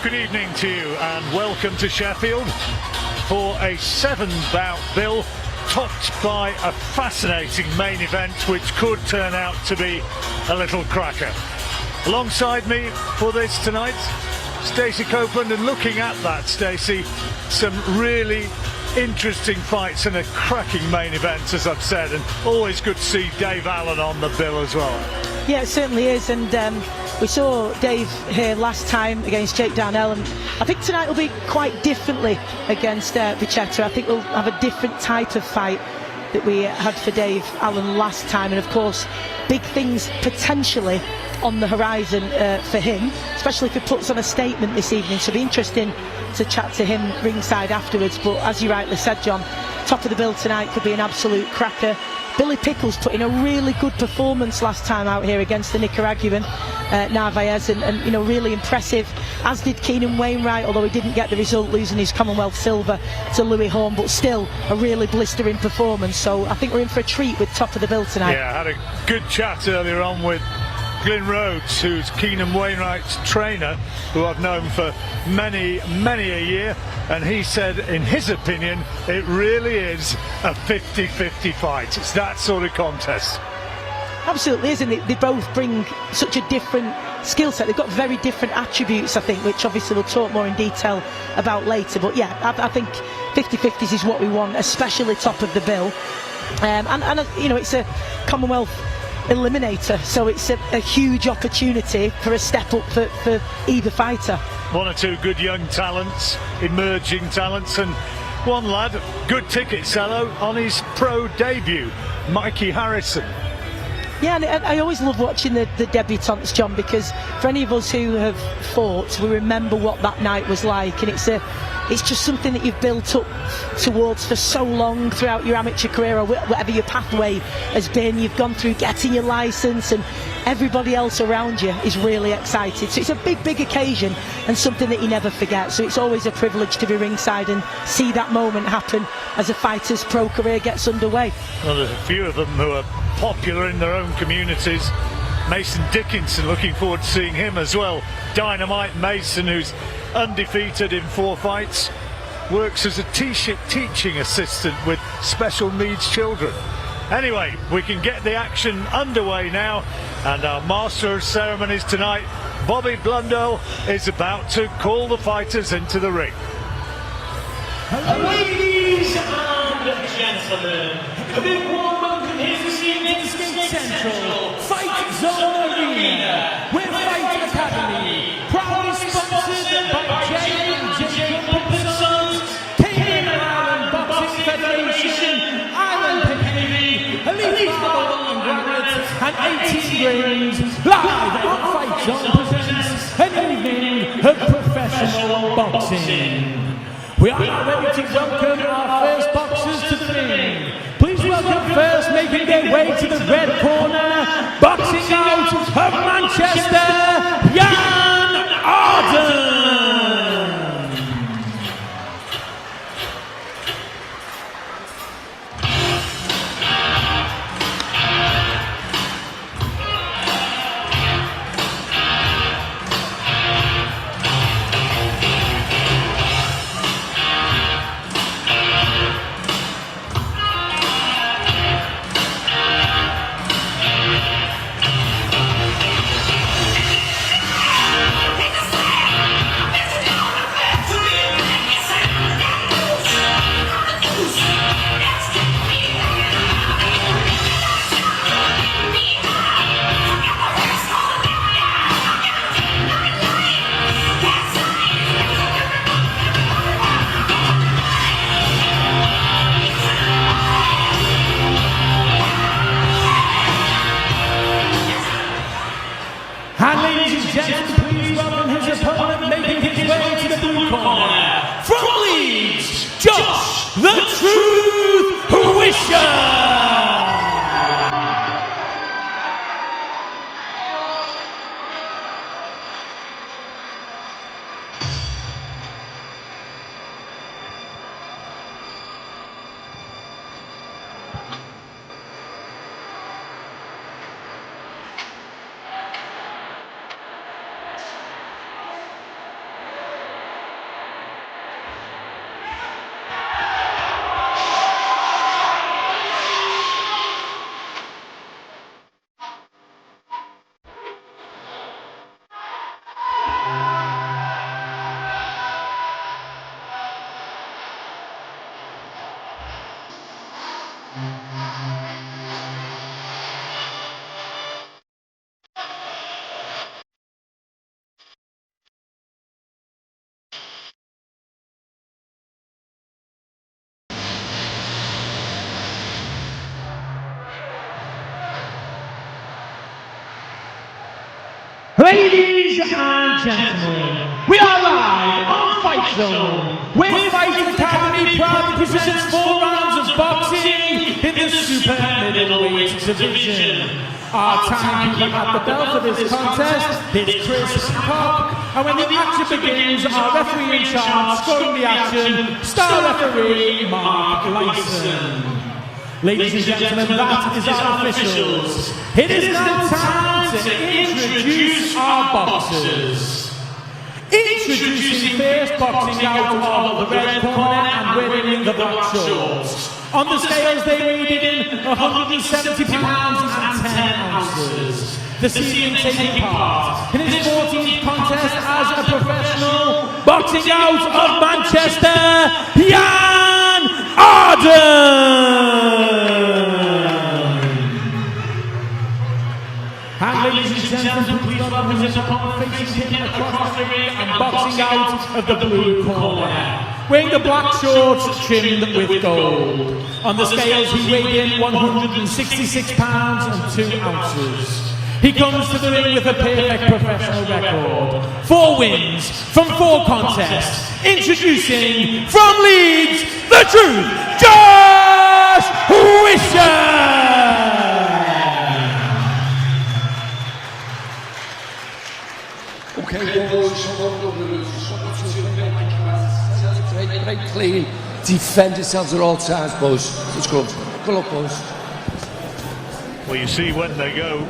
Good evening to you and welcome to Sheffield for a 7-bout bill topped by a fascinating main event which could turn out to be a little cracker. Alongside me for this tonight, Stacey Copeland, and looking at that, Stacey, some really interesting fights and a cracking main event, as I've said, and always good to see Dave Allen on the bill as well. Yeah, it certainly is, and we saw Dave here last time against Jake Darnell, and I think tonight will be quite differently against Boucetta. I think we'll have a different type of fight that we had for Dave Allen last time, and of course big things potentially on the horizon for him, especially if he puts on a statement this evening, so it'll be interesting to chat to him ringside afterwards. But as you rightly said, John, top of the bill tonight could be an absolute cracker. Billy Pickles put in a really good performance last time out here against the Nicaraguan Narvaez, and you know, really impressive, as did Keanen Wainwright, although he didn't get the result, losing his Commonwealth silver to Louis Horn, but still a really blistering performance. So I think we're in for a treat with top of the bill tonight. Yeah, I had a good chat earlier on with Glyn Rhodes, who's Keanen Wainwright's trainer, who I've known for many a year, and he said, in his opinion, it really is a 50-50 fight. It's that sort of contest. Absolutely, isn't it? They both bring such a different skill set. They've got very different attributes, I think, which obviously we'll talk more in detail about later. But yeah, I think 50-50s is what we want, especially top of the bill. And you know, it's a Commonwealth Eliminator, so it's a huge opportunity for a step up for either fighter. One or two good young talents, emerging talents, and one lad, good ticket seller on his pro debut, Mikey Harrison. Yeah, and I always love watching the debutantes, John, because for any of us who have fought, we remember what that night was like, and it's just something that you've built up towards for so long throughout your amateur career, or whatever your pathway has been. You've gone through getting your licence, and everybody else around you is really excited. So it's a big occasion, and something that you never forget. So it's always a privilege to be ringside and see that moment happen as a fighter's pro career gets underway. Well, there's a few of them who are popular in their own communities. Mason Dickinson, looking forward to seeing him as well. Dynamite Mason, who's undefeated in 4 fights, works as a teaching assistant with special needs children. Anyway, we can get the action underway now, and our master of ceremonies tonight, Bobby Blundell, is about to call the fighters into the ring. Ladies and gentlemen, a big warm welcome here this evening to Central Fightzone Arena, with Fight Academy, proudly sponsored by Jay and Jacob Sons, Keanen Island Boxing Federation, Island Picnic, Elite Marble and 18 Rings, live on Fightzone presents an evening of professional boxing. We are now ready to welcome our first boxers to the ring. Please welcome first, making their way to the red corner, boxing out of Manchester, Ardon. Ladies and gentlemen, we are live on Fightzone, where Fight Academy proudly presents 4 rounds of boxing in the super middleweight division. Our timekeeper at the bell for this contest is Chris Cock, and when the action begins, our referee in charge scoring the action, star referee Mark Lyson. Ladies and gentlemen, that is our officials. It is now time to introduce our boxers. Introducing first, boxing out of the red corner and wearing the black shorts. On the scales they weighed in 170 pounds and 10 ounces. This evening taking part in his 14th contest as a professional, boxing out of Manchester, Ardon! And ladies and gentlemen, please welcome his opponent facing him across the ring and boxing out of the blue corner. Wearing the black shorts trimmed with gold. On the scales he weighed in 166 pounds and 2 ounces. He comes to the ring with a perfect professional record. 4 wins from 4 contests. Introducing from Leeds, the Truth, Josh Wisher! Okay, boys, very clean. Defend yourselves at all times, boys. Let's go. Good luck, boys. Well, you see when they go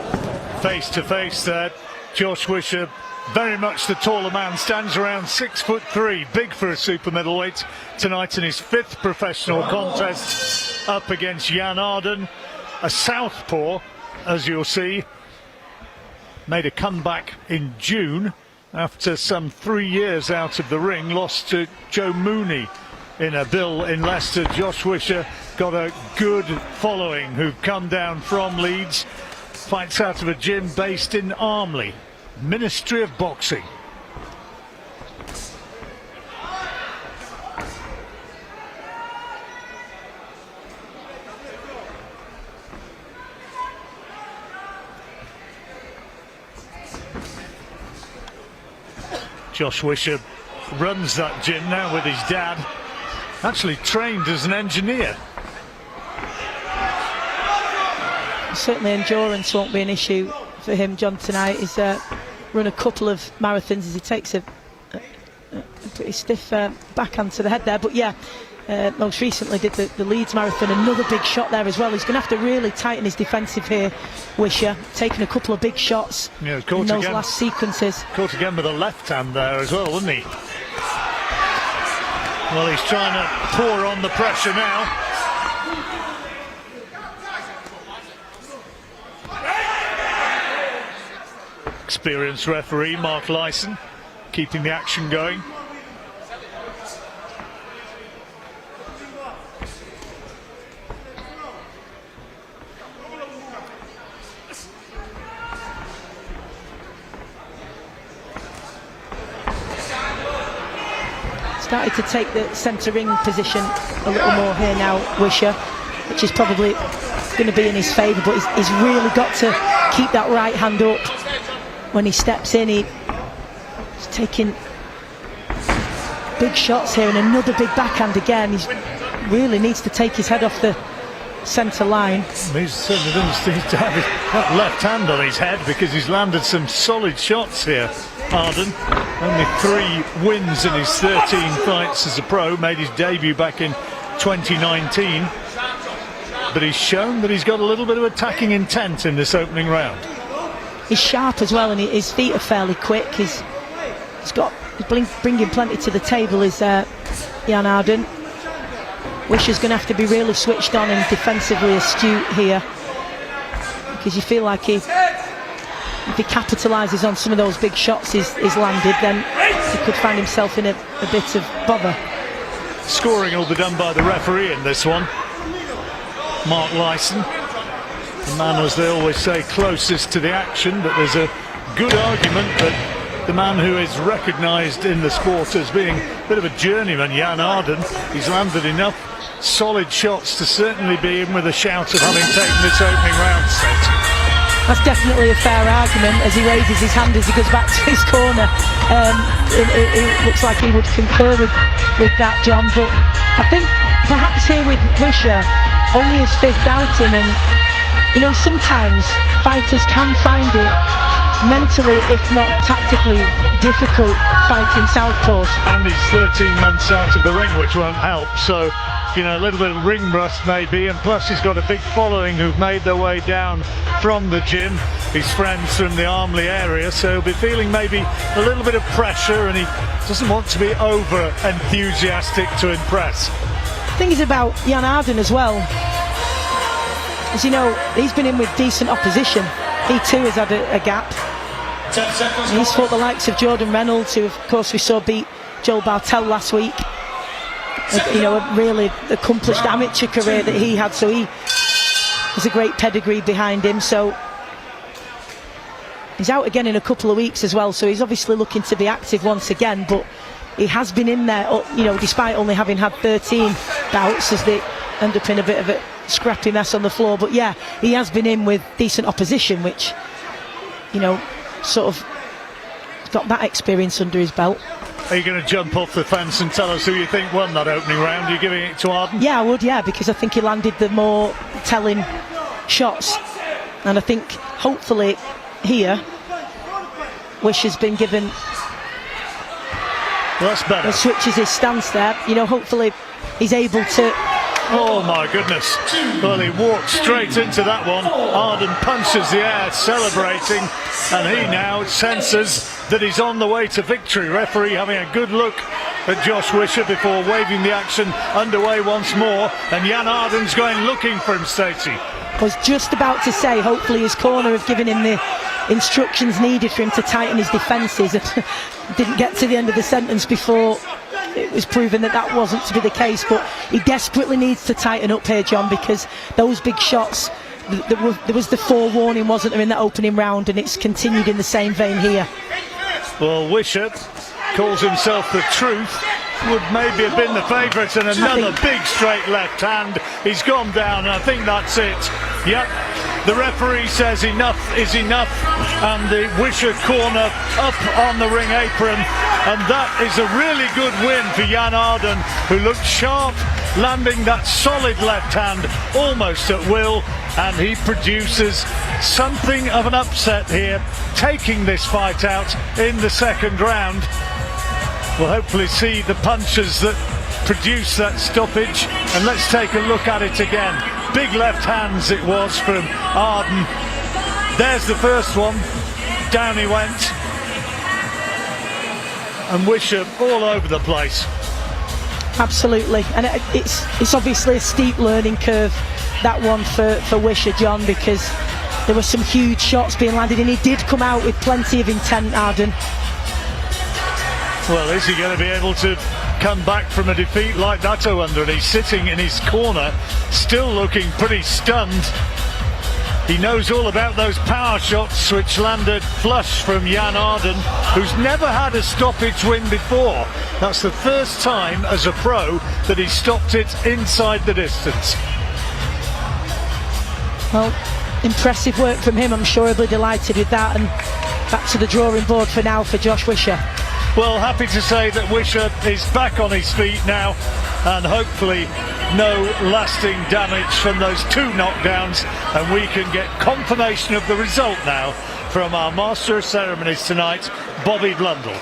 face to face there, Josh Wisher, very much the taller man, stands around 6'3", big for a super middleweight. Tonight in his 5th professional contest up against Jan Ardon, a southpaw, as you'll see. Made a comeback in June after some 3 years out of the ring, lost to Joe Mooney in a bill in Leicester. Josh Wisher got a good following who've come down from Leeds, fights out of a gym based in Armley, Ministry of Boxing. Josh Wisher runs that gym now with his dad, actually trained as an engineer. Certainly endurance won't be an issue for him, John, tonight. He's run a couple of marathons as he takes a pretty stiff backhand to the head there, but yeah, most recently did the Leeds Marathon, another big shot there as well. He's going to have to really tighten his defensive here, Wisher, taking a couple of big shots in those last sequences. Caught again with a left hand there as well, wasn't he? Well, he's trying to pour on the pressure now. Experienced referee Mark Lyson keeping the action going. Started to take the centre ring position a little more here now, Wisher, which is probably going to be in his favour, but he's really got to keep that right hand up when he steps in. He's taking big shots here and another big backhand again. He really needs to take his head off the centre line. He certainly doesn't need to have that left hand on his head, because he's landed some solid shots here, Harden. Only 3 wins in his 13 fights as a pro, made his debut back in 2019. But he's shown that he's got a little bit of attacking intent in this opening round. He's sharp as well, and his feet are fairly quick. He's bringing plenty to the table, is Jan Ardon. Wisher's going to have to be really switched on and defensively astute here, because you feel like if he capitalises on some of those big shots he's landed, then he could find himself in a bit of bother. Scoring will be done by the referee in this one, Mark Lyson. The man, as they always say, closest to the action, but there's a good argument that the man who is recognised in the sport as being a bit of a journeyman, Jan Ardon, he's landed enough solid shots to certainly be in with a shout of having taken this opening round set. That's definitely a fair argument, as he raises his hand as he goes back to his corner. It looks like he would concur with that, John. But I think perhaps here with Wisher, only his fifth outing, and you know, sometimes fighters can find it mentally, if not tactically, difficult fighting southpaws. And he's 13 months out of the ring, which won't help. So, you know, a little bit of ring rust maybe, and plus he's got a big following who've made their way down from the gym, his friends from the Armley area, so he'll be feeling maybe a little bit of pressure, and he doesn't want to be over enthusiastic to impress. The thing is about Jan Ardon as well, as you know, he's been in with decent opposition. He too has had a gap. He's fought the likes of Jordan Reynolds, who of course we saw beat Joel Bartel last week. You know, a really accomplished amateur career that he had, so he has a great pedigree behind him. So he's out again in a couple of weeks as well, so he's obviously looking to be active once again, but he has been in there, you know, despite only having had 13 bouts, as they end up in a bit of a scrappy mess on the floor. But yeah, he has been in with decent opposition, which, you know, sort of got that experience under his belt. Are you going to jump off the fence and tell us who you think won that opening round? Are you giving it to Ardon? Yeah, I would, yeah, because I think he landed the more telling shots, and I think hopefully here Wish has been given, well, that's better. Switches his stance there, you know, hopefully he's able to. Oh my goodness, well, he walked straight into that one. Ardon punches the air, celebrating, and he now senses that he's on the way to victory. Referee having a good look at Josh Wisher before waving the action underway once more, and Jan Ardon's going looking for him, Stacey. I was just about to say, hopefully his corner have given him the instructions needed for him to tighten his defences. Didn't get to the end of the sentence before it was proven that that wasn't to be the case, but he desperately needs to tighten up here, John, because those big shots, there was the forewarning, wasn't there, in that opening round, and it's continued in the same vein here. Well, Wisher calls himself the truth, would maybe have been the favourite, and another big straight left hand. He's gone down, and I think that's it. Yep, the referee says enough is enough, and the Wisher corner up on the ring apron, and that is a really good win for Jan Ardon, who looked sharp, landing that solid left hand almost at will, and he produces something of an upset here, taking this fight out in the second round. We'll hopefully see the punches that produce that stoppage, and let's take a look at it again. Big left hands it was from Ardon. There's the first one, down he went, and Wisher all over the place. Absolutely, and it's obviously a steep learning curve, that one for Wisher, John, because there were some huge shots being landed, and he did come out with plenty of intent, Ardon. Well, is he going to be able to come back from a defeat like that, and he's sitting in his corner, still looking pretty stunned. He knows all about those power shots which landed flush from Jan Ardon, who's never had a stoppage win before. That's the first time as a pro that he stopped it inside the distance. Well, impressive work from him. I'm sure he'll be delighted with that, and back to the drawing board for now for Josh Wisher. Well, happy to say that Wisher is back on his feet now, and hopefully no lasting damage from those two knockdowns, and we can get confirmation of the result now from our Master of Ceremonies tonight, Bobby Blundell.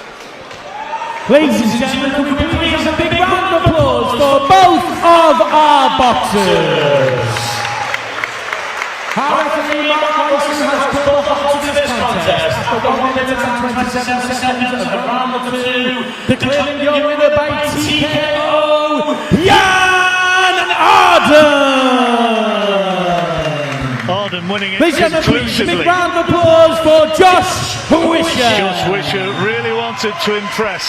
Ladies and gentlemen, can we please have a big round of applause for both of our boxers. Our referee Mark Wyson has called a halt to this contest after 1 minute and 27 seconds of round number 2, declaring your winner by TKO, Jan Ardon! Ardon winning it Ladies and gentlemen, conclusively. big round of applause for Josh Wisher. Josh Wisher really wanted to impress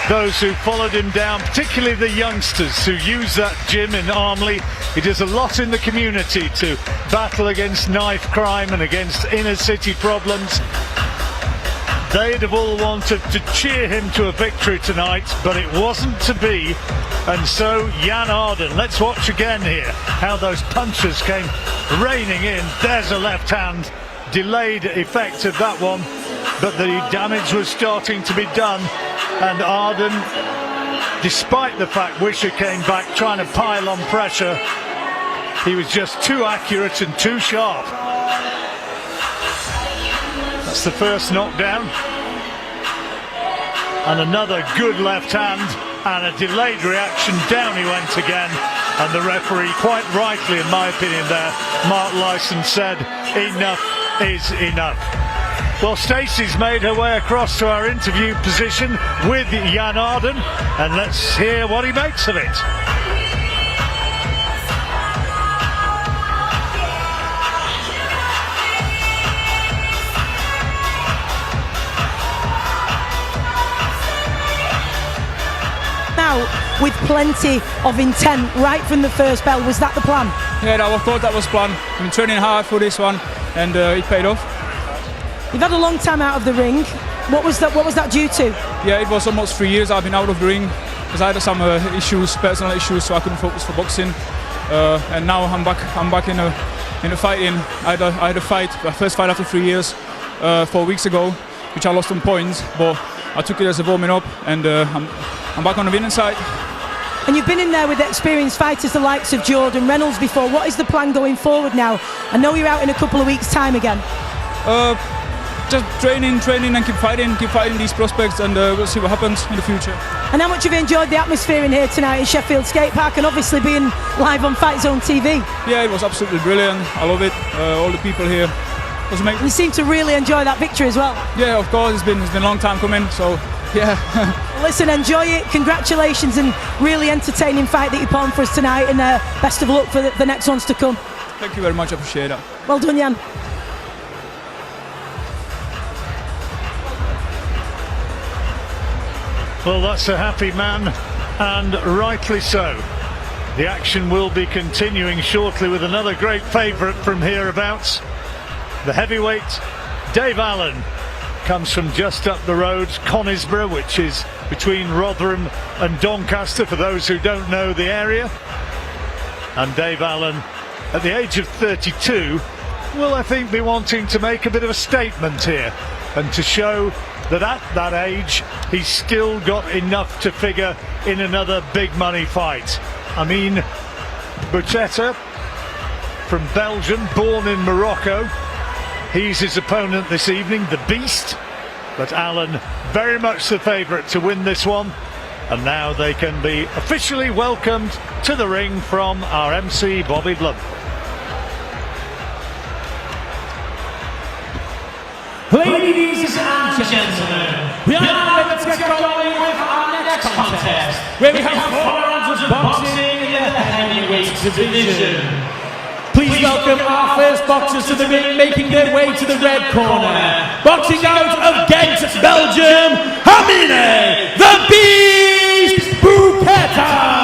those who followed him down, particularly the youngsters who use that gym in Armley. He does a lot in the community to battle against knife crime and against inner city problems. They'd have all wanted to cheer him to a victory tonight, but it wasn't to be, and so Jan Ardon. Let's watch again here how those punches came raining in. There's a left hand, delayed effect of that one, but the damage was starting to be done, and Ardon, despite the fact Wisher came back trying to pile on pressure, he was just too accurate and too sharp. That's the first knockdown. And another good left hand and a delayed reaction. Down he went again, and the referee, quite rightly in my opinion there, Mark Lyson, said enough is enough. Well, Stacey's made her way across to our interview position with Jan Ardon, and let's hear what he makes of it. With plenty of intent right from the first bell. Was that the plan? Yeah, of course that was the plan. I've been training hard for this one, and it paid off. You've had a long time out of the ring. What was that due to? Yeah, it was almost 3 years I've been out of the ring because I had some issues, personal issues, so I couldn't focus for boxing. And now I'm back in the fighting. I had a fight, my first fight after 3 years, 4 weeks ago, which I lost on points, but I took it as a warming up, and I'm back on the winning side. And you've been in there with experienced fighters, the likes of Jordan Reynolds before. What is the plan going forward now? I know you're out in a couple of weeks' time again. Just training and keep fighting these prospects, and we'll see what happens in the future. And how much have you enjoyed the atmosphere in here tonight in Sheffield Skate Park, and obviously being live on Fightzone TV? Yeah, it was absolutely brilliant. I love it. All the people here. It was amazing. You seem to really enjoy that victory as well. Yeah, of course. It's been a long time coming, so yeah. Listen, enjoy it. Congratulations, and really entertaining fight that you put on for us tonight, and best of luck for the next ones to come. Thank you very much. I appreciate that. Well done, Jan. Well, that's a happy man, and rightly so. The action will be continuing shortly with another great favourite from hereabouts. The heavyweight, Dave Allen, comes from just up the road, Conisborough, which is between Rotherham and Doncaster, for those who don't know the area. And Dave Allen, at the age of 32, will, I think, be wanting to make a bit of a statement here, and to show that at that age he's still got enough to figure in another big money fight. Amine Boucetta from Belgium, born in Morocco. He's his opponent this evening, the Beast. But Allen very much the favourite to win this one. And now they can be officially welcomed to the ring from our MC Bobby Blunt. Ladies and gentlemen, we are now ready to get going with our next contest, where we have 4 rounds of boxing in the heavyweight division. Please welcome our first boxers to the ring, making their way to the red corner. Boxing out of Ghent, Belgium, Amine, the Beast Boucetta.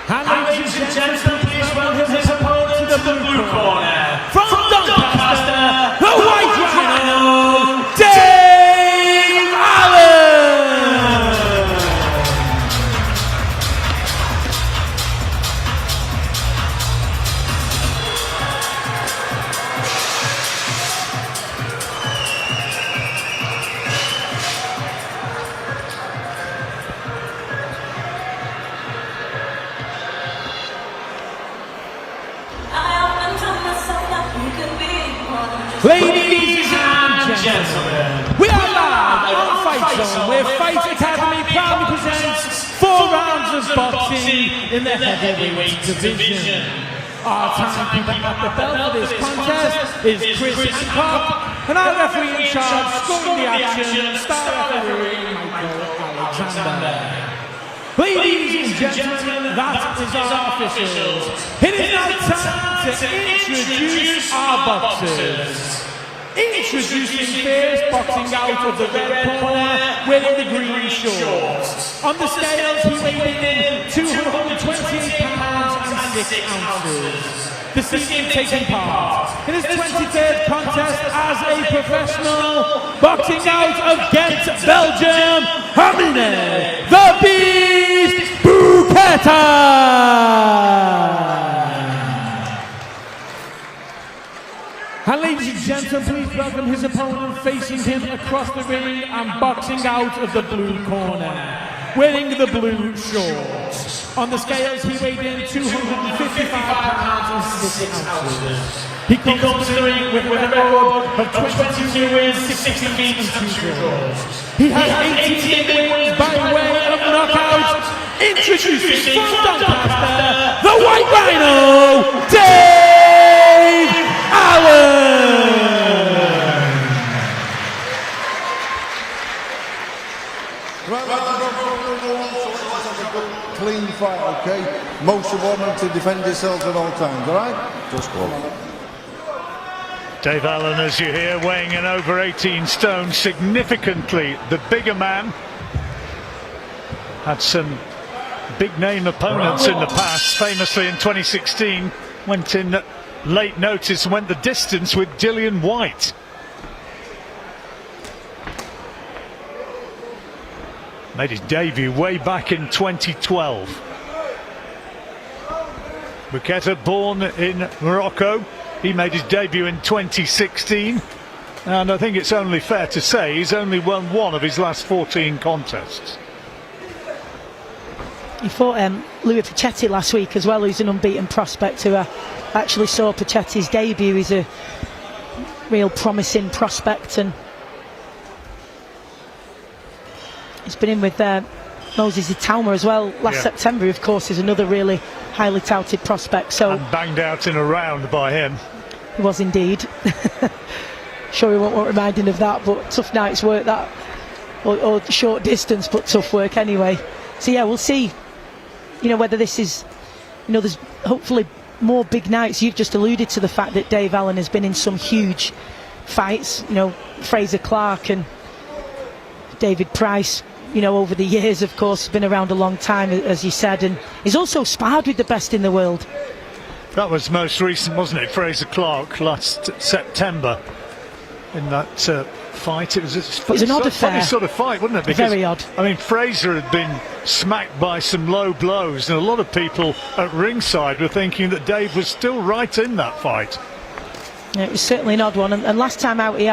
Ladies and gentlemen, please welcome his opponent to the blue corner. From Doncaster, the White Rhino, Dave Allen! Ladies and gentlemen, we are live on Fightzone, where Fight Academy proudly presents 4 rounds of boxing in the heavyweight division. Our timekeeper at the bell for this contest is Chris Hancock, and our referee in charge scoring the action, star referee Michael Alexander. Ladies and gentlemen, that is our officials. It is now time to introduce our boxers. Introducing first, boxing out of the red corner, wearing the green shorts. On the scales, he weighed in 228 pounds and 6 ounces. This season taking part in his 23rd contest as a professional, boxing out of Ghent, Belgium, Amine, the Beast, Boucetta! And ladies and gentlemen, please welcome his opponent facing him across the ring and boxing out of the blue corner, wearing the blue shorts. On the scales, he weighed in 255 pounds and 6 ounces. He comes to the ring with a record of 22 wins, 6 defeats and 2 draws. He has 18 wins by way of knockout. Introducing from Doncaster, the White Rhino, Dave Allen! Clean fight, okay? Most of them to defend yourselves at all times, alright? Just go. Dave Allen, as you hear, weighing in over 18 stone, significantly the bigger man. Had some big name opponents in the past, famously in 2016, went in late notice and went the distance with Dillian White. Made his debut way back in 2012. Boucetta, born in Morocco, he made his debut in 2016, and I think it's only fair to say he's only won one of his last 14 contests. He fought Louis Pichetti last week as well, who's an unbeaten prospect who I actually saw Pichetti's debut. He's a real promising prospect, and he's been in with Moses Itauma as well last September, of course, is another really highly touted prospect. So and banged out in a round by him. He was indeed. Sure we won't want reminding of that, but tough night's work that, or short distance but tough work anyway. So yeah, we'll see, you know, whether this is, you know, there's hopefully more big nights. You've just alluded to the fact that Dave Allen has been in some huge fights, you know, Fraser Clark and David Price, you know, over the years, of course, been around a long time, as you said, and he's also sparred with the best in the world. That was most recent, wasn't it? Fraser Clark last September in that fight. It was an odd affair. Funny sort of fight, wasn't it? Because, very odd. I mean, Fraser had been smacked by some low blows, and a lot of people at ringside were thinking that Dave was still right in that fight. Yeah, it was certainly an odd one, and last time out he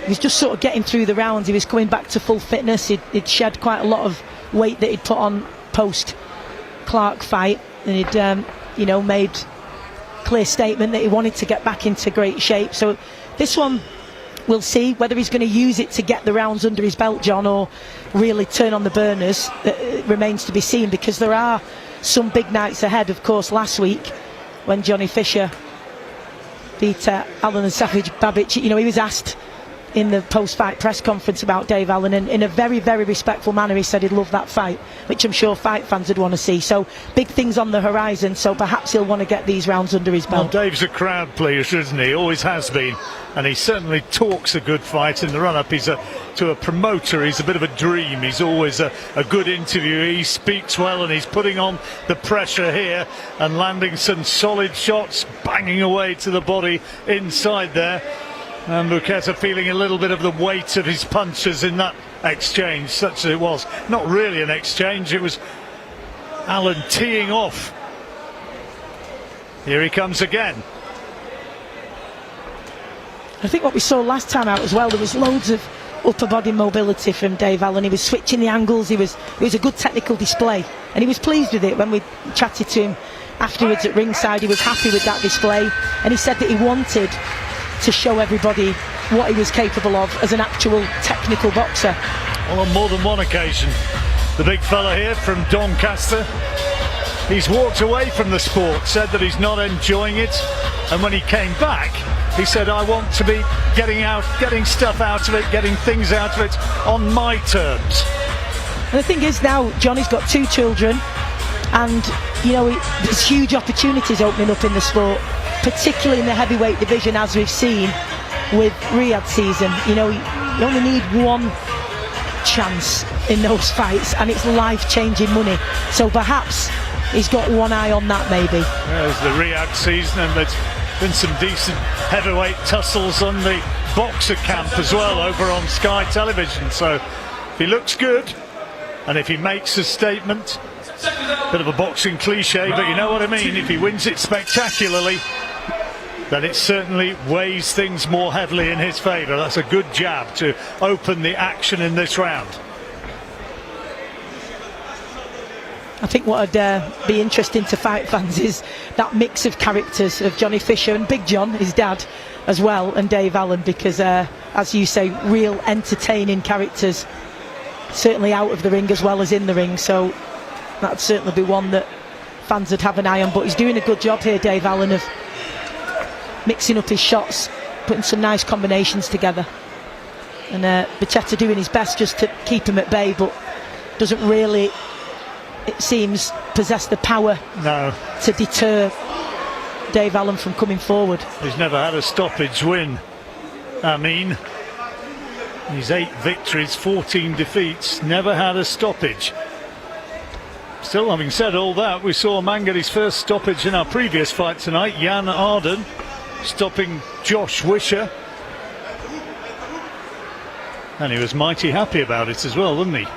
was just sort of getting through the rounds. He was coming back to full fitness. He'd shed quite a lot of weight that he'd put on post Clark fight, and he'd you know, made clear statement that he wanted to get back into great shape. So this one, we'll see whether he's going to use it to get the rounds under his belt, John, or really turn on the burners. It remains to be seen, because there are some big nights ahead. Of course, last week when Johnny Fisher beat Alan and Savage Babbage, you know, he was asked in the post-fight press conference about Dave Allen, and in a very, very respectful manner he said he'd love that fight, which I'm sure fight fans would want to see. So big things on the horizon, so perhaps he'll want to get these rounds under his belt. Well, Dave's a crowd pleaser, isn't he? Always has been, and he certainly talks a good fight in the run-up. To a promoter, he's a bit of a dream. He's always a good interview. He speaks well, and he's putting on the pressure here and landing some solid shots, banging away to the body inside there. And Boucetta feeling a little bit of the weight of his punches in that exchange, such as it was. Not really an exchange, it was Allen teeing off. Here he comes again. I think what we saw last time out as well, there was loads of upper body mobility from Dave Allen. He was switching the angles, it was a good technical display, and he was pleased with it. When we chatted to him afterwards at ringside, he was happy with that display, and he said that he wanted to show everybody what he was capable of as an actual technical boxer. Well, on more than one occasion, the big fella here from Doncaster, he's walked away from the sport, said that he's not enjoying it, and when he came back he said, I want to be getting stuff out of it, getting things out of it on my terms. And the thing is now, Johnny's got 2 children, and you know, there's huge opportunities opening up in the sport, particularly in the heavyweight division, as we've seen with Riyadh's season. You know, you only need one chance in those fights, and it's life-changing money. So perhaps he's got one eye on that, maybe. There's the Riyadh season, and there's been some decent heavyweight tussles on the boxer camp as well over on Sky Television. So if he looks good, and if he makes a statement, bit of a boxing cliche, but you know what I mean, if he wins it spectacularly, then it certainly weighs things more heavily in his favour. That's a good jab to open the action in this round. I think what would be interesting to fight fans is that mix of characters of Johnny Fisher and Big John, his dad, as well, and Dave Allen, because as you say, real entertaining characters, certainly out of the ring as well as in the ring. So that'd certainly be one that fans would have an eye on. But he's doing a good job here, Dave Allen, of mixing up his shots, putting some nice combinations together. And Boucetta doing his best just to keep him at bay, but doesn't really, it seems, possess the power to deter Dave Allen from coming forward. He's never had a stoppage win, Amine. He's 8 victories, 14 defeats, never had a stoppage. Still, having said all that, we saw a man get his first stoppage in our previous fight tonight, Jan Ardon, stopping Josh Wisher. And he was mighty happy about it as well, wasn't he?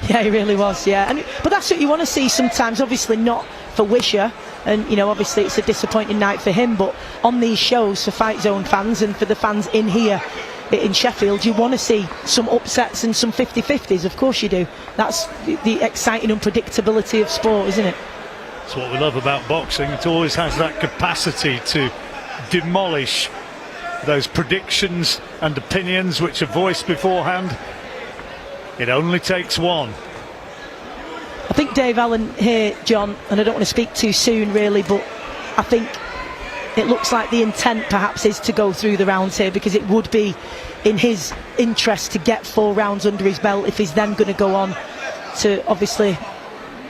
Yeah, he really was, yeah. But that's what you want to see sometimes, obviously not for Wisher, and you know, obviously it's a disappointing night for him, but on these shows for Fightzone fans and for the fans in here in Sheffield, you want to see some upsets and some 50-50s, of course you do. That's the exciting unpredictability of sport, isn't it? That's what we love about boxing. It always has that capacity to demolish those predictions and opinions which are voiced beforehand. It only takes one. I think Dave Allen here, John, and I don't want to speak too soon really, but I think it looks like the intent perhaps is to go through the rounds here, because it would be in his interest to get 4 rounds under his belt if he's then going to go on to obviously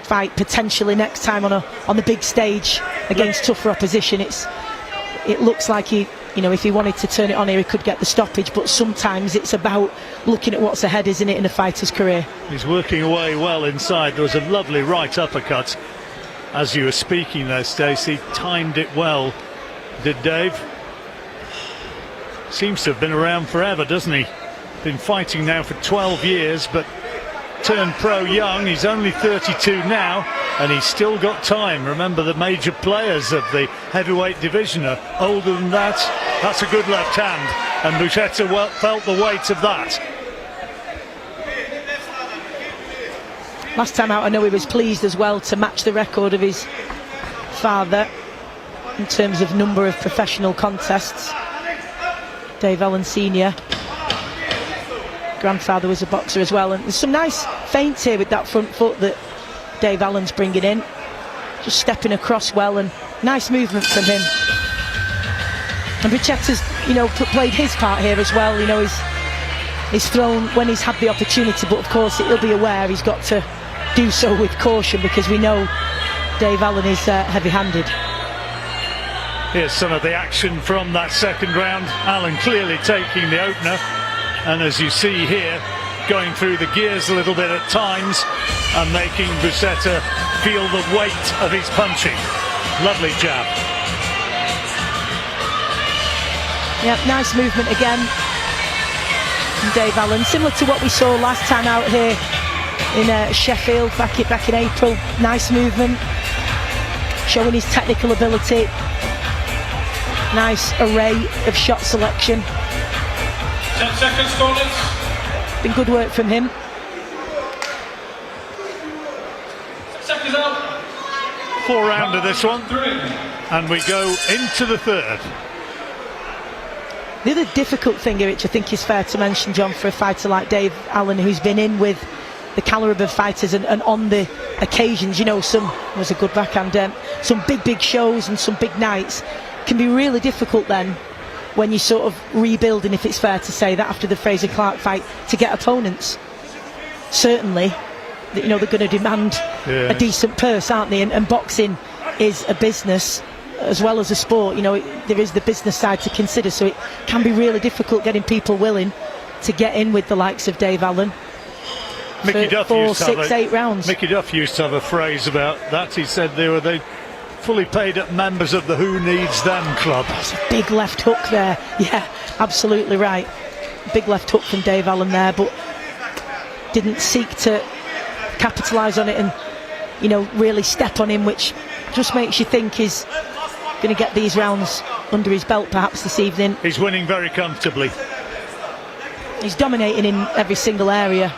fight potentially next time on the big stage against tougher opposition. It looks like he, you know, if he wanted to turn it on here, he could get the stoppage, but sometimes it's about looking at what's ahead, isn't it, in a fighter's career. He's working away well inside. There was a lovely right uppercut as you were speaking there, Stacey. Timed it well, did Dave. Seems to have been around forever, doesn't he? Been fighting now for 12 years, but turned pro young. He's only 32 now, and he's still got time. Remember, the major players of the heavyweight division are older than that. That's a good left hand, and Boucetta felt the weight of that. Last time out, I know he was pleased as well to match the record of his father in terms of number of professional contests. Dave Allen Sr. grandfather was a boxer as well, and there's some nice feints here with that front foot that Dave Allen's bringing in, just stepping across well, and nice movement from him. And Boucetta's, you know, played his part here as well. You know, he's thrown when he's had the opportunity, but of course he'll be aware he's got to do so with caution, because we know Dave Allen is heavy-handed. Here's some of the action from that second round. Allen clearly taking the opener, and as you see here, going through the gears a little bit at times and making Boucetta feel the weight of his punching. Lovely jab. Yeah, nice movement again from Dave Allen, similar to what we saw last time out here in Sheffield back in April. Nice movement, showing his technical ability. Nice array of shot selection. 10 seconds, corners. Been good work from him. Seconds out. 4-rounder this one, and we go into the third. The other difficult thing here, which I think is fair to mention, John, for a fighter like Dave Allen, who's been in with the calibre of fighters and on the occasions, you know, some was a good backhand, some big shows and some big nights, can be really difficult then when you're sort of rebuilding, if it's fair to say that, after the Fraser Clark fight, to get opponents. Certainly that, you know, they're going to demand a decent purse, aren't they? And boxing is a business as well as a sport. You know, there is the business side to consider, so it can be really difficult getting people willing to get in with the likes of Dave Allen. Mickey Duff 4, 6, 8 rounds. Mickey Duff used to have a phrase about that. He said they were the fully paid up members of the Who Needs Them club. That's a big left hook there. Yeah, absolutely right. Big left hook from Dave Allen there, but didn't seek to capitalise on it and, you know, really step on him, which just makes you think he's going to get these rounds under his belt perhaps this evening. He's winning very comfortably. He's dominating in every single area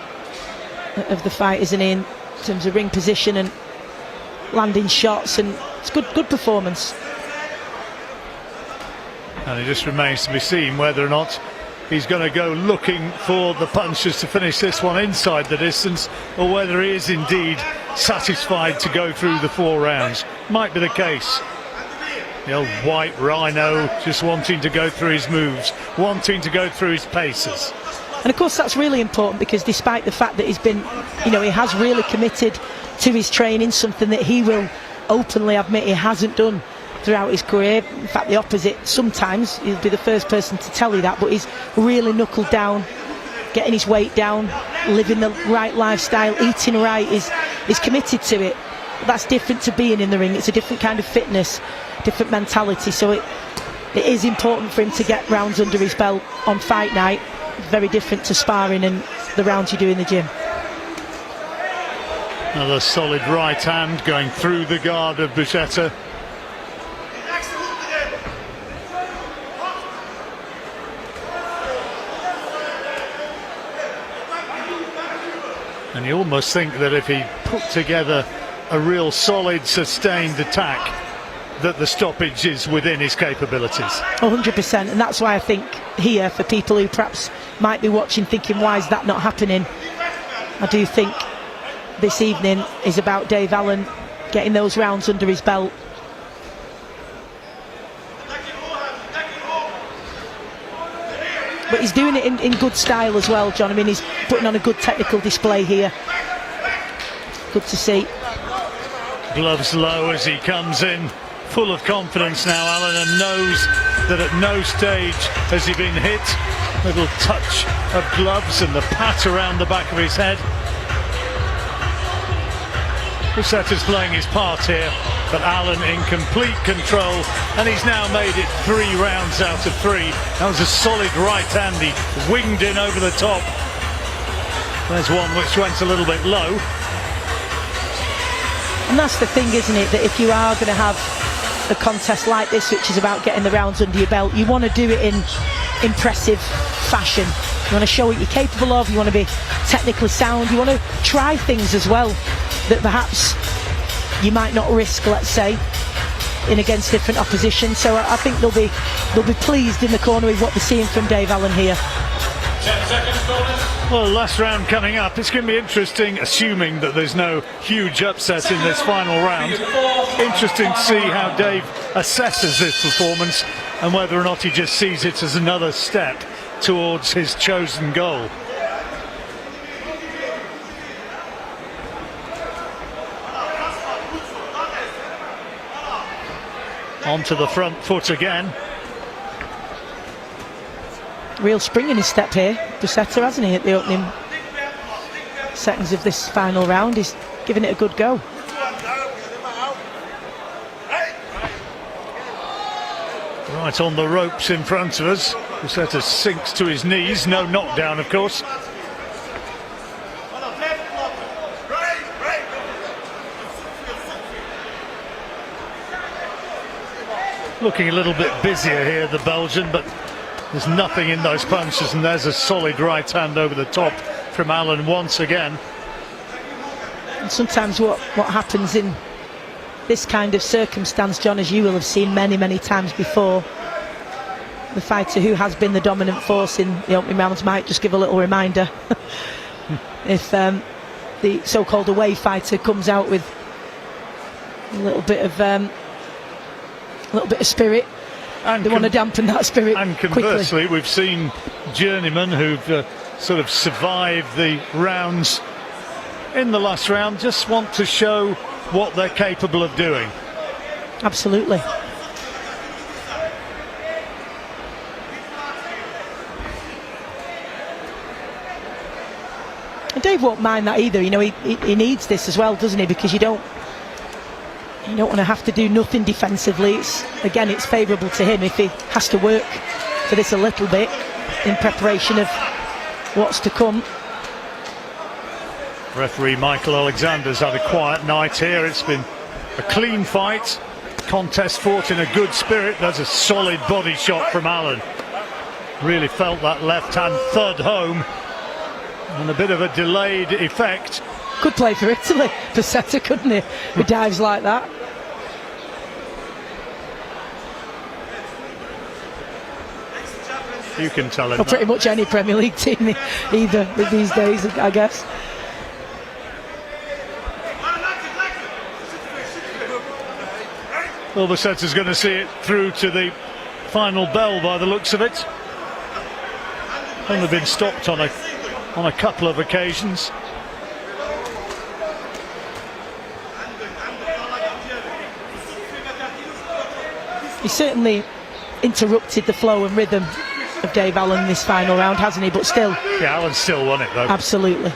of the fight, isn't he, in terms of ring position and landing shots, and it's good performance. And it just remains to be seen whether or not he's going to go looking for the punches to finish this one inside the distance, or whether he is indeed satisfied to go through the 4 rounds. Might be the case. The old white rhino just wanting to go through his moves, wanting to go through his paces. And of course that's really important, because despite the fact that he's been, you know, he has really committed to his training, something that he will openly admit he hasn't done throughout his career. In fact, the opposite. Sometimes he'll be the first person to tell you that, but he's really knuckled down, getting his weight down, living the right lifestyle, eating right. He's committed to it. That's different to being in the ring. It's a different kind of fitness, different mentality. So it is important for him to get rounds under his belt on fight night. Very different to sparring and the rounds you do in the gym. Another solid right hand going through the guard of Boucetta. And you almost think that if he put together a real solid sustained attack, that the stoppage is within his capabilities. 100%, and that's why I think here, for people who perhaps might be watching thinking, why is that not happening, I do think this evening is about Dave Allen getting those rounds under his belt. But he's doing it in good style as well, John. I mean, he's putting on a good technical display here. Good to see. Gloves low as he comes in, full of confidence now, Allen, and knows that at no stage has he been hit. Little touch of gloves and the pat around the back of his head. Boucetta's playing his part here, but Allen in complete control, and he's now made it 3 rounds out of 3. That was a solid right hand, he winged in over the top. There's one which went a little bit low. And that's the thing, isn't it, that if you are going to have a contest like this, which is about getting the rounds under your belt, you want to do it in impressive fashion. You want to show what you're capable of, you want to be technically sound, you want to try things as well that perhaps you might not risk, let's say, in against different opposition. So I think they'll be pleased in the corner with what they're seeing from Dave Allen here. 10 seconds, Well, last round coming up. It's going to be interesting, assuming that there's no huge upset in this final round. Interesting to see how Dave assesses this performance and whether or not he just sees it as another step towards his chosen goal. Onto the front foot again. Real spring in his step here, Boucetta, hasn't he, at the opening seconds of this final round. He's giving it a good go. Right on the ropes in front of us. Boucetta sinks to his knees. No knockdown, of course. Looking a little bit busier here, the Belgian, but there's nothing in those punches, and there's a solid right hand over the top from Allen once again. And sometimes what happens in this kind of circumstance, John, as you will have seen many times before, the fighter who has been the dominant force in the opening rounds might just give a little reminder. If the so-called away fighter comes out with a little bit of spirit, and they want to dampen that spirit. And conversely, quickly. We've seen journeymen who've sort of survived the rounds in the last round just want to show what they're capable of doing. Absolutely. And Dave won't mind that either. You know, he needs this as well, doesn't he? Because you don't want to have to do nothing defensively. It's favourable to him if he has to work for this a little bit in preparation of what's to come. Referee Michael Alexander's had a quiet night here. It's been a clean fight, contest fought in a good spirit. There's a solid body shot from Allen. Really felt that left hand thud home, and a bit of a delayed effect. Could play for Italy, Boucetta, couldn't he? Who dives like that. You can tell him Or pretty much any Premier League team either these days, I guess. Well, Boucetta's going to see it through to the final bell by the looks of it. Only been stopped on a couple of occasions. He certainly interrupted the flow and rhythm of Dave Allen this final round, hasn't he? But still. Yeah, Allen still won it though. Absolutely.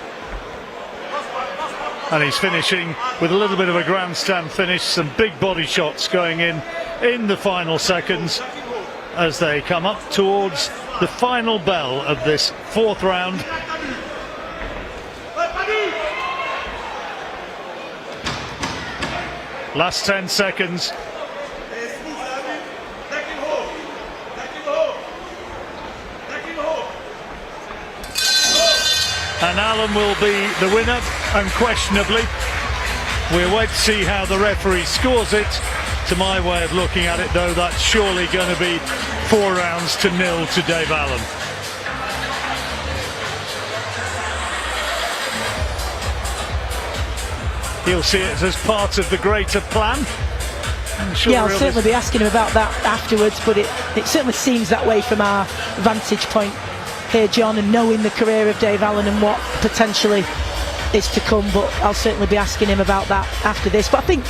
And he's finishing with a little bit of a grandstand finish, some big body shots going in the final seconds as they come up towards the final bell of this fourth round. Last 10 seconds. And Allen will be the winner, unquestionably. We'll wait to see how the referee scores it. To my way of looking at it, though, that's surely going to be 4 rounds to 0 to Dave Allen. He'll see it as part of the greater plan. Yeah, I'll certainly be asking him about that afterwards, but it certainly seems that way from our vantage point here, John, and knowing the career of Dave Allen and what potentially is to come. But I'll certainly be asking him about that after this. But I think,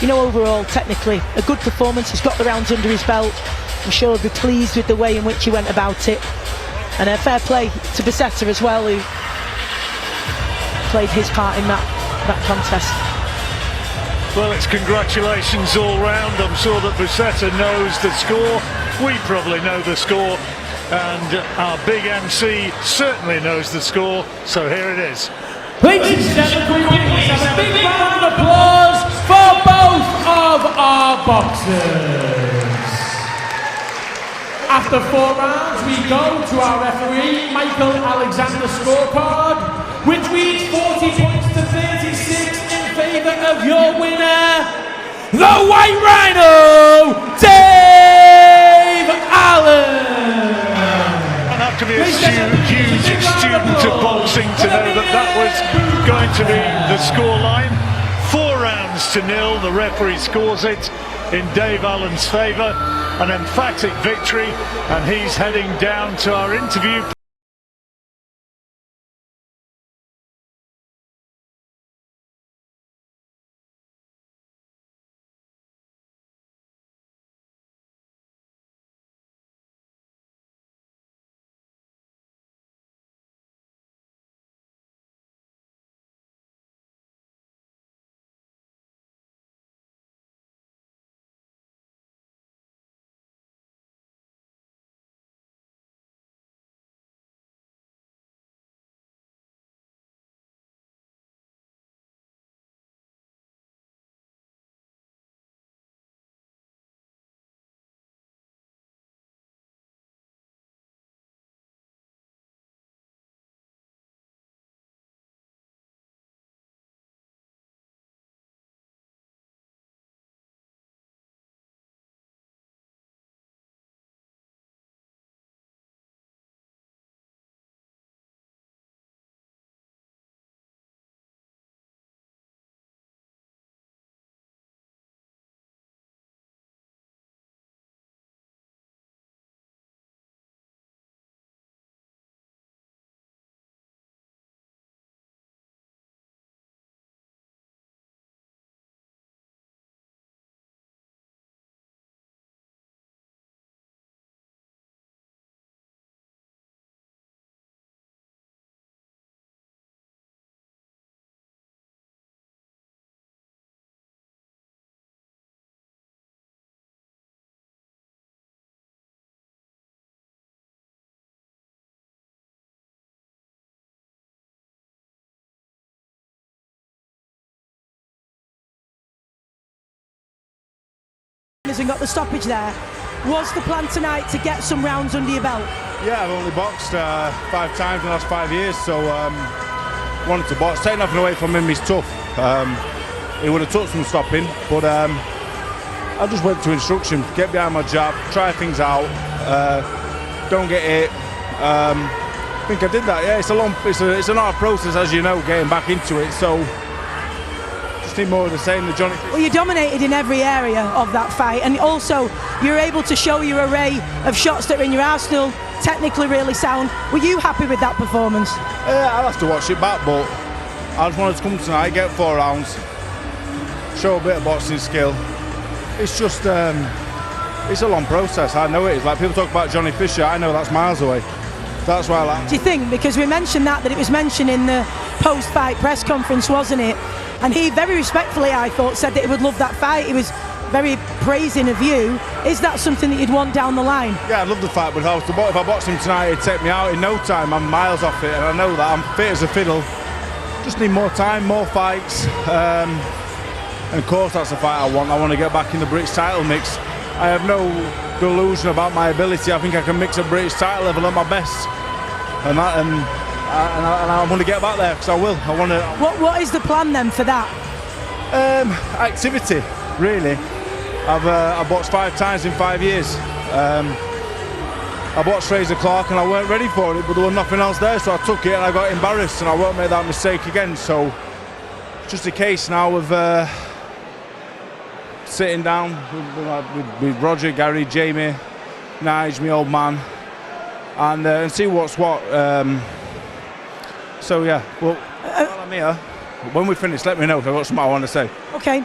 you know, overall, technically, a good performance. He's got the rounds under his belt. I'm sure he'll be pleased with the way in which he went about it. And a fair play to Boucetta as well, who played his part in that contest. Well, it's congratulations all round. I'm sure that Boucetta knows the score. We probably know the score. And our big MC certainly knows the score. So here it is. Ladies and gentlemen, let's have a big round of applause for both of our boxers. After 4 rounds, we go to our referee, Michael Alexander scorecard, which reads 40 points to 36 in favour of your winner, the White Rhino, Dave Allen. To be a huge student of boxing to know that was going to be the scoreline. 4 rounds to 0. The referee scores it in Dave Allen's favour. An emphatic victory, and he's heading down to our interview corners and got the stoppage there. Was the plan tonight to get some rounds under your belt? Yeah, I've only boxed 5 times in the last 5 years, so wanted to box. Taking nothing away from him, he's tough. He would have took some stopping, but I just went to instruction, get behind my jab, try things out, don't get hit. I think I did that. Yeah, it's an hard process, as you know, getting back into it. So just need more of the same. The Johnny. Well, you dominated in every area of that fight, and also you're able to show your array of shots that are in your arsenal. Technically, really sound. Were you happy with that performance? I'll have to watch it back, but I just wanted to come tonight, get 4 rounds, show a bit of boxing skill. It's just, it's a long process. I know it is. Like people talk about Johnny Fisher, I know that's miles away. That's why I like. Do you think, because we mentioned that it was mentioned in the post-fight press conference, wasn't it? And he very respectfully, I thought, said that he would love that fight. He was very praising of you. Is that something that you'd want down the line? Yeah, I'd love the fight, but if I boxed him tonight, he'd take me out in no time. I'm miles off it, and I know that. I'm fit as a fiddle. Just need more time, more fights. And of course, that's the fight I want. I want to get back in the British title mix. I have no delusion about my ability. I think I can mix a British title level at my best, and I want to get back there because I will. I want to. What is the plan then for that? Activity, really. I've boxed 5 times in 5 years. I boxed Fraser Clark and I weren't ready for it, but there was nothing else there, so I took it and I got embarrassed, and I won't make that mistake again. So just a case now of sitting down with Roger, Gary, Jamie, Nige, my old man, and see what's what. So yeah, well, while I'm here, when we finish, let me know if I've got something I want to say. Okay,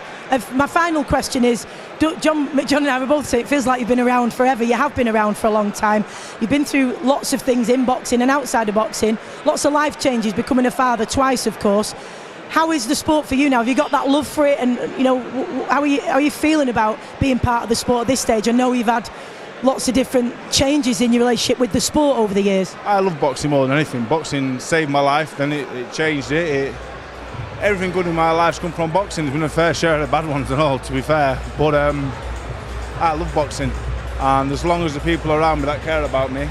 my final question is, John and I were both saying it feels like you've been around forever. You have been around for a long time. You've been through lots of things in boxing and outside of boxing, lots of life changes, becoming a father twice, of course. How is the sport for you now? Have you got that love for it? And you know, how are you feeling about being part of the sport at this stage? I know you've had lots of different changes in your relationship with the sport over the years. I love boxing more than anything. Boxing saved my life, then it changed it. Everything good in my life's come from boxing. There's been a fair share of bad ones and all, to be fair. But I love boxing, and as long as the people around me that care about me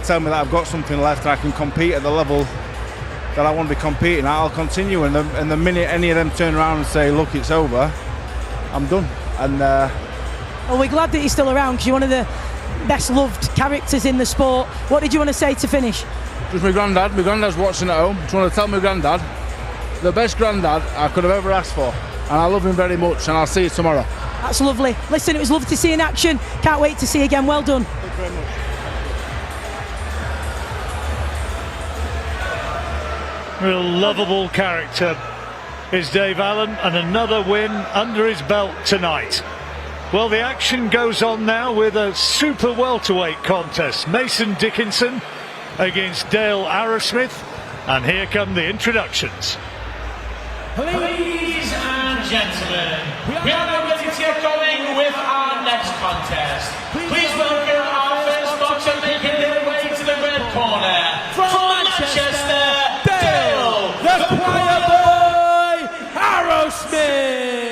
tell me that I've got something left and I can compete at the level that I want to be competing at, I'll continue. And the minute any of them turn around and say, look, it's over, I'm done. And well, we're glad that you're still around because you're one of the best loved characters in the sport. What did you want to say to finish? Just my granddad. My granddad's watching at home. Just want to tell my granddad, the best granddad I could have ever asked for, and I love him very much, and I'll see you tomorrow. That's lovely. Listen, it was lovely to see you in action. Can't wait to see you again. Well done. Thank you very much. Real lovable character is Dave Allen, and another win under his belt tonight. Well, the action goes on now with a super welterweight contest. Mason Dickinson against Dale Arrowsmith, and here come the introductions. Ladies and gentlemen, we are now ready to get going with our next contest. Please welcome our first boxer making their way to the red corner. From Manchester, Dale, the choir boy, Arrowsmith.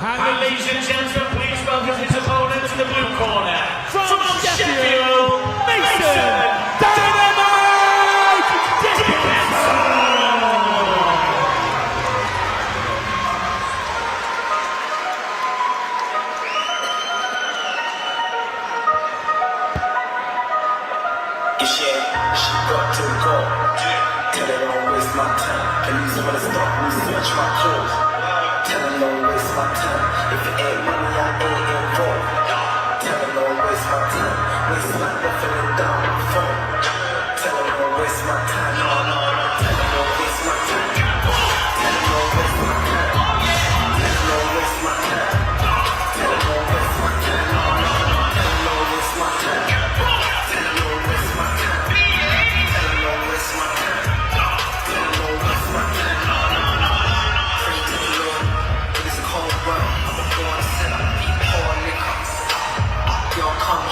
And ladies and gentlemen, please welcome his opponent to the blue corner. From Sheffield, Mason Dynamite Dickinson! She got to go. Tell her don't waste my time. Can you wanna stop me search my clothes? Tell her don't waste my time. If it ain't money, I ain't involved. Tell her don't waste my time. Waste my life feeling down my phone. Tell her don't waste my time. No. Tell her don't waste my time. Tell her don't waste my time. Tell her don't waste my time. Tell her don't waste my time.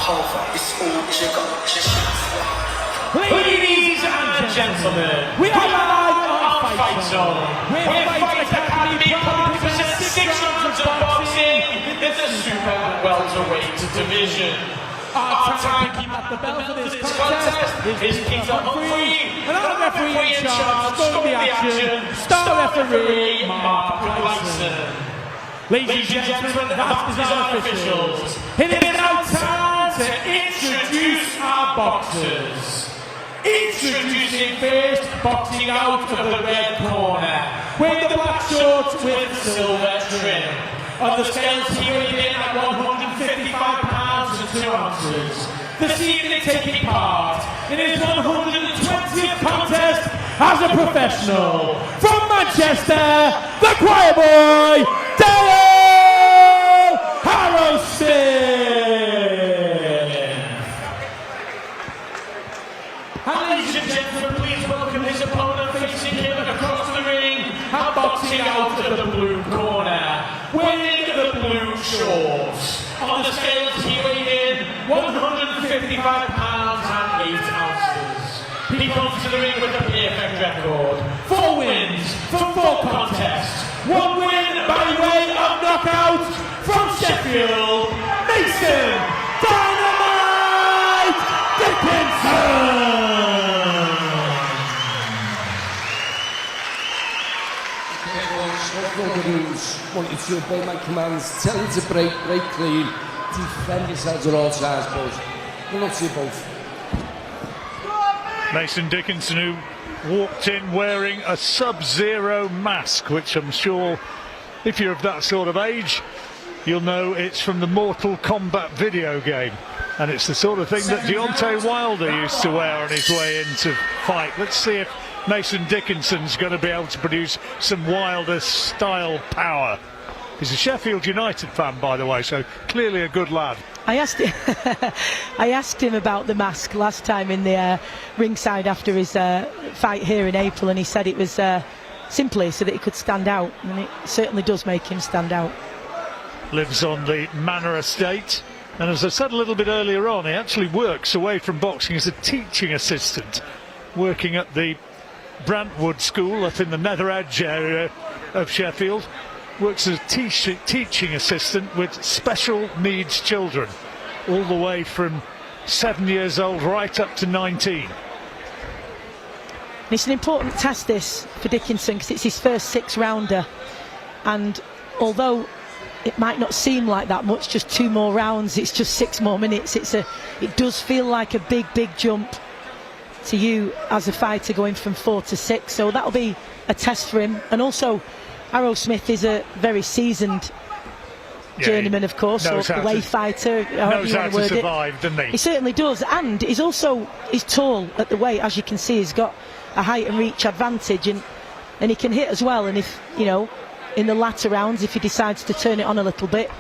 Ladies and gentlemen, we are live on Fightzone. We're Fight Academy proud to present 6 rounds of boxing in the super welterweight division. Our timekeeper at the bell for this contest is Peter Humphrey, and our referee in charge, stop the action, star referee Mark Pickles. Ladies and gentlemen, that is our officials. It is now time to introduce our boxers. Introducing first, boxing out of the red corner, wearing the black shorts with the silver trim. On the scales, he weighed in at 155 pounds and 2 ounces. This evening taking part in his 120th contest as a professional. From Manchester, the choir boy, Arrowsmith. And ladies and gentlemen, please welcome his opponent facing him across the ring and boxing out of the blue corner, wearing the blue shorts. On the scales, he weighed in 155 pounds and 8 ounces. He comes to the ring with a perfect record. 4 wins from 4 contests. 1 win by way of knockout from Sheffield, Mason Dynamite Dickinson. Want you to obey my commands, tell you to break clean, defend yourselves at all times, boys. We'll not see both. Mason Dickinson, who walked in wearing a Sub-Zero mask, which I'm sure, if you're of that sort of age, you'll know it's from the Mortal Kombat video game. And it's the sort of thing that Deontay Wilder used to wear on his way into fight. Let's see if Mason Dickinson's going to be able to produce some Wilder-style power. He's a Sheffield United fan, by the way, so clearly a good lad. I asked him about the mask last time in the ringside after his fight here in April, and he said it was simply so that he could stand out, and it certainly does make him stand out. Lives on the Manor Estate, and as I said a little bit earlier on, he actually works away from boxing as a teaching assistant, working at the Brantwood School up in the Nether Edge area of Sheffield. Works as a teaching assistant with special needs children, all the way from 7 years old right up to 19. It's an important test, this, for Dickinson, because it's his first 6-rounder, and although it might not seem like that much, just 2 more rounds, it's just 6 more minutes, it does feel like a big jump to you as a fighter, going from 4 to 6, so that'll be a test for him. And also Arrowsmith is a very seasoned journeyman, of course, or away fighter, knows how to survive, doesn't he? He certainly does, and he's tall at the weight. As you can see, he's got a height and reach advantage, and he can hit as well. And if, you know, in the latter rounds, if he decides to turn it on a little bit,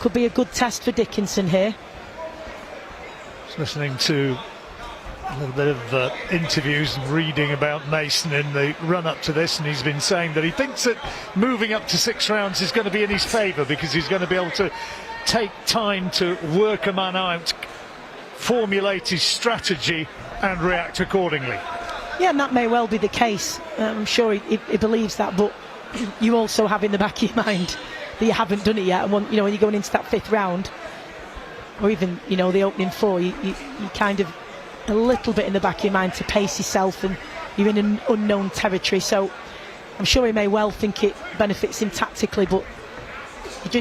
could be a good test for Dickinson here. Just listening to a little bit of interviews and reading about Mason in the run-up to this, and he's been saying that he thinks that moving up to 6 rounds is going to be in his favour, because he's going to be able to take time to work a man out, formulate his strategy and react accordingly. Yeah, and that may well be the case. I'm sure he believes that, but you also have in the back of your mind that you haven't done it yet, and when you're going into that 5th round, or even the opening 4, you kind of a little bit in the back of your mind to pace yourself, and you're in an unknown territory, so I'm sure he may well think it benefits him tactically, but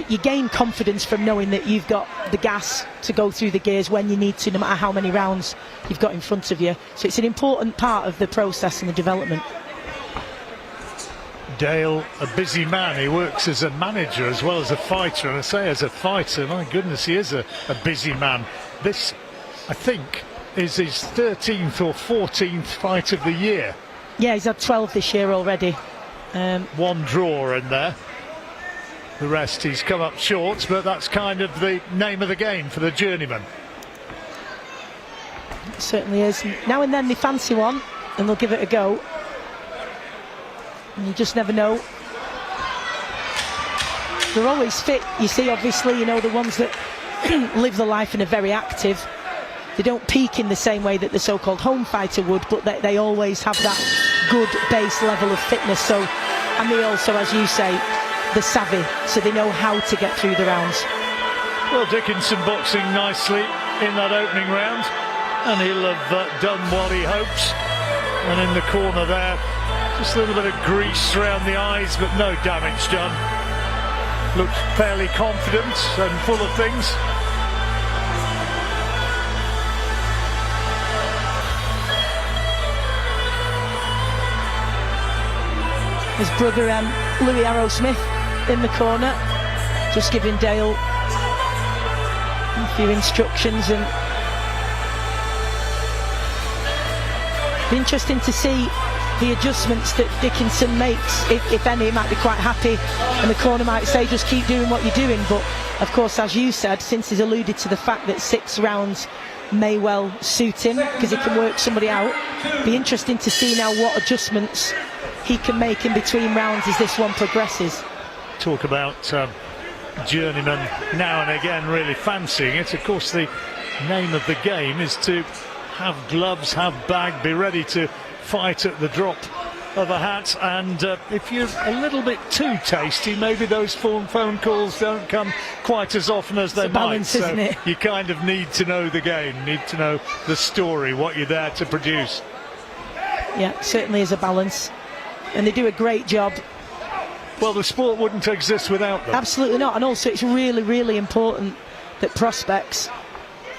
you gain confidence from knowing that you've got the gas to go through the gears when you need to, no matter how many rounds you've got in front of you. So it's an important part of the process and the development. Dale, a busy man. He works as a manager as well as a fighter, and I say as a fighter, my goodness, he is a busy man. This, I think, is his 13th or 14th fight of the year. Yeah, he's had 12 this year already. 1 draw in there. The rest he's come up short, but that's kind of the name of the game for the journeyman. It certainly is. Now and then they fancy one and they'll give it a go, and you just never know. They're always fit, you see, obviously, the ones that live the life and are very active. They don't peak in the same way that the so-called home fighter would, but they always have that good base level of fitness. So, and they also, as you say, they're savvy, so they know how to get through the rounds. Well, Dickinson boxing nicely in that opening round, and he'll have done what he hopes. And in the corner there, just a little bit of grease around the eyes, but no damage done. Looked fairly confident and full of things. His brother Louis Arrowsmith in the corner, just giving Dale a few instructions, and be interesting to see the adjustments that Dickinson makes. If any, he might be quite happy, and the corner might say just keep doing what you're doing. But of course, as you said, since he's alluded to the fact that 6 rounds may well suit him because he can work somebody out, be interesting to see now what adjustments he can make in between rounds as this one progresses. Talk about journeyman now and again really fancying it. Of course, the name of the game is to have gloves, have bag, be ready to fight at the drop of a hat. And if you're a little bit too tasty, maybe those phone calls don't come quite as often as they might. Balance, isn't it? You kind of need to know the game, need to know the story, what you're there to produce. Yeah, certainly is a balance, and they do a great job. Well, the sport wouldn't exist without them. Absolutely not. And also it's really, really important that prospects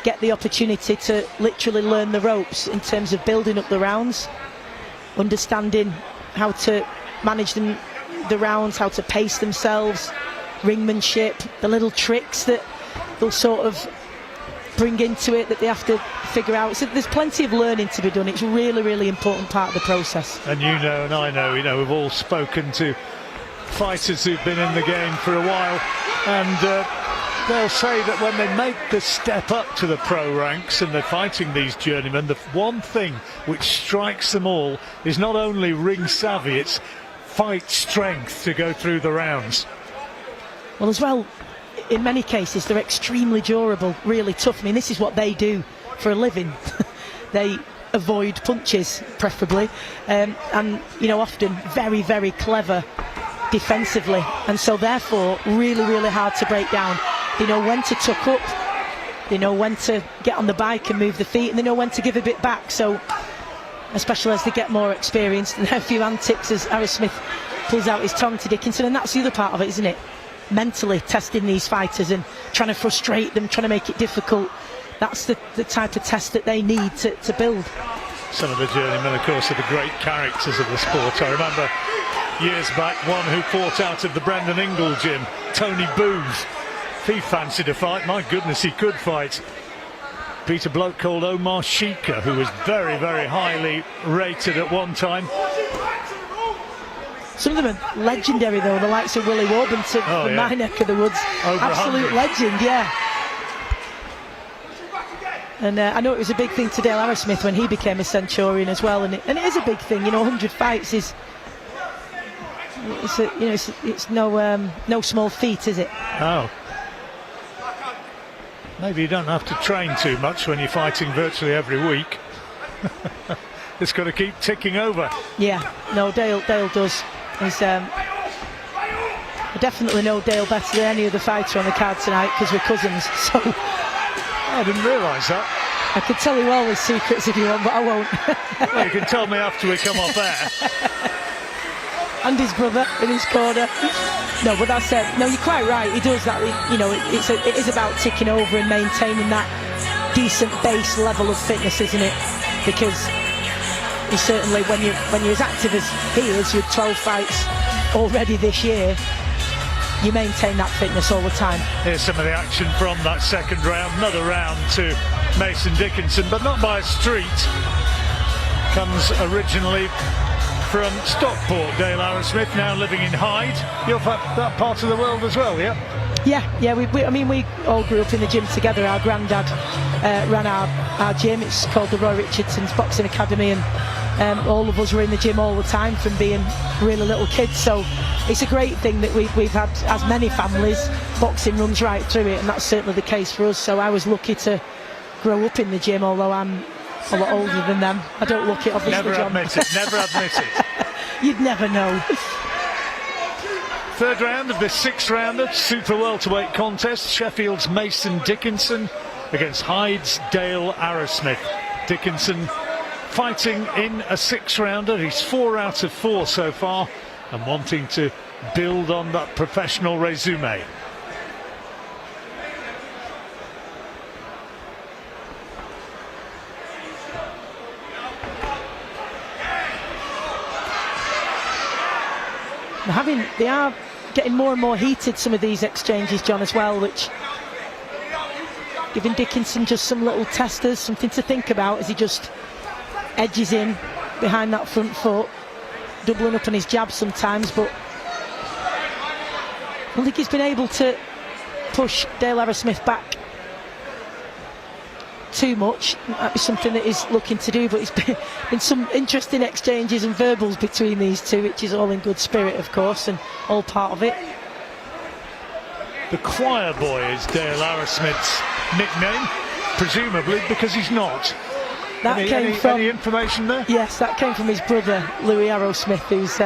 get the opportunity to literally learn the ropes in terms of building up the rounds, understanding how to manage them, the rounds, how to pace themselves, ringmanship, the little tricks that they'll sort of bring into it that they have to figure out. So there's plenty of learning to be done. It's a really, really important part of the process. And you know, and I know, we've all spoken to fighters who've been in the game for a while, and they'll say that when they make the step up to the pro ranks and they're fighting these journeymen, the one thing which strikes them all is not only ring savvy, it's fight strength to go through the rounds. Well, as well, in many cases they're extremely durable, really tough. I mean, this is what they do for a living. They avoid punches, preferably, and often very, very clever defensively, and so therefore really, really hard to break down. They know when to tuck up, they know when to get on the bike and move the feet, and they know when to give a bit back. So especially as they get more experienced, and a few antics as Arrowsmith pulls out his tongue to Dickinson, and that's the other part of it, isn't it? Mentally testing these fighters and trying to frustrate them, trying to make it difficult. That's the type of test that they need to build. Some of the journeymen, of course, are the great characters of the sport. I remember years back one who fought out of the Brendan Ingle gym, Tony Booth. If he fancied a fight, my goodness, he could fight. Beat a bloke called Omar Sheikha, who was very, very highly rated at one time. Some of them are legendary, though, the likes of Willie Warburton from my neck of the woods. Over Absolute 100. legend, yeah. And I know it was a big thing to Dale Arrowsmith when he became a Centurion as well, and it is a big thing. 100 fights is it's no small feat, is it? Oh. Maybe you don't have to train too much when you're fighting virtually every week. It's got to keep ticking over. Yeah, no, Dale does. He's, I definitely know Dale better than any other fighter on the card tonight because we're cousins. So I didn't realise that. I could tell you all his secrets if you want, but I won't. Well, you can tell me after we come off air. And his brother in his corner. No, but that's it. No, you're quite right. He does that. It is about ticking over and maintaining that decent base level of fitness, isn't it? Because he certainly, when you're as active as he is, with 12 fights already this year, you maintain that fitness all the time. Here's some of the action from that second round. Another round to Mason Dickinson, but not by a street. Comes originally from Stockport, Dale Arrowsmith, now living in Hyde. You're from that part of the world as well, yeah? Yeah. We all grew up in the gym together. Our granddad ran our gym. It's called the Roy Richardson's Boxing Academy, and all of us were in the gym all the time from being really little kids. So it's a great thing that we've had, as many families, boxing runs right through it, and that's certainly the case for us. So I was lucky to grow up in the gym, although I'm a lot older than them. I don't look it, obviously. Never John. admit it. Never admit it. You'd never know. Third round of this sixth rounder super welterweight contest. Sheffield's Mason Dickinson against Hyde's Dale Arrowsmith. Dickinson fighting in a six rounder. He's 4 out of 4 so far, and wanting to build on that professional resume. They are getting more and more heated, some of these exchanges, John, as well, which giving Dickinson just some little testers, something to think about as he just edges in behind that front foot, doubling up on his jab sometimes, but I don't think he's been able to push Dale Arrowsmith back too much. Might be something that he's looking to do, but it's been some interesting exchanges and verbals between these two, which is all in good spirit, of course, and all part of it. The choir boy is Dale Arrowsmith's nickname, presumably because he's not. Any information there? Yes, that came from his brother Louis Arrowsmith, who's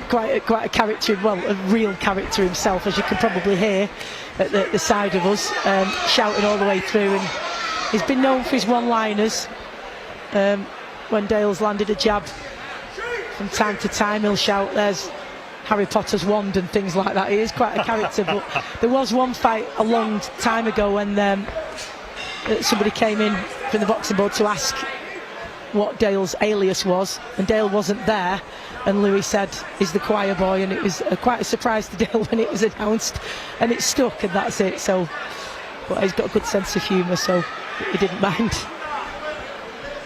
quite a character, well, a real character himself, as you can probably hear at the side of us, shouting all the way through, and he's been known for his one-liners. When Dale's landed a jab, from time to time he'll shout, "There's Harry Potter's wand," and things like that. He is quite a character. But there was one fight a long time ago when somebody came in from the boxing board to ask what Dale's alias was, and Dale wasn't there, and Louis said he's the choir boy, and it was quite a surprise to Dale when it was announced, and it stuck, and that's it. So, but he's got a good sense of humour, so he didn't mind.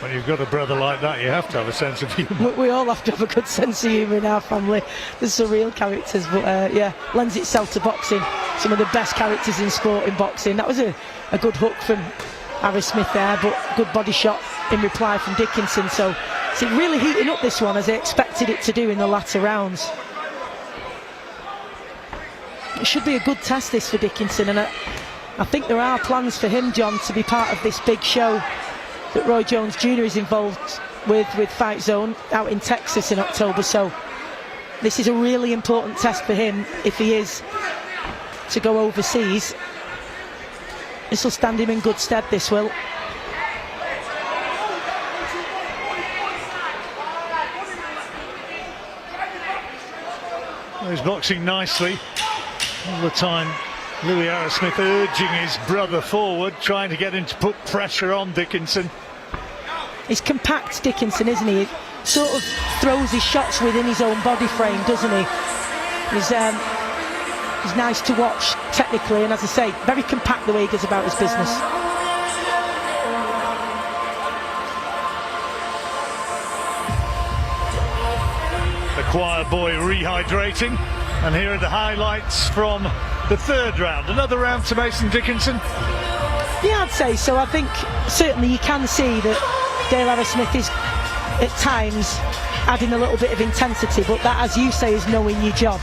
When you've got a brother like that, you have to have a sense of humour. We all have to have a good sense of humour in our family. There's some real characters, but yeah, lends itself to boxing. Some of the best characters in sport in boxing. That was a good hook from Arrowsmith there, but good body shot in reply from Dickinson. So it's really heating up this one, as I expected it to do in the latter rounds. It should be a good test, this, for Dickinson, and I think there are plans for him, John, to be part of this big show that Roy Jones Jr. is involved with Fightzone out in Texas in October. So this is a really important test for him if he is to go overseas. This will stand him in good stead, this will. Well, he's boxing nicely all the time. Louis Arrowsmith urging his brother forward, trying to get him to put pressure on Dickinson. He's compact, Dickinson, isn't he? He sort of throws his shots within his own body frame, doesn't he? He's nice to watch technically, and as I say, very compact the way he goes about his business. The choir boy rehydrating, and here are the highlights from the third round. Another round to Mason Dickinson. Yeah, I'd say so. I think certainly you can see that Dale Arrowsmith is at times adding a little bit of intensity, but that, as you say, is knowing your job.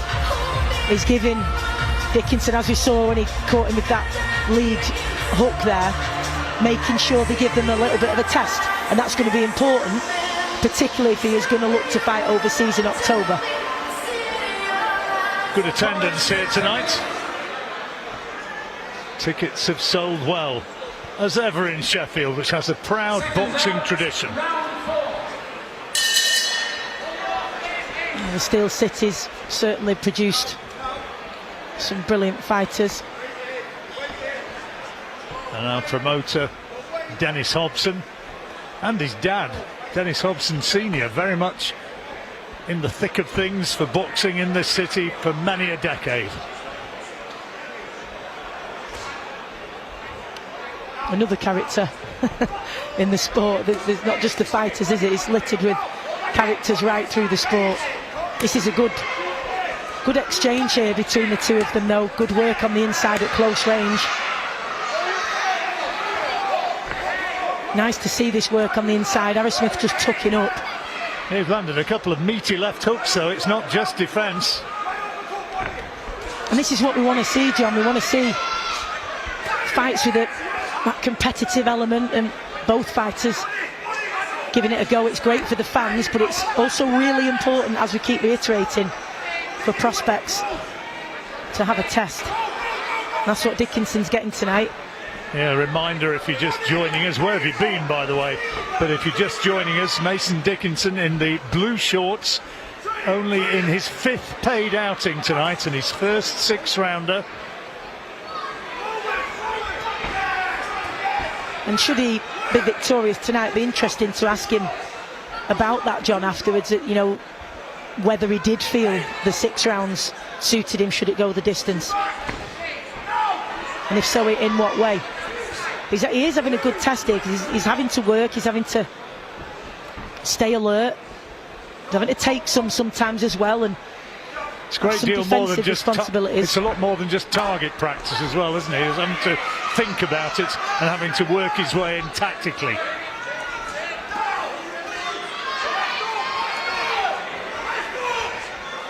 He's giving Dickinson, as we saw when he caught him with that lead hook there, making sure they give them a little bit of a test, and that's going to be important, particularly if he is going to look to fight overseas in October. Good attendance here tonight. Tickets have sold well, as ever in Sheffield, which has a proud boxing tradition. And the Steel City's certainly produced some brilliant fighters. And our promoter, Dennis Hobson, and his dad, Dennis Hobson Sr., very much in the thick of things for boxing in this city for many a decade. Another character in the sport. There's not just the fighters, is it? It's littered with characters right through the sport. This is a good Good exchange here between the two of them though. Good work on the inside at close range. Nice to see this work on the inside. Arrowsmith just tucking up. He's landed a couple of meaty left hooks, so it's not just defence. And this is what we want to see, John. We want to see fights with that competitive element and both fighters giving it a go. It's great for the fans, but it's also really important, as we keep reiterating, for prospects to have a test. That's what Dickinson's getting tonight. Yeah, a reminder if you're just joining us, where have you been by the way, but if you're just joining us, Mason Dickinson in the blue shorts, only in his 5th paid outing tonight and his first 6-rounder. And should he be victorious tonight, it'd be interesting to ask him about that, John, afterwards, you know, whether he did feel the 6 rounds suited him, should it go the distance, and if so, in what way. He is having a good test here because he's having to work, he's having to stay alert, he's having to take sometimes as well, and it's a great deal more than just responsibilities. It's a lot more than just target practice as well, isn't it? He's having to think about it and having to work his way in tactically.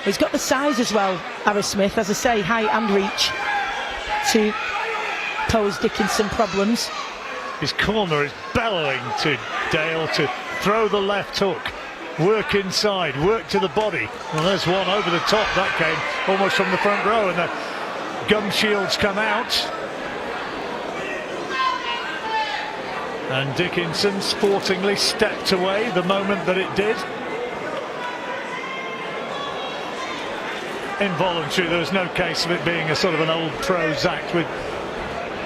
He's got the size as well, Arrowsmith, as I say, height and reach to pose Dickinson problems. His corner is bellowing to Dale to throw the left hook, work inside, work to the body. Well, there's one over the top, that came almost from the front row, and the gum shields come out. And Dickinson sportingly stepped away the moment that it did. Involuntary, there was no case of it being a sort of an old pros act with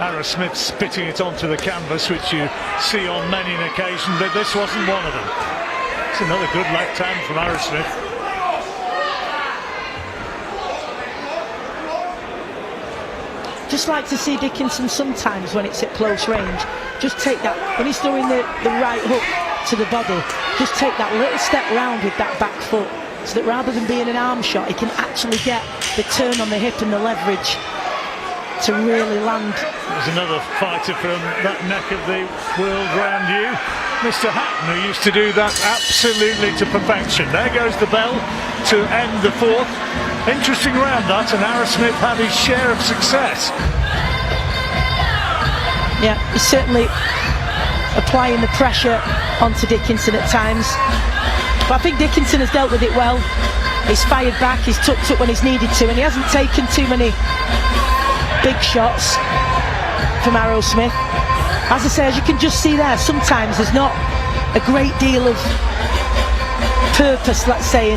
Arrowsmith spitting it onto the canvas, which you see on many an occasion, but this wasn't one of them. It's another good left hand from Arrowsmith. Just like to see Dickinson sometimes when it's at close range, just take that, when he's throwing the right hook to the body, just take that little step round with that back foot, so that rather than being an arm shot, he can actually get the turn on the hip and the leverage to really land. There's another fighter from that neck of the world round you, Mr. Hatton, who used to do that absolutely to perfection. There goes the bell to end the 4th. Interesting round that, and Arrowsmith had his share of success. Yeah, he's certainly applying the pressure onto Dickinson at times, but I think Dickinson has dealt with it well. He's fired back, he's tucked up when he's needed to, and he hasn't taken too many big shots from Arrowsmith. As I say, as you can just see there, sometimes there's not a great deal of purpose, let's say,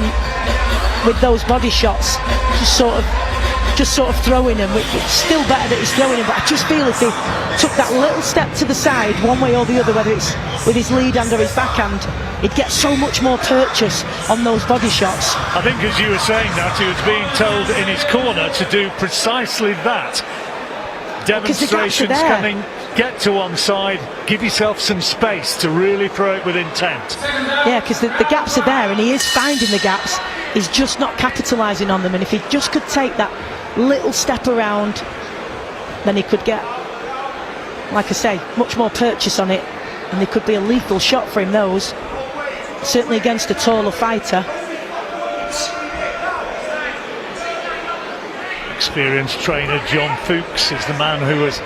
with those body shots, just sort of throwing them. It's still better that he's throwing them, but I just feel if he took that little step to the side, one way or the other, whether it's with his lead hand or his backhand, he'd get so much more purchase on those body shots. I think, as you were saying that, he was being told in his corner to do precisely that. Demonstrations coming, get to one side, give yourself some space to really throw it with intent. Yeah, because the gaps are there, and he is finding the gaps, he's just not capitalising on them, and if he just could take that little step around, then he could get, like I say, much more purchase on it, and they could be a lethal shot for him, those, certainly against a taller fighter. Experienced trainer John Fuchs is the man who was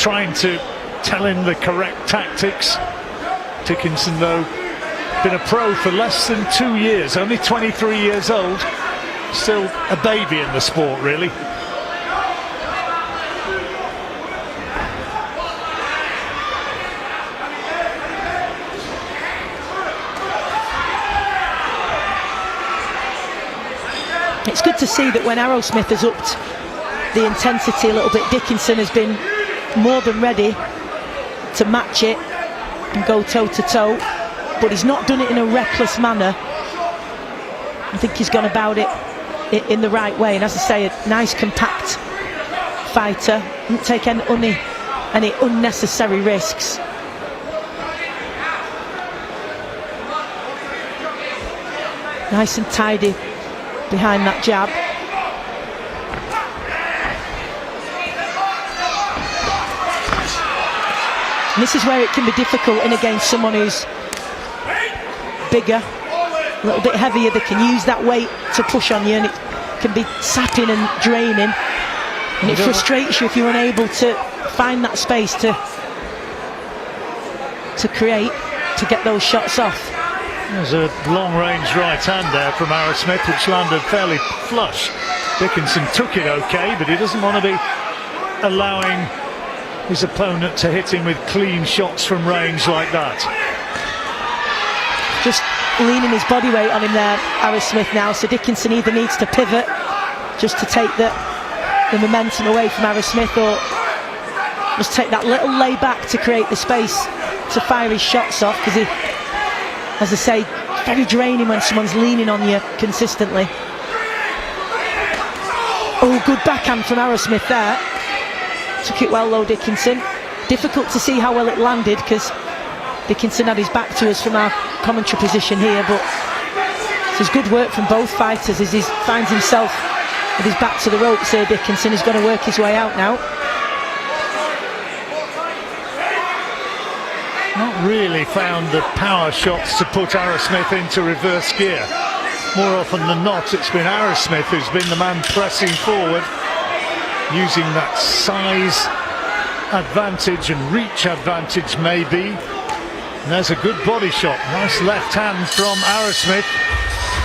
trying to tell him the correct tactics. Dickinson, though, been a pro for less than 2 years, only 23 years old, still a baby in the sport, really. It's good to see that when Arrowsmith has upped the intensity a little bit, Dickinson has been more than ready to match it and go toe to toe, but he's not done it in a reckless manner. I think he's gone about it in the right way, and as I say, a nice compact fighter, didn't take any unnecessary risks. Nice and tidy behind that jab. And this is where it can be difficult in against someone who's bigger, a little bit heavier. They can use that weight to push on you, and it can be sapping and draining, and it frustrates you if you're unable to find that space to create, to get those shots off. There's a long-range right hand there from Arrowsmith, which landed fairly flush. Dickinson took it okay, but he doesn't want to be allowing his opponent to hit him with clean shots from range like that. Just leaning his body weight on him there, Arrowsmith now, so Dickinson either needs to pivot just to take the momentum away from Arrowsmith, or just take that little lay back to create the space to fire his shots off, because he, as I say, very draining when someone's leaning on you consistently. Oh, good backhand from Arrowsmith there. Took it well though, Dickinson. Difficult to see how well it landed, because Dickinson had his back to us from our commentary position here, but it's good work from both fighters as he finds himself with his back to the ropes here. Dickinson is going to work his way out now. Not really found the power shots to put Arrowsmith into reverse gear. More often than not, it's been Arrowsmith who's been the man pressing forward, using that size advantage and reach advantage maybe. And there's a good body shot. Nice left hand from Arrowsmith.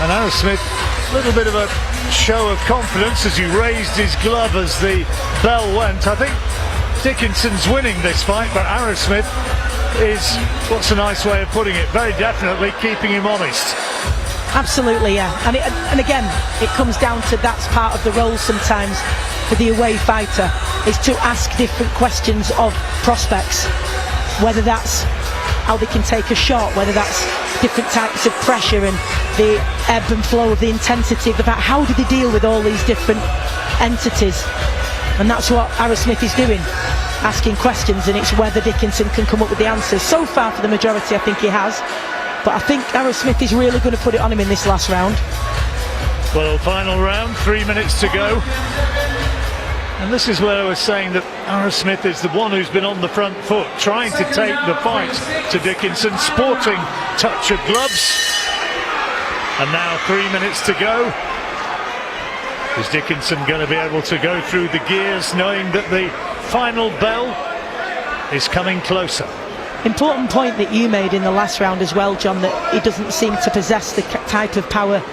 And Arrowsmith, a little bit of a show of confidence as he raised his glove as the bell went. I think Dickinson's winning this fight, but Arrowsmith is, what's a nice way of putting it, very definitely keeping him honest. Absolutely, yeah. And again, it comes down to that's part of the role sometimes for the away fighter, is to ask different questions of prospects, whether that's how they can take a shot, whether that's different types of pressure and the ebb and flow of the intensity of the fight. How do they deal with all these different entities? And that's what Arrowsmith is doing, asking questions, and it's whether Dickinson can come up with the answers. So far for the majority I think he has, but I think Arrowsmith is really going to put it on him in this last round. Well, final round, 3 minutes to go. And this is where I was saying that Arrowsmith is the one who's been on the front foot, trying to take the fight to Dickinson, sporting touch of gloves. And now 3 minutes to go. Is Dickinson going to be able to go through the gears, knowing that the final bell is coming closer? Important point that you made in the last round as well, John, that he doesn't seem to possess the type of power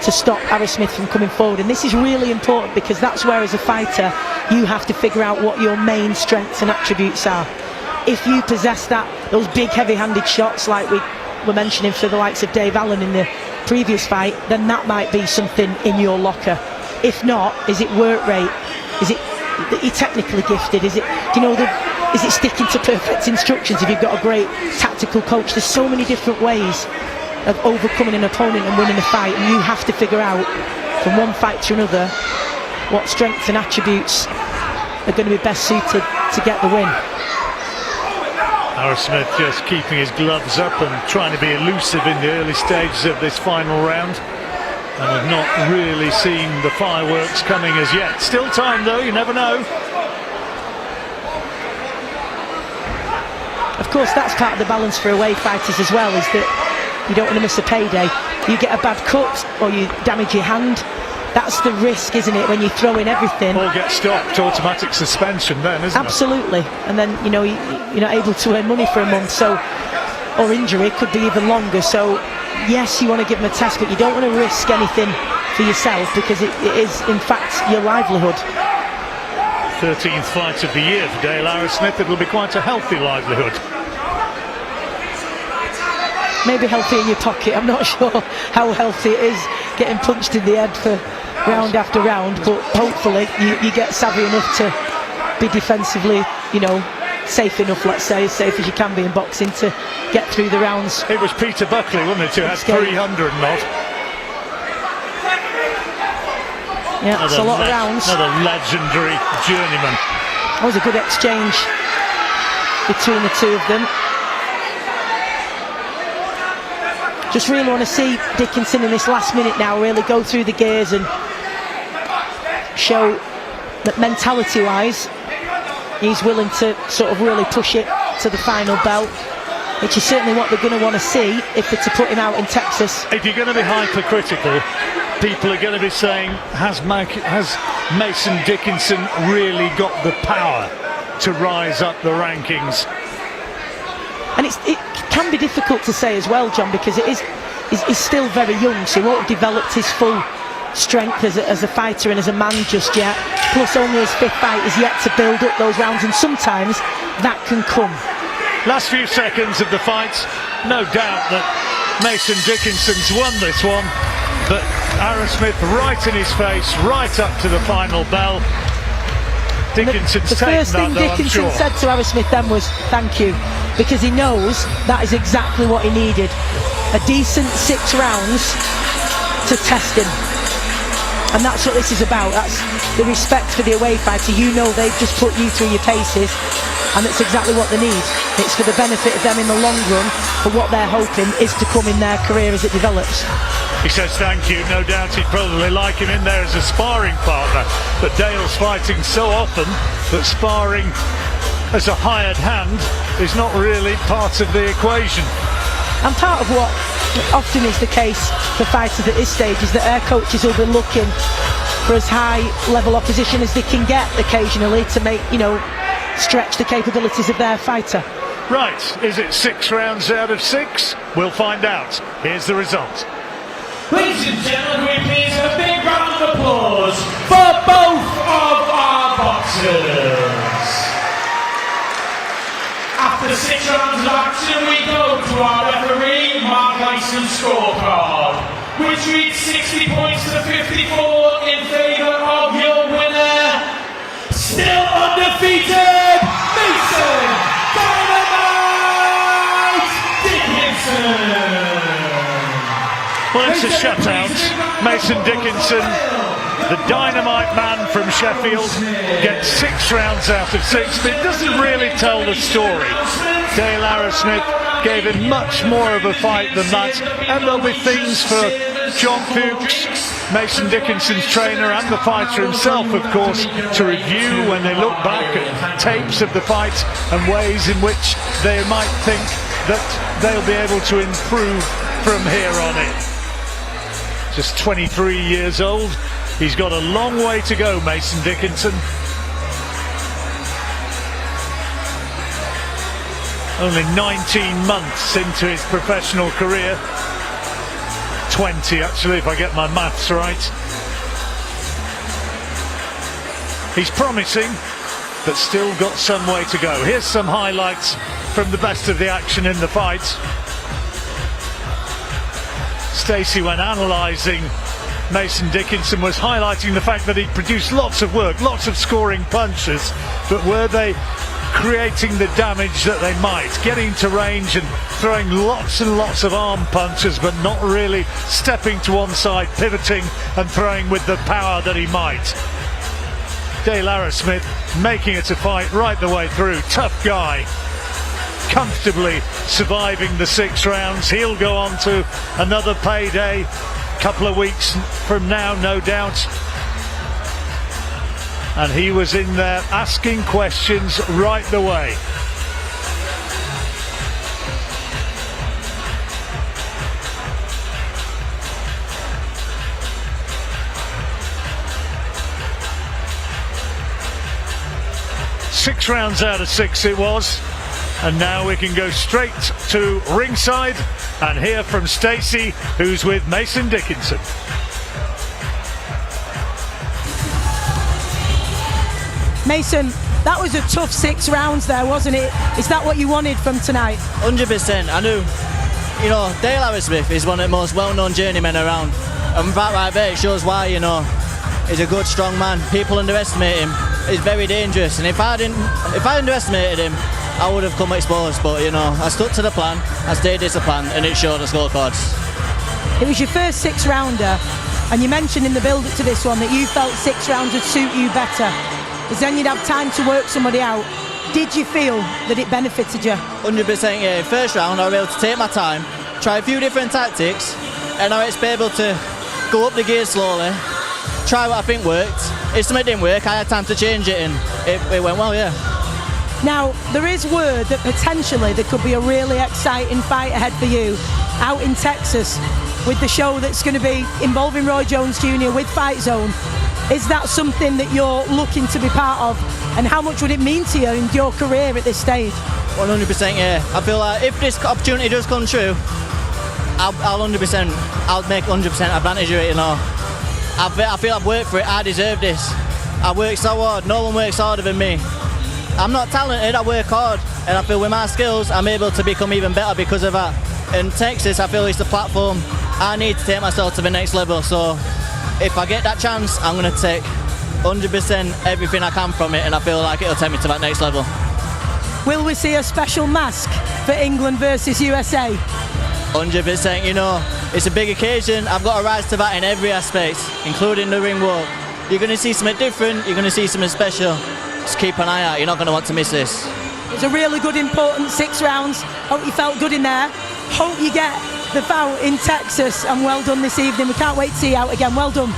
to stop Arrowsmith from coming forward, and this is really important, because that's where as a fighter you have to figure out what your main strengths and attributes are. If you possess those big heavy-handed shots like we were mentioning for the likes of Dave Allen in the previous fight, then that might be something in your locker. If not, is it work rate? Is it that you're technically gifted? Is it, is it sticking to perfect instructions if you've got a great tactical coach? There's so many different ways of overcoming an opponent and winning a fight, and you have to figure out from one fight to another what strengths and attributes are going to be best suited to get the win. Arrowsmith just keeping his gloves up and trying to be elusive in the early stages of this final round, and have not really seen the fireworks coming as yet. Still time though, you never know. Of course, that's part of the balance for away fighters as well, is that you don't want to miss a payday. You get a bad cut or you damage your hand. That's the risk, isn't it, when you throw in everything? Or get stopped, automatic suspension then, isn't it? Absolutely. And then, you're not able to earn money for a month, or injury could be even longer. So, yes, you want to give them a test, but you don't want to risk anything for yourself, because it is, in fact, your livelihood. 13th fight of the year for Dale Arrowsmith. It'll be quite a healthy livelihood. Maybe healthy in your pocket. I'm not sure how healthy it is getting punched in the head for round after round, but hopefully you get savvy enough to be defensively, safe enough, let's say, as safe as you can be in boxing, to get through the rounds. It was Peter Buckley, wasn't it, who had 300 and odd. Yeah, that's a lot of rounds. Another legendary journeyman. That was a good exchange between the two of them. Just really want to see Dickinson in this last minute now really go through the gears and show that mentality-wise he's willing to sort of really push it to the final bell, which is certainly what they're going to want to see if they're to put him out in Texas. If you're going to be hypercritical, people are going to be saying, has Mason Dickinson really got the power to rise up the rankings? And it can be difficult to say as well, John, because he's still very young, so he won't have developed his full strength as a fighter and as a man just yet. Plus only his 5th fight is yet to build up those rounds, and sometimes that can come. Last few seconds of the fight, no doubt that Mason Dickinson's won this one, but Arrowsmith right in his face, right up to the final bell. Dickinson's the first thing Dickinson said to Arrowsmith then was thank you, because he knows that is exactly what he needed. A decent 6 rounds to test him. And that's what this is about. That's the respect for the away fighter. You know they've just put you through your paces, and it's exactly what they need. It's for the benefit of them in the long run, for what they're hoping is to come in their career as it develops. He says thank you. No doubt he'd probably like him in there as a sparring partner, but Dale's fighting so often that sparring as a hired hand is not really part of the equation. And part of what often is the case for fighters at this stage is that their coaches will be looking for as high level opposition as they can get occasionally to make, stretch the capabilities of their fighter. Right, is it 6 rounds out of 6? We'll find out. Here's the result. Ladies and gentlemen, we please have a big round of applause for both of our boxers. After 6 rounds of action, we go to our referee Mark Lyson's scorecard, which reads 60 points to 54 in favour of your winner, still undefeated, Mason Dynamite Dickinson. Well, it's a shutout. Mason Dickinson, the dynamite man from Sheffield, gets 6 rounds out of 6, but it doesn't really tell the story. Dale Arrowsmith gave him much more of a fight than that, and there'll be things for John Fuchs, Mason Dickinson's trainer, and the fighter himself, of course, to review when they look back at tapes of the fight and ways in which they might think that they'll be able to improve from here on in. Just 23 years old. He's got a long way to go, Mason Dickinson. Only 19 months into his professional career. 20 actually, if I get my maths right. He's promising, but still got some way to go. Here's some highlights from the best of the action in the fight. Stacey, when analysing Mason Dickinson, was highlighting the fact that he produced lots of work, lots of scoring punches, but were they creating the damage that they might? Getting to range and throwing lots and lots of arm punches, but not really stepping to one side, pivoting and throwing with the power that he might. Dale Arrowsmith making it a fight right the way through. Tough guy. Comfortably surviving the 6 rounds. He'll go on to another payday a couple of weeks from now, no doubt. And he was in there asking questions right the way. Six rounds out of 6 it was. And now we can go straight to ringside and hear from Stacey, who's with Mason Dickinson. Mason, that was a tough 6 rounds there, wasn't it? Is that what you wanted from tonight? 100%. I knew, Dale Arrowsmith is one of the most well-known journeymen around. And that right there, it shows why, he's a good, strong man. People underestimate him. He's very dangerous. And if I underestimated him, I would have come exposed, but I stuck to the plan, I stayed disciplined, and it showed the scorecards. It was your first 6 rounder, and you mentioned in the build-up to this one that you felt 6 rounds would suit you better, because then you'd have time to work somebody out. Did you feel that it benefited you? 100%, yeah. First round, I was able to take my time, try a few different tactics, and I was able to go up the gear slowly, try what I think worked. If something didn't work, I had time to change it, and it went well, yeah. Now, there is word that potentially there could be a really exciting fight ahead for you out in Texas with the show that's going to be involving Roy Jones Jr. with Fightzone. Is that something that you're looking to be part of? And how much would it mean to you in your career at this stage? 100%, yeah. I feel like if this opportunity does come true, I'll make 100% advantage of it, you know. I feel I've worked for it, I deserve this. I work so hard, no one works harder than me. I'm not talented, I work hard, and I feel with my skills, I'm able to become even better because of that. In Texas, I feel it's the platform I need to take myself to the next level, so if I get that chance, I'm going to take 100% everything I can from it, and I feel like it'll take me to that next level. Will we see a special mask for England versus USA? 100%, you know, it's a big occasion. I've got to rise to that in every aspect, including the ring walk. You're going to see something different, you're going to see something special. Just keep an eye out, you're not going to want to miss this. It's a really good, important 6 rounds. Hope you felt good in there. Hope you get the bout in Texas, and well done this evening. We can't wait to see you out again. Well done.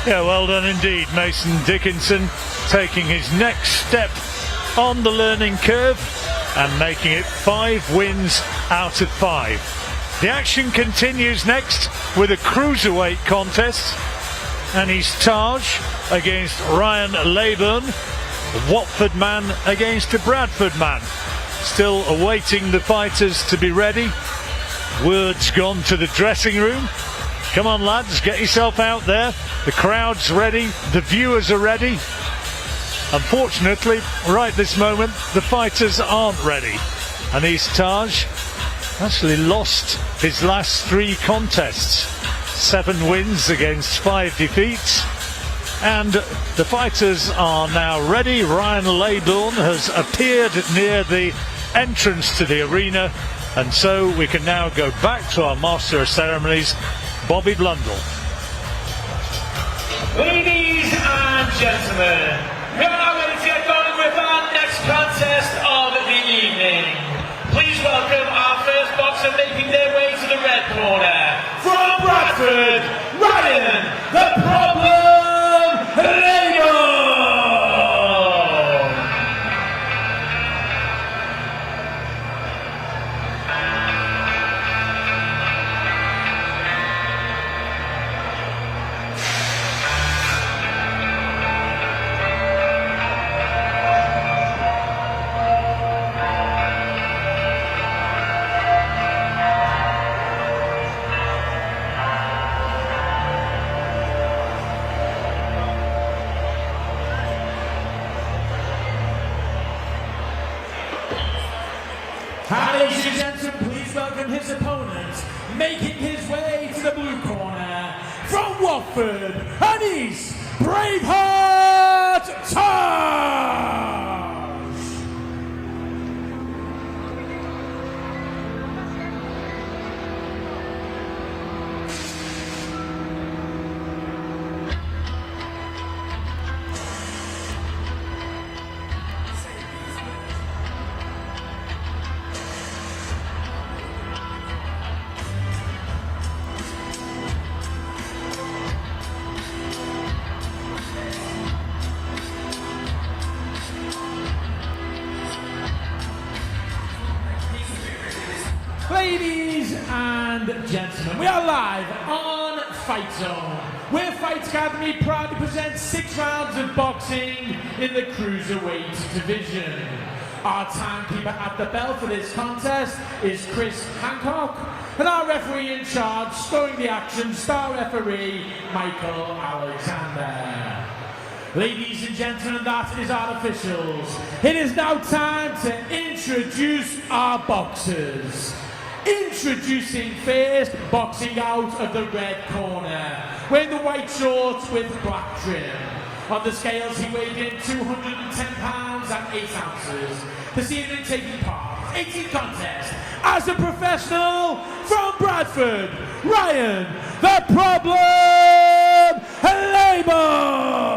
Yeah, well done indeed. Mason Dickinson taking his next step on the learning curve and making it 5 wins out of 5. The action continues next with a Cruiserweight contest, and he's Taj against Ryan Labourn, a Watford man against a Bradford man. Still awaiting the fighters to be ready. Word's gone to the dressing room. Come on lads, get yourself out there. The crowd's ready, the viewers are ready. Unfortunately, right this moment, the fighters aren't ready. And he's Taj actually lost his last 3 contests. 7 wins against 5 defeats. And the fighters are now ready. Ryan Labourn has appeared near the entrance to the arena. And so we can now go back to our Master of Ceremonies, Bobby Blundell. Ladies and gentlemen, we are now ready to get going with our next contest of the evening. Please welcome our first boxer making their way to the red corner. From Bradford, Ryan, the Problem Labourn. Ladies and gentlemen, please welcome his opponent, making his way to the blue corner, from Watford, and he's Braveheart Taj! Ladies and gentlemen, we are live on Fightzone, where Fight Academy proudly presents 6 rounds of boxing in the Cruiserweight division. Our timekeeper at the bell for this contest is Chris Hancock, and our referee in charge, scoring the action, star referee Michael Alexander. Ladies and gentlemen, that is our officials. It is now time to introduce our boxers. Introducing first, boxing out of the red corner, wearing the white shorts with black trim. On the scales, he weighed in 210 pounds and 8 ounces. This evening taking part, 18 contests, as a professional from Bradford, Ryan, the Problem Labourn!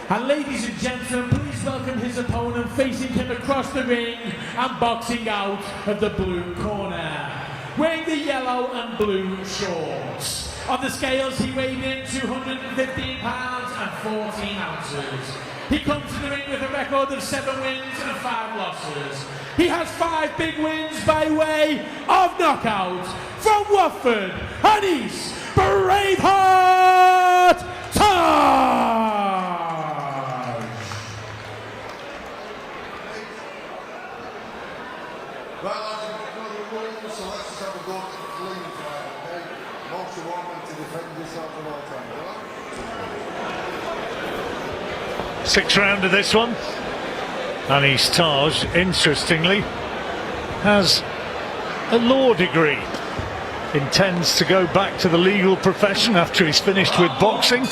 And ladies and gentlemen, please welcome his opponent, facing him across the ring and boxing out of the blue corner. wearing the yellow and blue shorts. On the scales, he weighed in 215 pounds and 14 ounces. He comes to the ring with a record of 7 wins and 5 losses. He has 5 big wins by way of knockout. From Watford, and he's Braveheart Taj! Right, lads, we've got another rule, so let's just have a go at the clean fight, okay? Most of one to defend yourself at all times, alright? 6th round of this one. Anis Taj, interestingly, has a law degree. Intends to go back to the legal profession after he's finished with boxing.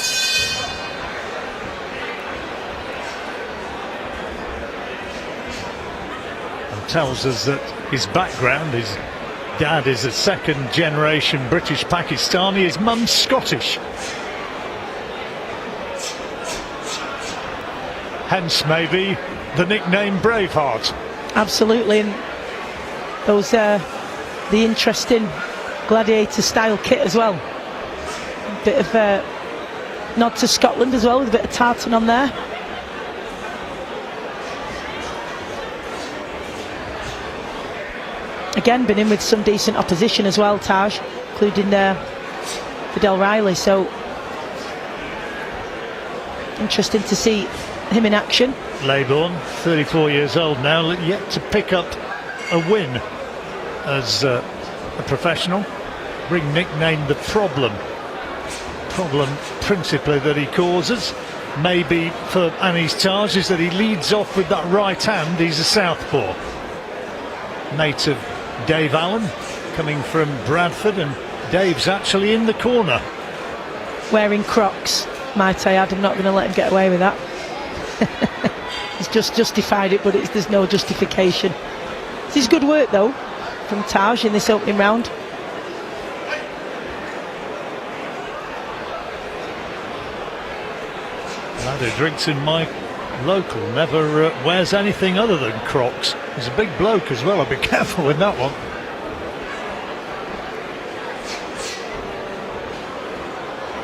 And tells us that his background, his dad is a 2nd generation British Pakistani, his mum's Scottish. Hence maybe the nickname Braveheart. Absolutely, and those the interesting gladiator style kit as well. A bit of nod to Scotland as well, with a bit of tartan on there. Again, been in with some decent opposition as well, Taj, including Fidel Riley, so interesting to see him in action. Labourn, 34 years old now, yet to pick up a win as a professional. Ring nicknamed the Problem. Problem principally that he causes, maybe for Anis Taj, is that he leads off with that right hand. He's a southpaw. Mate of Dave Allen, coming from Bradford, and Dave's actually in the corner. Wearing Crocs, might I add. I'm not going to let him get away with that. He's just justified it, but there's no justification. This is good work though from Taj in this opening round. Lad who drinks in my local never wears anything other than Crocs. He's a big bloke as well, I'll be careful with that one.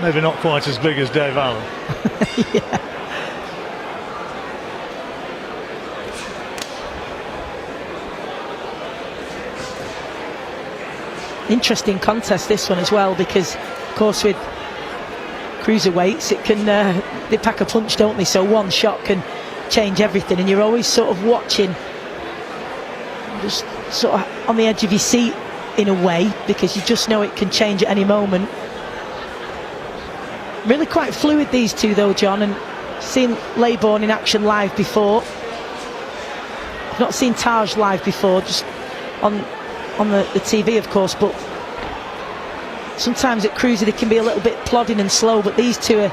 Maybe not quite as big as Dave Allen. Yeah. Interesting contest this one as well, because of course with cruiserweights it can they pack a punch, don't they, so one shot can change everything, and you're always sort of watching, just sort of on the edge of your seat in a way, because you just know it can change at any moment. Really quite fluid these two though, John, and seen Labourn in action live before. I've not seen Taj live before, just on the TV of course, but sometimes at cruiser they can be a little bit plodding and slow, but these two are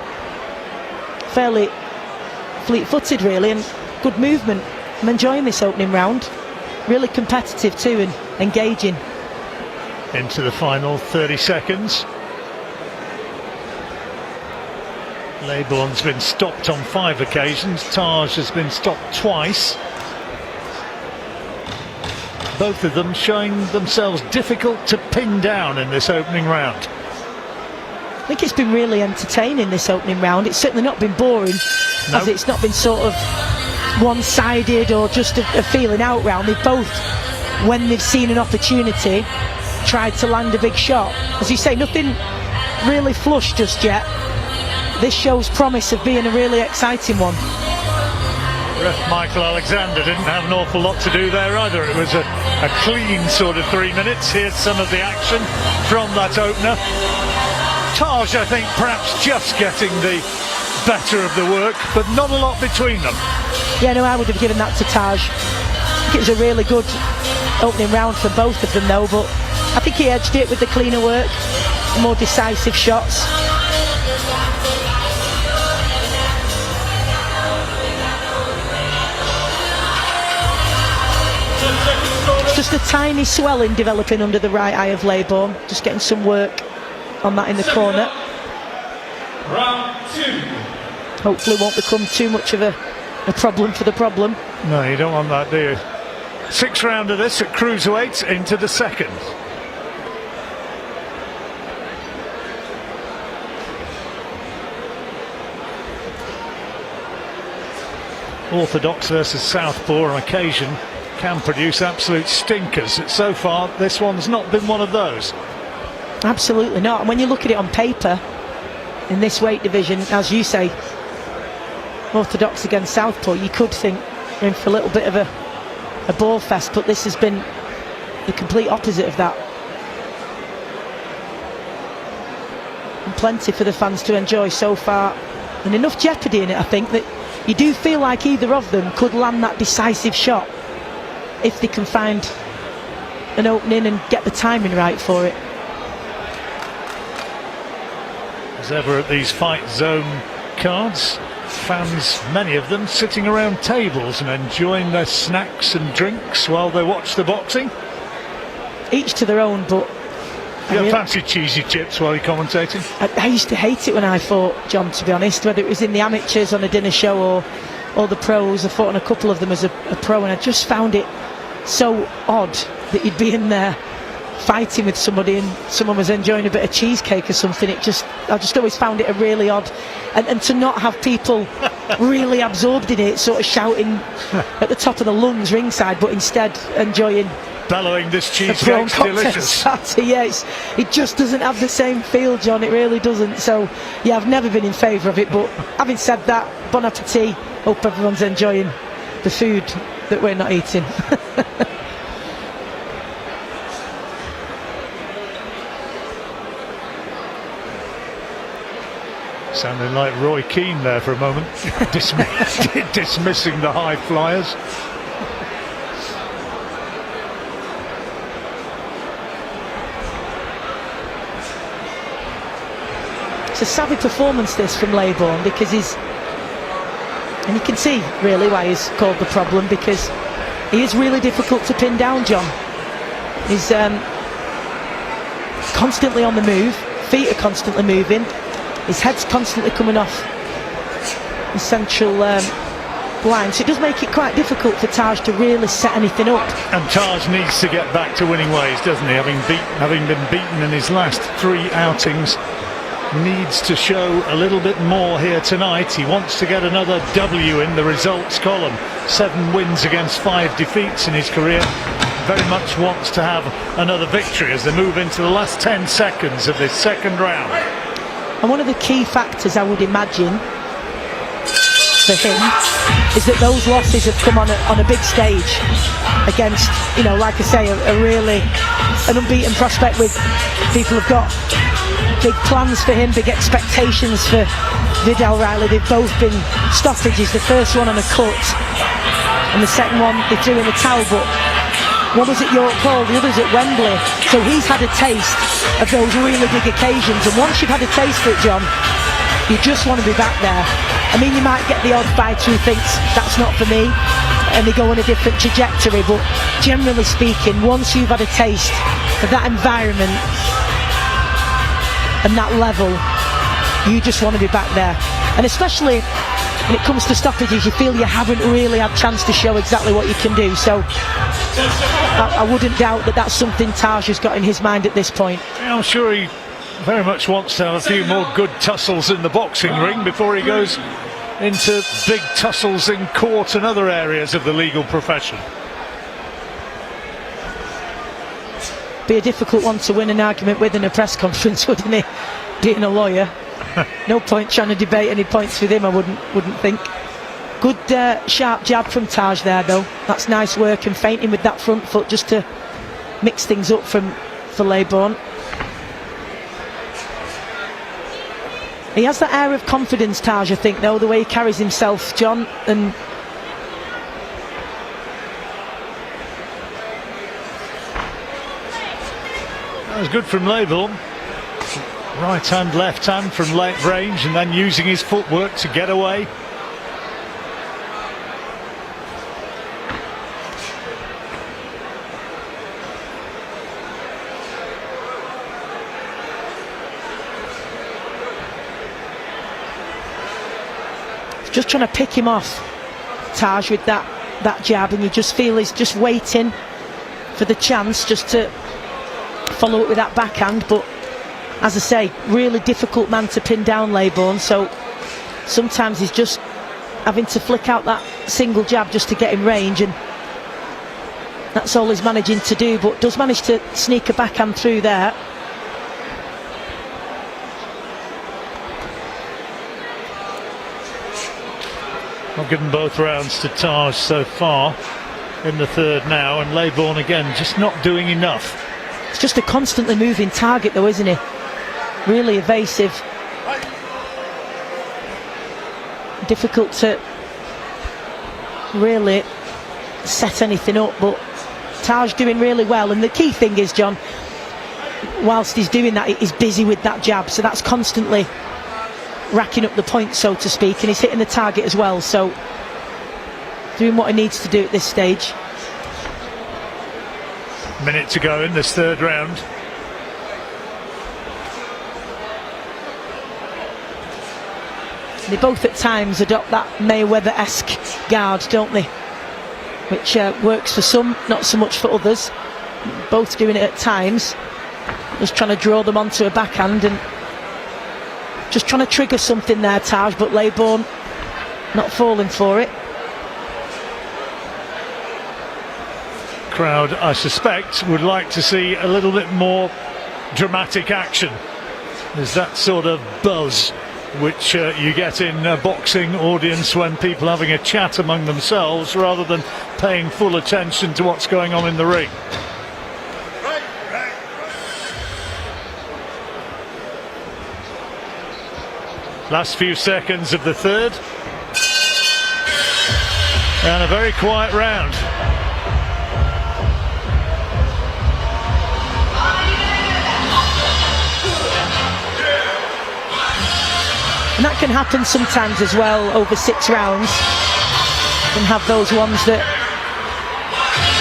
fairly fleet-footed really, and good movement. I'm enjoying this opening round, really competitive too and engaging. Into the final 30 seconds. Labourn's been stopped on 5 occasions, Taj has been stopped twice. Both of them showing themselves difficult to pin down in this opening round. I think it's been really entertaining, this opening round. It's certainly not been boring, as it's not been sort of one-sided or just a feeling out round. They've both, when they've seen an opportunity, tried to land a big shot. As you say, nothing really flush just yet. This shows promise of being a really exciting one. Ref Michael Alexander didn't have an awful lot to do there either. It was a clean sort of 3 minutes. Here's some of the action from that opener. Taj, I think, perhaps just getting the better of the work, but not a lot between them. Yeah, no, I would have given that to Taj. I think it was a really good opening round for both of them though, but I think he edged it with the cleaner work, more decisive shots. Just a tiny swelling developing under the right eye of Labourn. Just getting some work on that in the corner. Round 2. Hopefully won't become too much of a problem for the problem. No, you don't want that, do you? 6th round of this at Cruiserweight, into the 2nd. orthodox versus southpaw on occasion can produce absolute stinkers. So far, this one's not been one of those. Absolutely not. And when you look at it on paper, in this weight division, as you say, orthodox against southpaw, you could think we're in for a little bit of a ball fest, but this has been the complete opposite of that. And plenty for the fans to enjoy so far, and enough jeopardy in it, I think, that you do feel like either of them could land that decisive shot if they can find an opening and get the timing right for it. As ever at these Fight Zone cards, fans, many of them, sitting around tables and enjoying their snacks and drinks while they watch the boxing. Each to their own, but You don't fancy cheesy chips while you're commentating? I used to hate it when I fought, John, to be honest, whether it was in the amateurs on a dinner show or the pros. I fought on a couple of them as a pro, and I just found it so odd that you'd be in there fighting with somebody and someone was enjoying a bit of cheesecake or something. I just always found it a really odd, and to not have people really absorbed in it, sort of shouting at the top of the lungs ringside, but instead enjoying, bellowing, this cheesecake's delicious. Yeah, it just doesn't have the same feel, John. It really doesn't. So yeah, I've never been in favour of it, but having said that, bon appetit. Hope everyone's enjoying the food that we're not eating. Sounding like Roy Keane there for a moment, dismissing the high flyers. It's a savvy performance, this, from Labourn, because and you can see really why he's called the problem, because he is really difficult to pin down, John. He's constantly on the move, feet are constantly moving, his head's constantly coming off the central line, so it does make it quite difficult for Taj to really set anything up. And Taj needs to get back to winning ways, doesn't he? Having been beaten in his last 3 outings, needs to show a little bit more here tonight. He wants to get another W in the results column. 7 wins against 5 defeats in his career. Very much wants to have another victory as they move into the last 10 seconds of this second round. And one of the key factors, I would imagine, for him is that those losses have come on a big stage against, like I say, an unbeaten prospect. With people have got big plans for him, big expectations for Vidal Riley. They've both been stoppages, the first one on a cut and the second one they threw in the towel, but one was at York Hall, the other's at Wembley, so he's had a taste of those really big occasions, and once you've had a taste for it, John, you just want to be back there. I mean, you might get the odd fighter who thinks that's not for me and they go on a different trajectory, but generally speaking, once you've had a taste of that environment and that level, you just want to be back there. And especially when it comes to stoppages, you feel you haven't really had a chance to show exactly what you can do, so I wouldn't doubt that that's something Taj has got in his mind at this point. I'm sure he very much wants to have a few more good tussles in the boxing ring before he goes into big tussles in court and other areas of the legal profession. Be a difficult one to win an argument with in a press conference, wouldn't it? Being a lawyer, no point trying to debate any points with him, I wouldn't think. Good sharp jab from Taj there, though. That's nice work, and feinting with that front foot just to mix things up for Labourn. He has that air of confidence, Taj, I think, though, the way he carries himself, John, and that was good from Labourn. Right hand, left hand from late range, and then using his footwork to get away. Just trying to pick him off, Taj, with that jab, and you just feel he's just waiting for the chance just to follow up with that backhand. But as I say, really difficult man to pin down, Labourn, so sometimes he's just having to flick out that single jab just to get in range, and that's all he's managing to do, but does manage to sneak a backhand through there. I've given both rounds to Taj so far in the third now, and Labourn again just not doing enough. It's just a constantly moving target though, isn't he? Really evasive. Difficult to really set anything up, but Taj doing really well. And the key thing is, John, whilst he's doing that, he's busy with that jab, so that's constantly racking up the points, so to speak, and he's hitting the target as well, so doing what he needs to do at this stage. Minute to go in this third round. They both at times adopt that Mayweather-esque guard, don't they? Which works for some, not so much for others. Both doing it at times, just trying to draw them onto a backhand and just trying to trigger something there, Taj, but Labourn not falling for it. Crowd, I suspect, would like to see a little bit more dramatic action. There's that sort of buzz which you get in a boxing audience when people are having a chat among themselves rather than paying full attention to what's going on in the ring. Last few seconds of the third, and a very quiet round. And that can happen sometimes as well over 6 rounds. You can have those ones that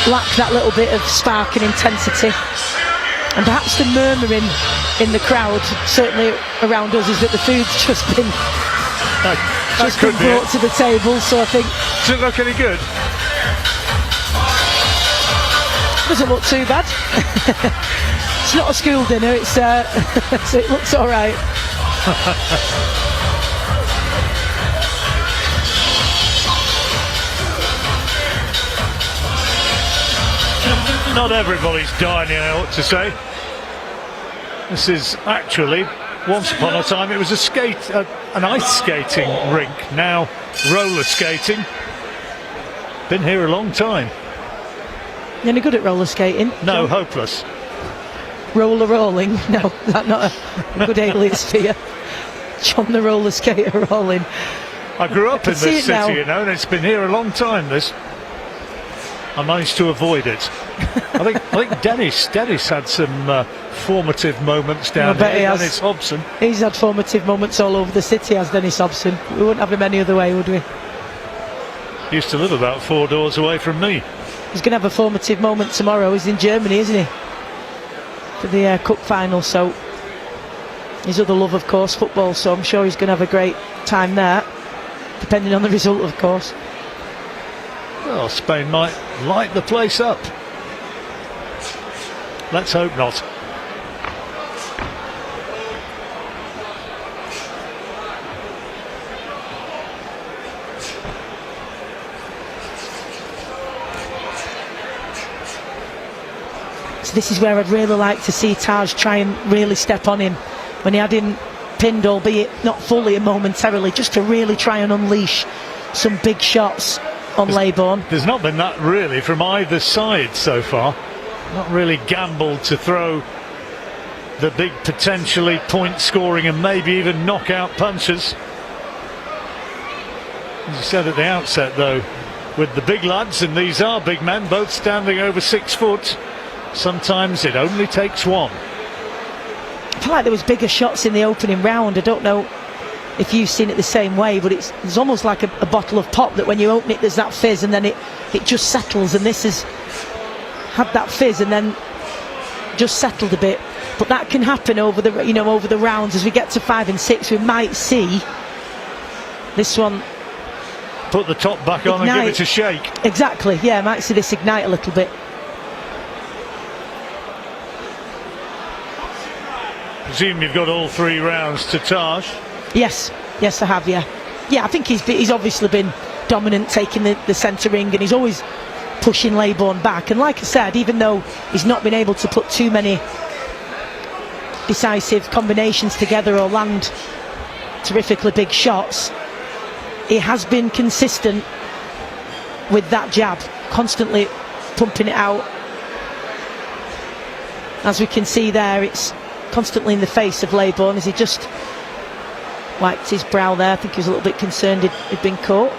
lack that little bit of spark and intensity. And perhaps the murmuring in the crowd, certainly around us, is that the food's just been brought to the table, so I think... Does it look any good? Doesn't look too bad. It's not a school dinner, it's so it looks alright. Not everybody's dining, I ought to say. This is actually, once upon a time, it was an ice skating rink. Now roller skating. Been here a long time. You any good at roller skating? No, John? hopeless. Roller rolling? No, that's not a good alias for you. John the roller skater rolling. I grew up in this now. city, you know, and it's been here a long time. I managed to avoid it. I think Dennis had some formative moments down here. Dennis Hobson. He's had formative moments all over the city, has Dennis Hobson. We wouldn't have him any other way, would we? He used to live about 4 doors away from me. He's going to have a formative moment tomorrow. He's in Germany, isn't he? For the cup final, so his other love, of course, football, so I'm sure he's going to have a great time there, depending on the result, of course. Well, Spain might light the place up. Let's hope not. So this is where I'd really like to see Taj try and really step on him when he had him pinned, albeit not fully and momentarily, just to really try and unleash some big shots on Labourn. There's not been that really from either side so far. Not really gambled to throw the big potentially point scoring and maybe even knockout punches. As you said at the outset though, with the big lads, and these are big men, both standing over 6 foot, sometimes it only takes one. I feel like there was bigger shots in the opening round. I don't know if you've seen it the same way, but it's almost like a bottle of pop, that when you open it there's that fizz and then it just settles, and this has had that fizz and then just settled a bit. But that can happen over the rounds. As we get to 5 and 6, we might see this one put the top back on ignite. And give it a shake. Exactly, yeah, I might see this ignite a little bit. Presume you've got all 3 rounds to Taj. Yes, I have, yeah. Yeah, I think he's obviously been dominant, taking the centre ring, and he's always pushing Labourn back. And like I said, even though he's not been able to put too many decisive combinations together or land terrifically big shots, he has been consistent with that jab, constantly pumping it out. As we can see there, it's constantly in the face of Labourn as he just wiped his brow there. I think he was a little bit concerned he'd been caught.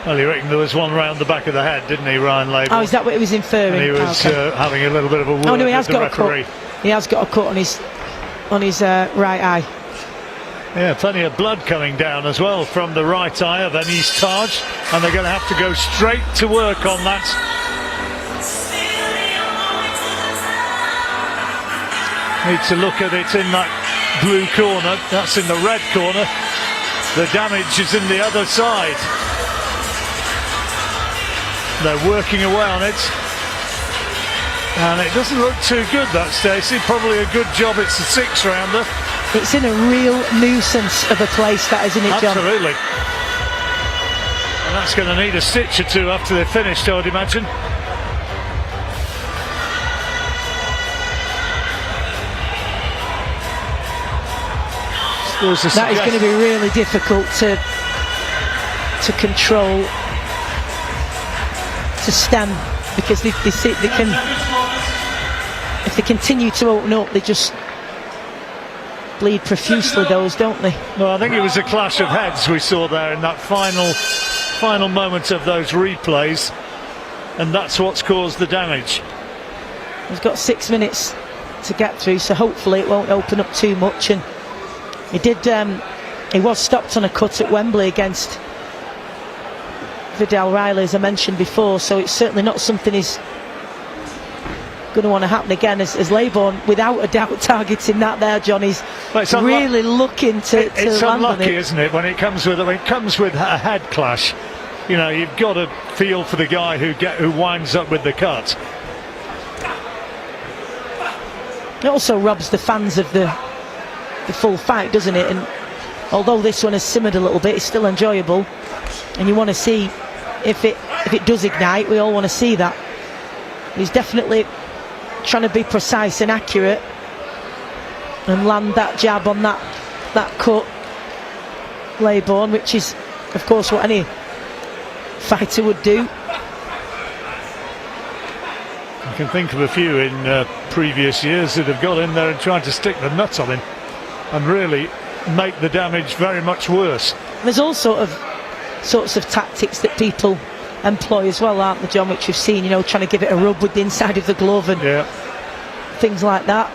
Well, you reckon there was one round the back of the head, didn't he, Ryan Labourn? Oh, is that what he was inferring? And he was having a little bit of a word he has with the got referee. A cut. He has got a cut on his right eye. Yeah, plenty of blood coming down as well from the right eye of Anis Taj, and they're going to have to go straight to work on that. Need to look at it in that blue corner. That's in the red corner. The damage is in the other side. They're working away on it, and it doesn't look too good, that, Stacey. Probably a good job it's a 6-rounder. It's in a real nuisance of a place, that, isn't it, John? Absolutely. And that's going to need a stitch or two after they're finished, I would imagine. That is going to be really difficult to control, to stem, because they can, if they continue to open up, they just bleed profusely, those, don't they? No, I think it was a clash of heads we saw there in that final moment of those replays, and that's what's caused the damage. He's got 6 minutes to get through, so hopefully it won't open up too much. And he was stopped on a cut at Wembley against Vidal Riley, as I mentioned before, so it's certainly not something he's going to want to happen again, as Labourn, without a doubt, targeting that there, John. He's really looking to it's land unlucky, on it. Isn't it, when it comes with a head clash? You know, you've got to feel for the guy who winds up with the cut. It also robs the fans of the full fight, doesn't it? And although this one has simmered a little bit, it's still enjoyable, and you want to see if it does ignite. We all want to see that. He's definitely trying to be precise and accurate and land that jab on that cut, Labourn, which is of course what any fighter would do. I can think of a few in previous years that have got in there and tried to stick the nuts on him and really make the damage very much worse. There's all sorts of tactics that people employ as well, aren't there, John, which you've seen, you know, trying to give it a rub with the inside of the glove and things like that.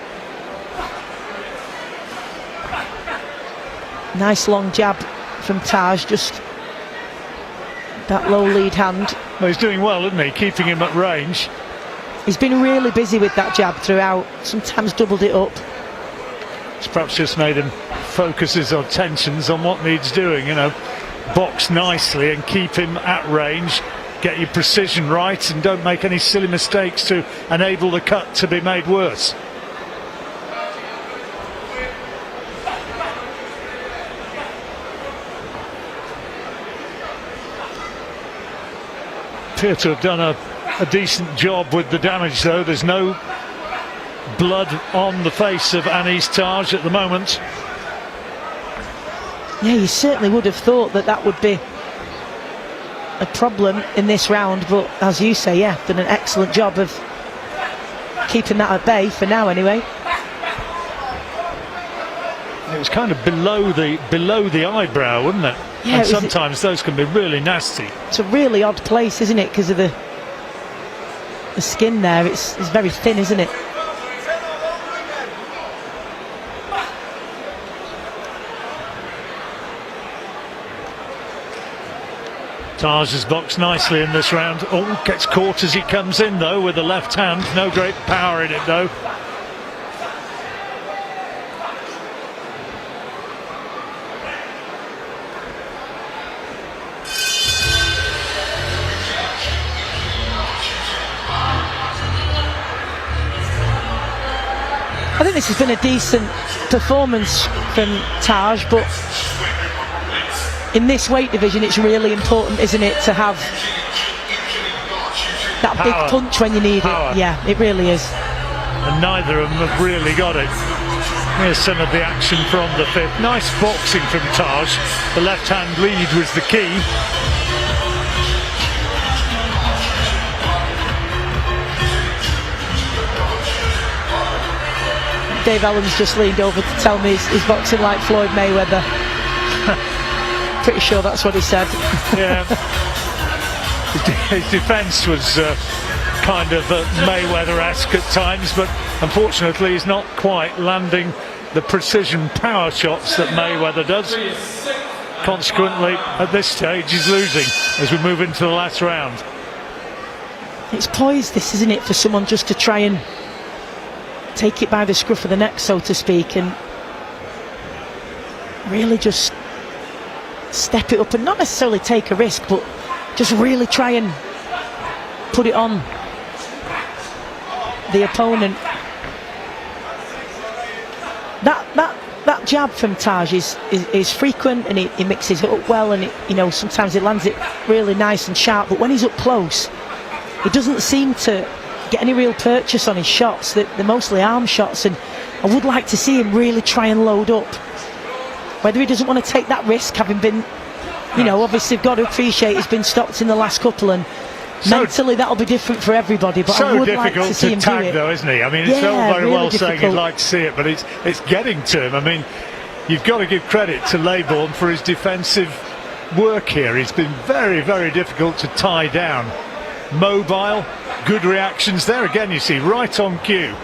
Nice long jab from Taj, just that low lead hand. Well, he's doing well, isn't he, keeping him at range. He's been really busy with that jab throughout, sometimes doubled it up. It's perhaps just made him focus his attentions on what needs doing, you know, box nicely and keep him at range, get your precision right, and don't make any silly mistakes to enable the cut to be made worse. Appear to have done a decent job with the damage, though. There's no blood on the face of Anis Taj at the moment. Yeah, you certainly would have thought that would be a problem in this round, but as you say, yeah, done an excellent job of keeping that at bay for now anyway. It was kind of below the eyebrow, wasn't it? Yeah, and sometimes those can be really nasty. It's a really odd place, isn't it, because of the skin there. It's very thin, isn't it? Taj has boxed nicely in this round. Oh, gets caught as he comes in though with the left hand. No great power in it though. I think this has been a decent performance from Taj, but in this weight division, it's really important, isn't it, to have that Power. big punch when you need Power. it. Yeah, it really is. And neither of them have really got it. Here's some of the action from the fifth. Nice boxing from Taj. The left-hand lead was the key. Dave Allen's just leaned over to tell me he's boxing like Floyd Mayweather. Pretty sure that's what he said. Yeah. His defence was kind of Mayweather-esque at times, but unfortunately he's not quite landing the precision power shots that Mayweather does. Consequently, at this stage, he's losing as we move into the last round. It's poised, this, isn't it, for someone just to try and take it by the scruff of the neck, so to speak, and really just step it up and not necessarily take a risk, but just really try and put it on the opponent. That jab from Taj is frequent, and he mixes it up well, and sometimes he lands it really nice and sharp, but when he's up close, he doesn't seem to get any real purchase on his shots. They're mostly arm shots, and I would like to see him really try and load up. Whether he doesn't want to take that risk, having been, obviously got to appreciate he's been stopped in the last couple, and mentally that'll be different for everybody, but I would like to see him do it. So difficult to tag though, isn't he? I mean, it's all very really well difficult. saying he'd like to see it, but it's getting to him. I mean, you've got to give credit to Labourn for his defensive work here. He's been very, very difficult to tie down. Mobile, good reactions there again, you see, right on cue.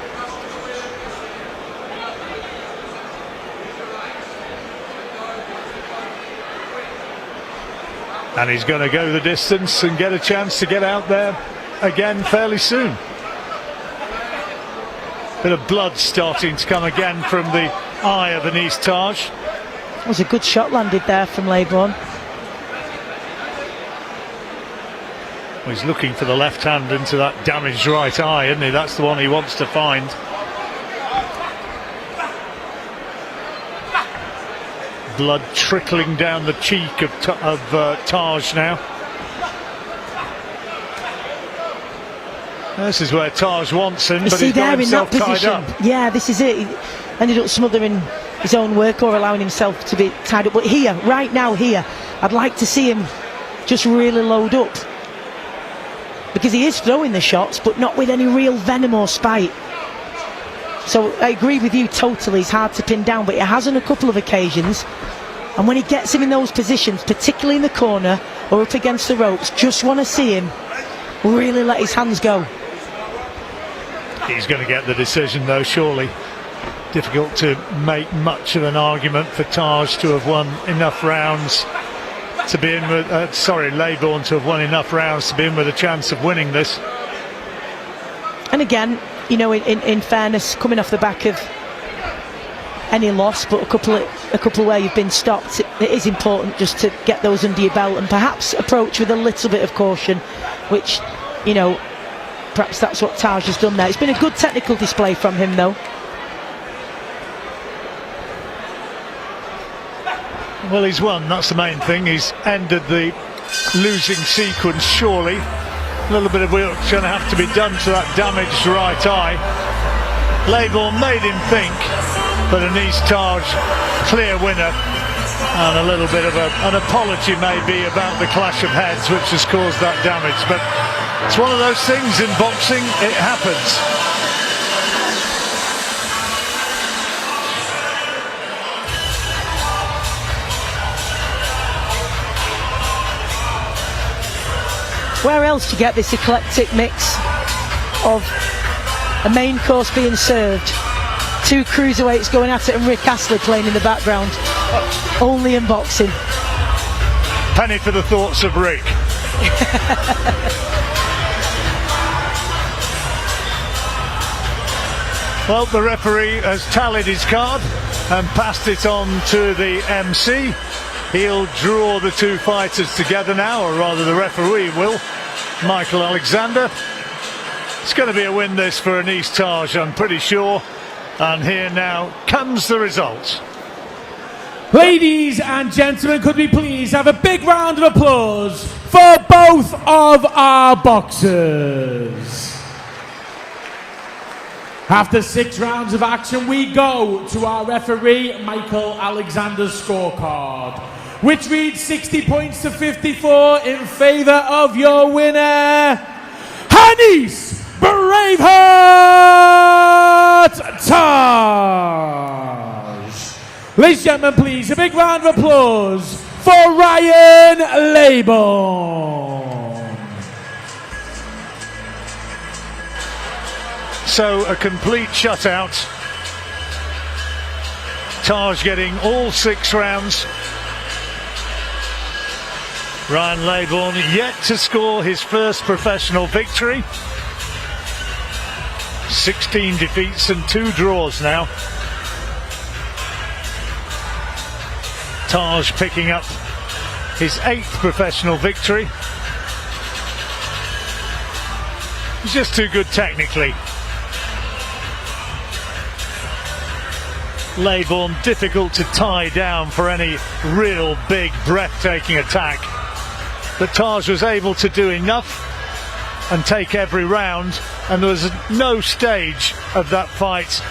And he's going to go the distance and get a chance to get out there again fairly soon. Bit of blood starting to come again from the eye of Anis Taj. That was a good shot landed there from Labourn. Well, he's looking for the left hand into that damaged right eye, isn't he? That's the one he wants to find. Blood trickling down the cheek of Taj now. This is where Taj wants him, but he's got himself tied up. Yeah, this is it. He ended up smothering his own work or allowing himself to be tied up. But here, right now here, I'd like to see him just really load up, because he is throwing the shots, but not with any real venom or spite. So I agree with you totally, he's hard to pin down, but he has on a couple of occasions, and when he gets him in those positions, particularly in the corner or up against the ropes, just want to see him really let his hands go. He's going to get the decision though, surely. Difficult to make much of an argument for Taj to have won enough rounds to be in with, Labourn to have won enough rounds to be in with a chance of winning this. And again, in fairness, coming off the back of any loss, but a couple where you've been stopped, it is important just to get those under your belt and perhaps approach with a little bit of caution, which, perhaps that's what Taj has done there. It's been a good technical display from him though. Well, he's won, that's the main thing. He's ended the losing sequence, surely. A little bit of work's going to have to be done to that damaged right eye. Labourn made him think, but Anis Taj, clear winner. And a little bit of an apology maybe about the clash of heads which has caused that damage. But it's one of those things in boxing, it happens. Where else do you get this eclectic mix of a main course being served, two cruiserweights going at it, and Rick Astley playing in the background? Only in boxing. Penny for the thoughts of Rick. Well, the referee has tallied his card and passed it on to the MC. He'll draw the two fighters together now, or rather the referee will, Michael Alexander. It's going to be a win this for Anis Taj, I'm pretty sure. And here now comes the result. Ladies and gentlemen, could we please have a big round of applause for both of our boxers? After 6 rounds of action, we go to our referee, Michael Alexander's scorecard, which reads 60 points to 54 in favour of your winner, Hannes Braveheart Taj. Ladies and gentlemen, please, a big round of applause for Ryan Labourn. So a complete shutout. Taj getting all 6 rounds. Ryan Labourn yet to score his first professional victory. 16 defeats and 2 draws now. Taj picking up his 8th professional victory. He's just too good technically. Labourn difficult to tie down for any real big breathtaking attack, but Taj was able to do enough and take every round, and there was no stage of that fight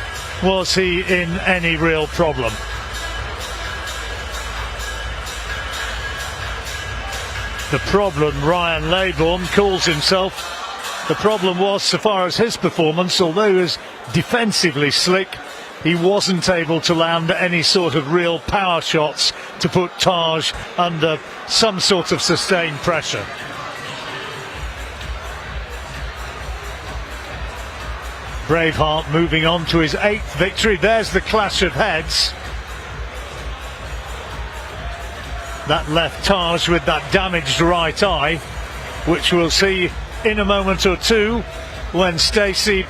was he in any real problem. The problem, Ryan Labourn calls himself, the problem was, so far as his performance, although he was defensively slick, he wasn't able to land any sort of real power shots to put Taj under some sort of sustained pressure. Braveheart moving on to his 8th victory. There's the clash of heads. That left Taj with that damaged right eye, which we'll see in a moment or two when Stacey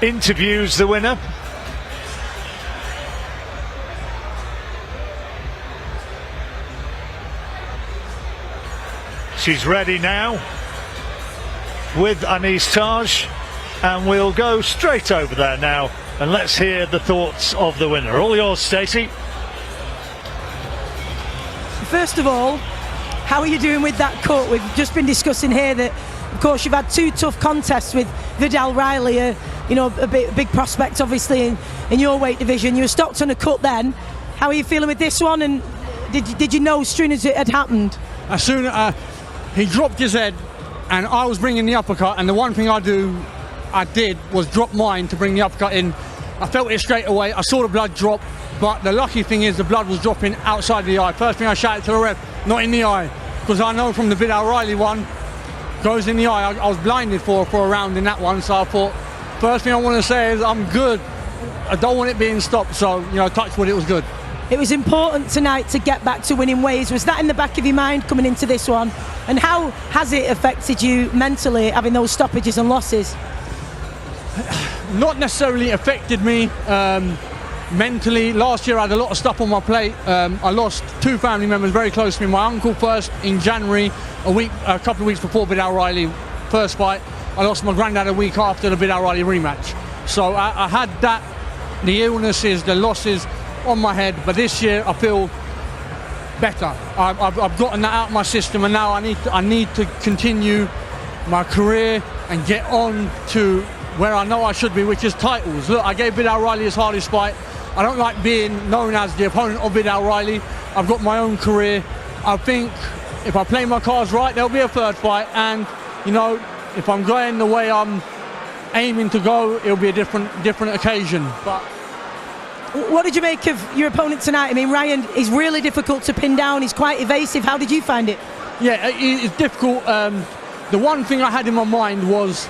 interviews the winner. She's ready now with Hannes Taj, and we'll go straight over there now and let's hear the thoughts of the winner. All yours, Stacey. First of all, how are you doing with that cut? We've just been discussing here that, of course, you've had 2 tough contests with Vidal Riley, a big prospect, obviously, in your weight division. You were stopped on a cut then. How are you feeling with this one? And did you know as soon as it had happened? As soon as he dropped his head, and I was bringing the uppercut, and the one thing I did was drop mine to bring the uppercut in. I felt it straight away. I saw the blood drop, but the lucky thing is the blood was dropping outside the eye. First thing I shouted to the ref, not in the eye, because I know from the Vidal Riley one, goes in the eye. I was blinded for a round in that one, so I thought, first thing I want to say is I'm good. I don't want it being stopped, so, touch wood, it was good. It was important tonight to get back to winning ways. Was that in the back of your mind coming into this one? And how has it affected you mentally, having those stoppages and losses? Not necessarily affected me mentally. Last year I had a lot of stuff on my plate. I lost 2 family members very close to me. My uncle first in January, a couple of weeks before Vidal Riley first fight. I lost my granddad a week after the Vidal Riley rematch. So I had that, the illnesses, the losses on my head, but this year I feel better. I've gotten that out of my system, and now I need to continue my career and get on to where I know I should be, which is titles. Look, I gave Vidal Riley his hardest fight. I don't like being known as the opponent of Vidal Riley. I've got my own career. I think if I play my cards right, there'll be a 3rd fight, and if I'm going the way I'm aiming to go, it'll be a different occasion. But what did you make of your opponent tonight? I mean, Ryan is really difficult to pin down. He's quite evasive. How did you find it? Yeah, it's difficult. The one thing I had in my mind was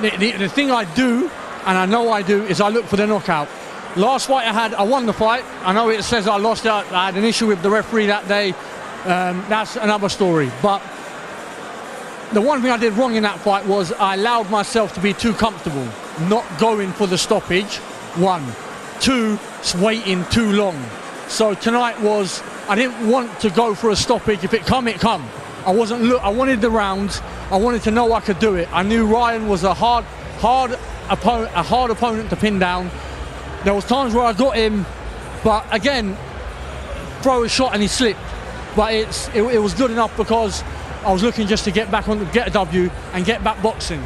the thing I do, and I know I do, is I look for the knockout. Last fight I had, I won the fight. I know it says I lost it. I had an issue with the referee that day. That's another story. But the one thing I did wrong in that fight was I allowed myself to be too comfortable, not going for the stoppage. 1. 2, waiting too long. So tonight I didn't want to go for a stoppage. If it come, it come. I wanted the rounds. I wanted to know I could do it. I knew Ryan was a hard opponent to pin down. There was times where I got him, but again, throw a shot and he slipped. But it was good enough because I was looking just to get a W and get back boxing.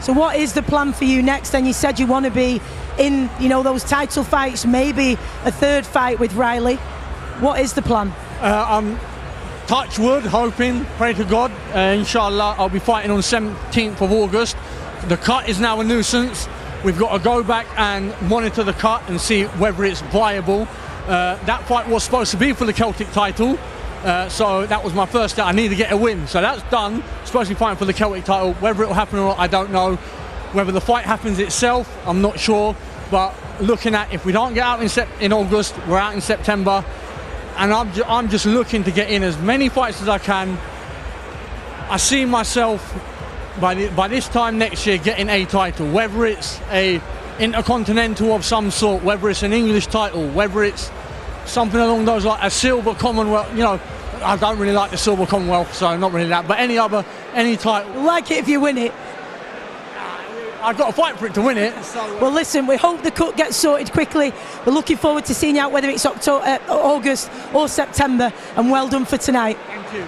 So what is the plan for you next? Then you said you want to be in, those title fights, maybe a third fight with Riley. What is the plan? I'm touch wood, hoping, pray to God. Inshallah, I'll be fighting on 17th of August. The cut is now a nuisance. We've got to go back and monitor the cut and see whether it's viable. That fight was supposed to be for the Celtic title. So that was my first step. I need to get a win. So that's done. Supposed to be fighting for the Celtic title. Whether it will happen or not, I don't know. Whether the fight happens itself, I'm not sure. But looking at, if we don't get out in August, we're out in September. And I'm just looking to get in as many fights as I can. I see myself by this time next year getting a title, whether it's a intercontinental of some sort, whether it's an English title, whether it's something along those lines, a silver Commonwealth. I don't really like the silver Commonwealth, so not really that. But any title. Like it if you win it. I've got to fight for it to win it. Well, listen, we hope the cut gets sorted quickly. We're looking forward to seeing you out, whether it's August or September. And well done for tonight. Thank you.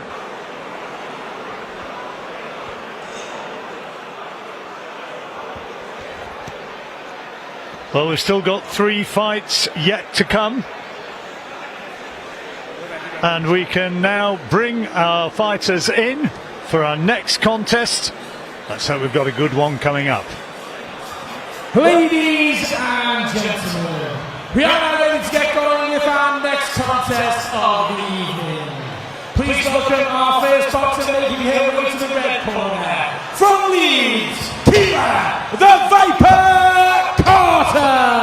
Well, we've still got 3 fights yet to come. And we can now bring our fighters in for our next contest. Let's hope we've got a good one coming up. Ladies and gentlemen, we are now ready to get going with our next contest of the evening. Please welcome our first boxer making her way to the red corner. From Leeds, Keanen, the Viper Carter!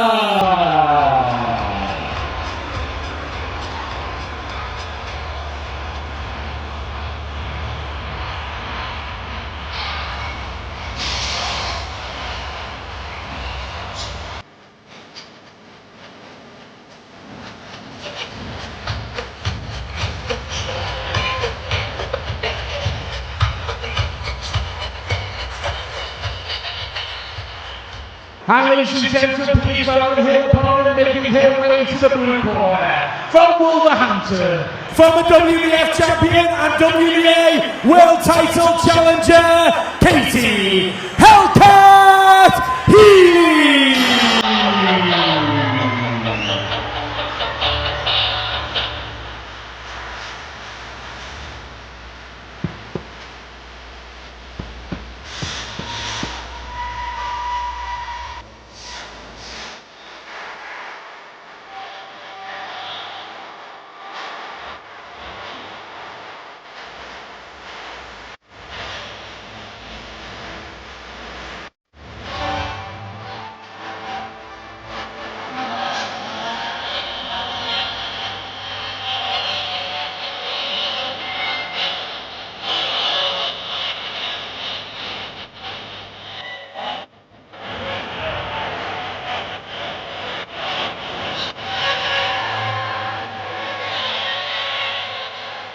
And ladies and gentlemen, please welcome her opponent making her way to the blue corner. From Wolverhampton, former WBF champion and WBA World Title Challenger, Katie Hellcat Healy!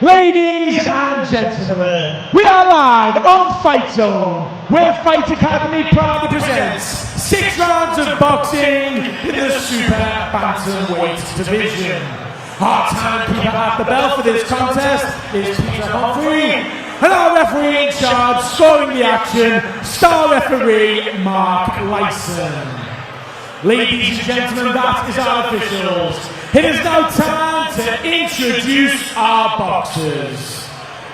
Ladies and gentlemen, we are live on Fightzone, where Fight Academy proudly presents 6 rounds of boxing in the Super Bantamweight division. Our timekeeper at the bell for this contest is Peter Humphrey, and our referee in charge scoring the action, star referee Mark Lyson. Ladies and gentlemen, that is our officials. It is now time to introduce our boxers.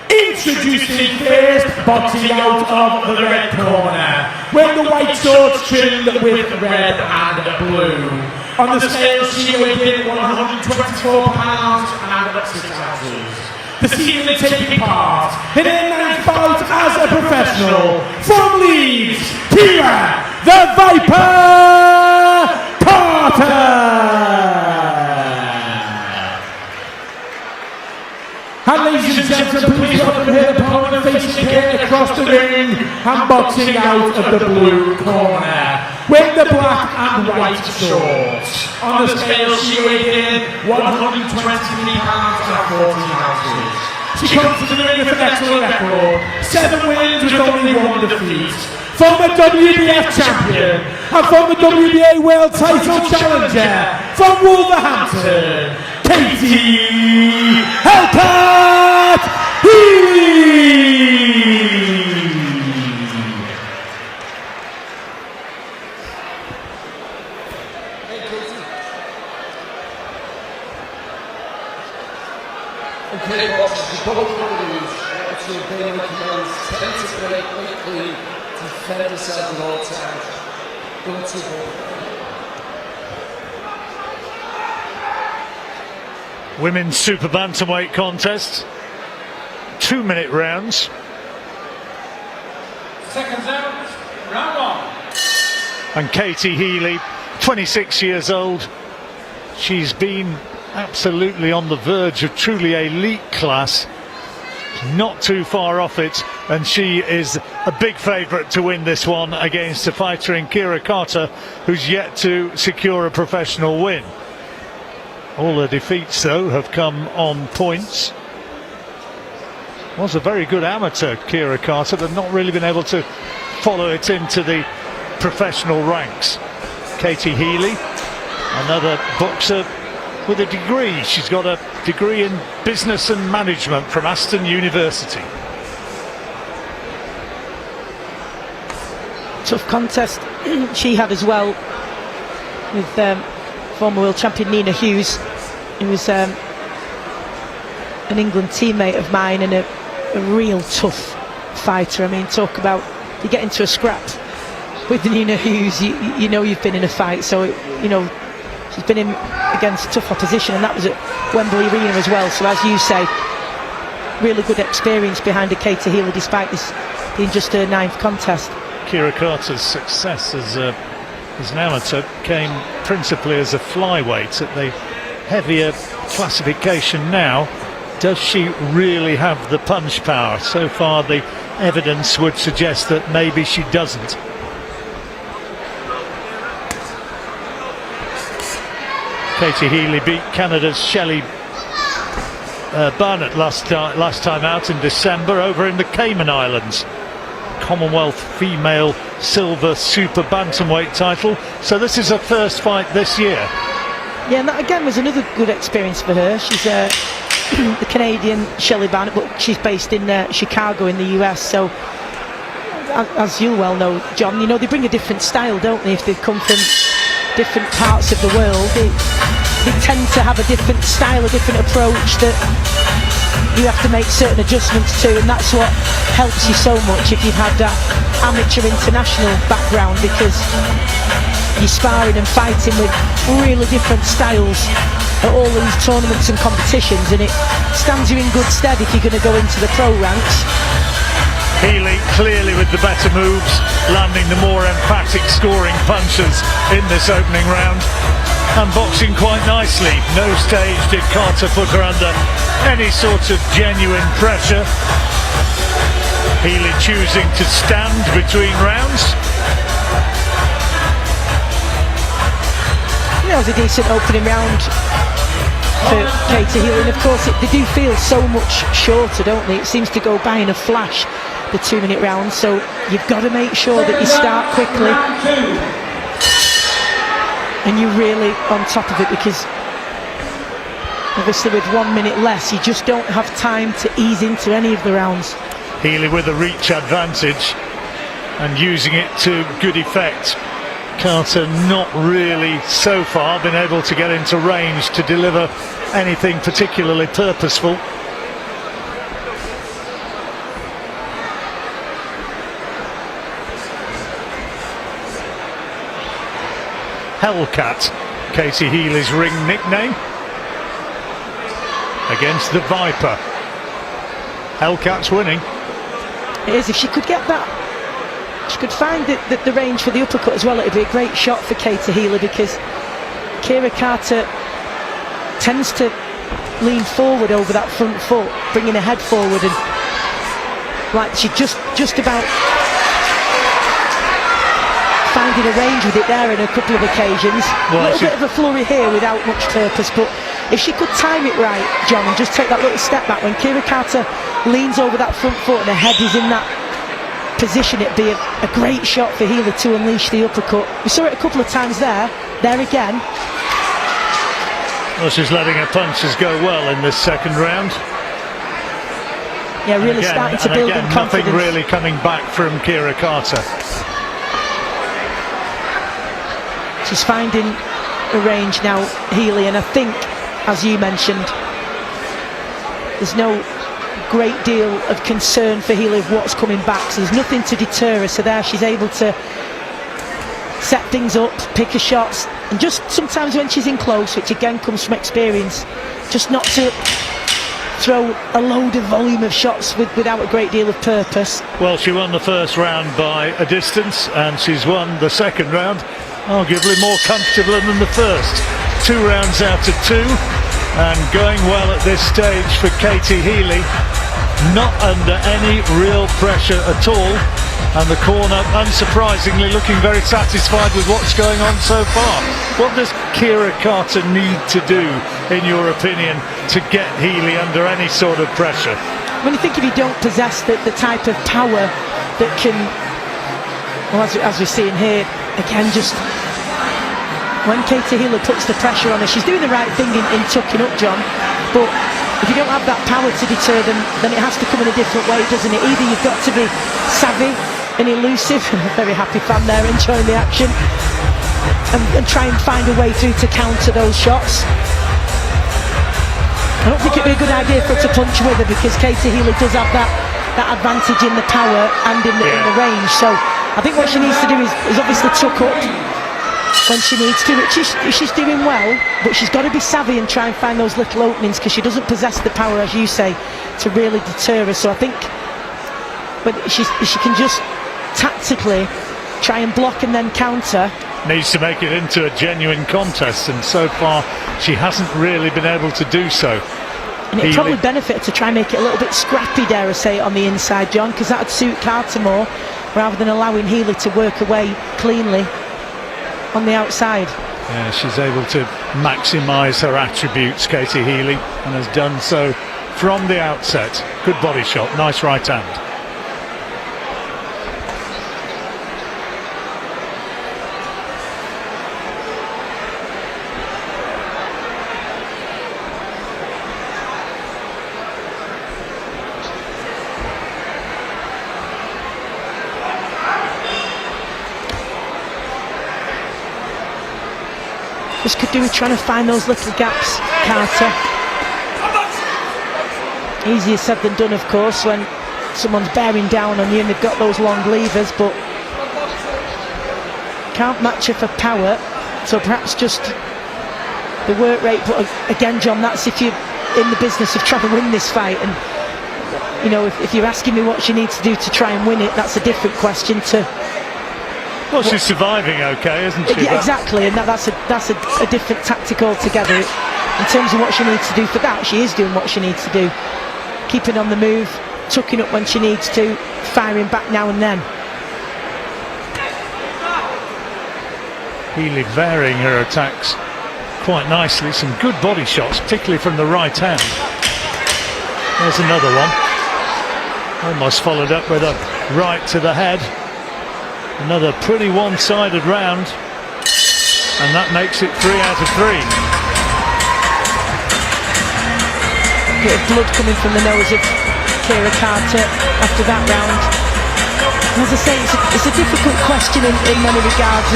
Introducing first, boxing out of the red corner, wearing the white shorts trimmed with red and blue. On the scale, she weighed in 124 pounds and 6 ounces. This evening taking part in a 9th bout as a professional, from Leeds, Keanen, the Viper Carter! And ladies and gentlemen, please welcome her opponent facing her across the ring and boxing out of the blue corner, with the black and white shorts. On the scale, she weighed in 123 pounds and 14 ounces. She comes to the ring with an excellent record, 7 wins with only 1 defeat. Former WBF champion and former WBA World Title Challenger from Wolverhampton, Katie Hellcat Healy. Okay, boxers, you don't want to lose. What's your daily commands? Tend to break quickly, defend yourself at all times. Don't too bold. Women's Super Bantamweight contest. 2-minute rounds. Seconds out, round one. And Katie Healy, 26 years old. She's been absolutely on the verge of truly elite class. Not too far off it, and she is a big favourite to win this one against a fighter in Kira Carter, who's yet to secure a professional win. All her defeats, though, have come on points. Was a very good amateur, Kira Carter, but not really been able to follow it into the professional ranks. Katie Healy, another boxer with a degree. She's got a degree in business and management from Aston University. Tough contest she had as well with former world champion Nina Hughes, who was an England teammate of mine and a real tough fighter. I mean, talk about, you get into a scrap with Nina Hughes, you know you've been in a fight. So you know she's been in against tough opposition, and that was at Wembley Arena as well. So as you say, really good experience behind a Katie Healy, despite this being just her 9th contest. Kira Carter's success as an amateur came principally as a flyweight at the heavier classification. Now, does she really have the punch power? So far the evidence would suggest that maybe she doesn't. Katie Healy beat Canada's Shelley Barnett last time out in December over in the Cayman Islands. Commonwealth female silver super bantamweight title. So this is her first fight this year. Yeah, and that again was another good experience for her. She's the Canadian Shelley Barnett, but she's based in Chicago in the US. So as you well know, John, you know they bring a different style, don't they? If they come from different parts of the world, they tend to have a different style, a different approach that you have to make certain adjustments to, and that's what helps you so much if you've had that amateur international background, because you're sparring and fighting with really different styles at all these tournaments and competitions, and it stands you in good stead if you're going to go into the pro ranks. Healy clearly with the better moves, landing the more emphatic scoring punches in this opening round, and boxing quite nicely. No stage did Carter put her under any sort of genuine pressure. Healy choosing to stand between rounds. That was a decent opening round for Katie Healy, and of course they do feel so much shorter, don't they? It seems to go by in a flash, the 2-minute round, so you've got to make sure that you start quickly and you're really on top of it, because obviously with 1 minute less you just don't have time to ease into any of the rounds. Healy with a reach advantage and using it to good effect. Carter not really so far been able to get into range to deliver anything particularly purposeful. Hellcat, Katie Healy's ring nickname, against the Viper. Hellcat's winning. It is, if she could get that, she could find the range for the uppercut as well, it would be a great shot for Katie Healy, because Kira Carter tends to lean forward over that front foot, bringing her head forward, and like she just about finding a range with it there on a couple of occasions. Well, a little bit of a flurry here without much purpose, but if she could time it right, John, and just take that little step back, when Kira Carter leans over that front foot and her head is in that position, it'd be a great shot for Healy to unleash the uppercut. We saw it a couple of times there again. Well, she's letting her punches go well in this second round. Yeah, really starting to build in confidence. Nothing really coming back from Kira Carter. She's finding a range now, Healy, and I think, as you mentioned, there's no great deal of concern for Healy of what's coming back, so there's nothing to deter her. So there she's able to set things up, pick her shots, and just sometimes when she's in close, which again comes from experience, just not to throw a load of volume of shots without a great deal of purpose. Well, she won the first round by a distance, and she's won the second round arguably more comfortable than the first. 2 rounds out of 2, and going well at this stage for Katie Healy, not under any real pressure at all, and the corner unsurprisingly looking very satisfied with what's going on so far. What does Kira Carter need to do, in your opinion, to get Healy under any sort of pressure? When you think if you don't possess the type of power that can, well, as we're seeing here, again, just when Katie Healy puts the pressure on her, she's doing the right thing in tucking up, John, but if you don't have that power to deter them, then it has to come in a different way, doesn't it? Either you've got to be savvy and elusive, very happy fan there enjoying the action, and try and find a way through to counter those shots. I don't think it'd be a good idea for her to punch with her, because Katie Healy does have that advantage in the power and in the range. So I think what she needs to do is obviously tuck up when she needs to, which she's doing well, but she's got to be savvy and try and find those little openings, because she doesn't possess the power, as you say, to really deter her. So I think when she can just tactically try and block and then counter. Needs to make it into a genuine contest, and so far she hasn't really been able to do so. And it'd probably benefit her to try and make it a little bit scrappy, dare I say, on the inside, John, because that would suit Carter more, rather than allowing Healy to work away cleanly on the outside. Yeah, she's able to maximise her attributes, Katie Healy, and has done so from the outset. Good body shot, nice right hand. Just could do with trying to find those little gaps, Carter. Easier said than done, of course, when someone's bearing down on you and they've got those long levers, but can't match her for power, so perhaps just the work rate. But again, John, that's if you're in the business of trying to win this fight, and you know, if you're asking me what she needs to do to try and win it, that's a different question to. Well, she's surviving okay, isn't she? Yeah, exactly, and that's a different tactic altogether. In terms of what she needs to do for that, she is doing what she needs to do. Keeping on the move, tucking up when she needs to, firing back now and then. Healy varying her attacks quite nicely. Some good body shots, particularly from the right hand. There's another one. Almost followed up with a right to the head. Another pretty one-sided round, and that makes it 3 out of 3. Bit of blood coming from the nose of Kira Carter after that round. As I say, it's a difficult question in many regards,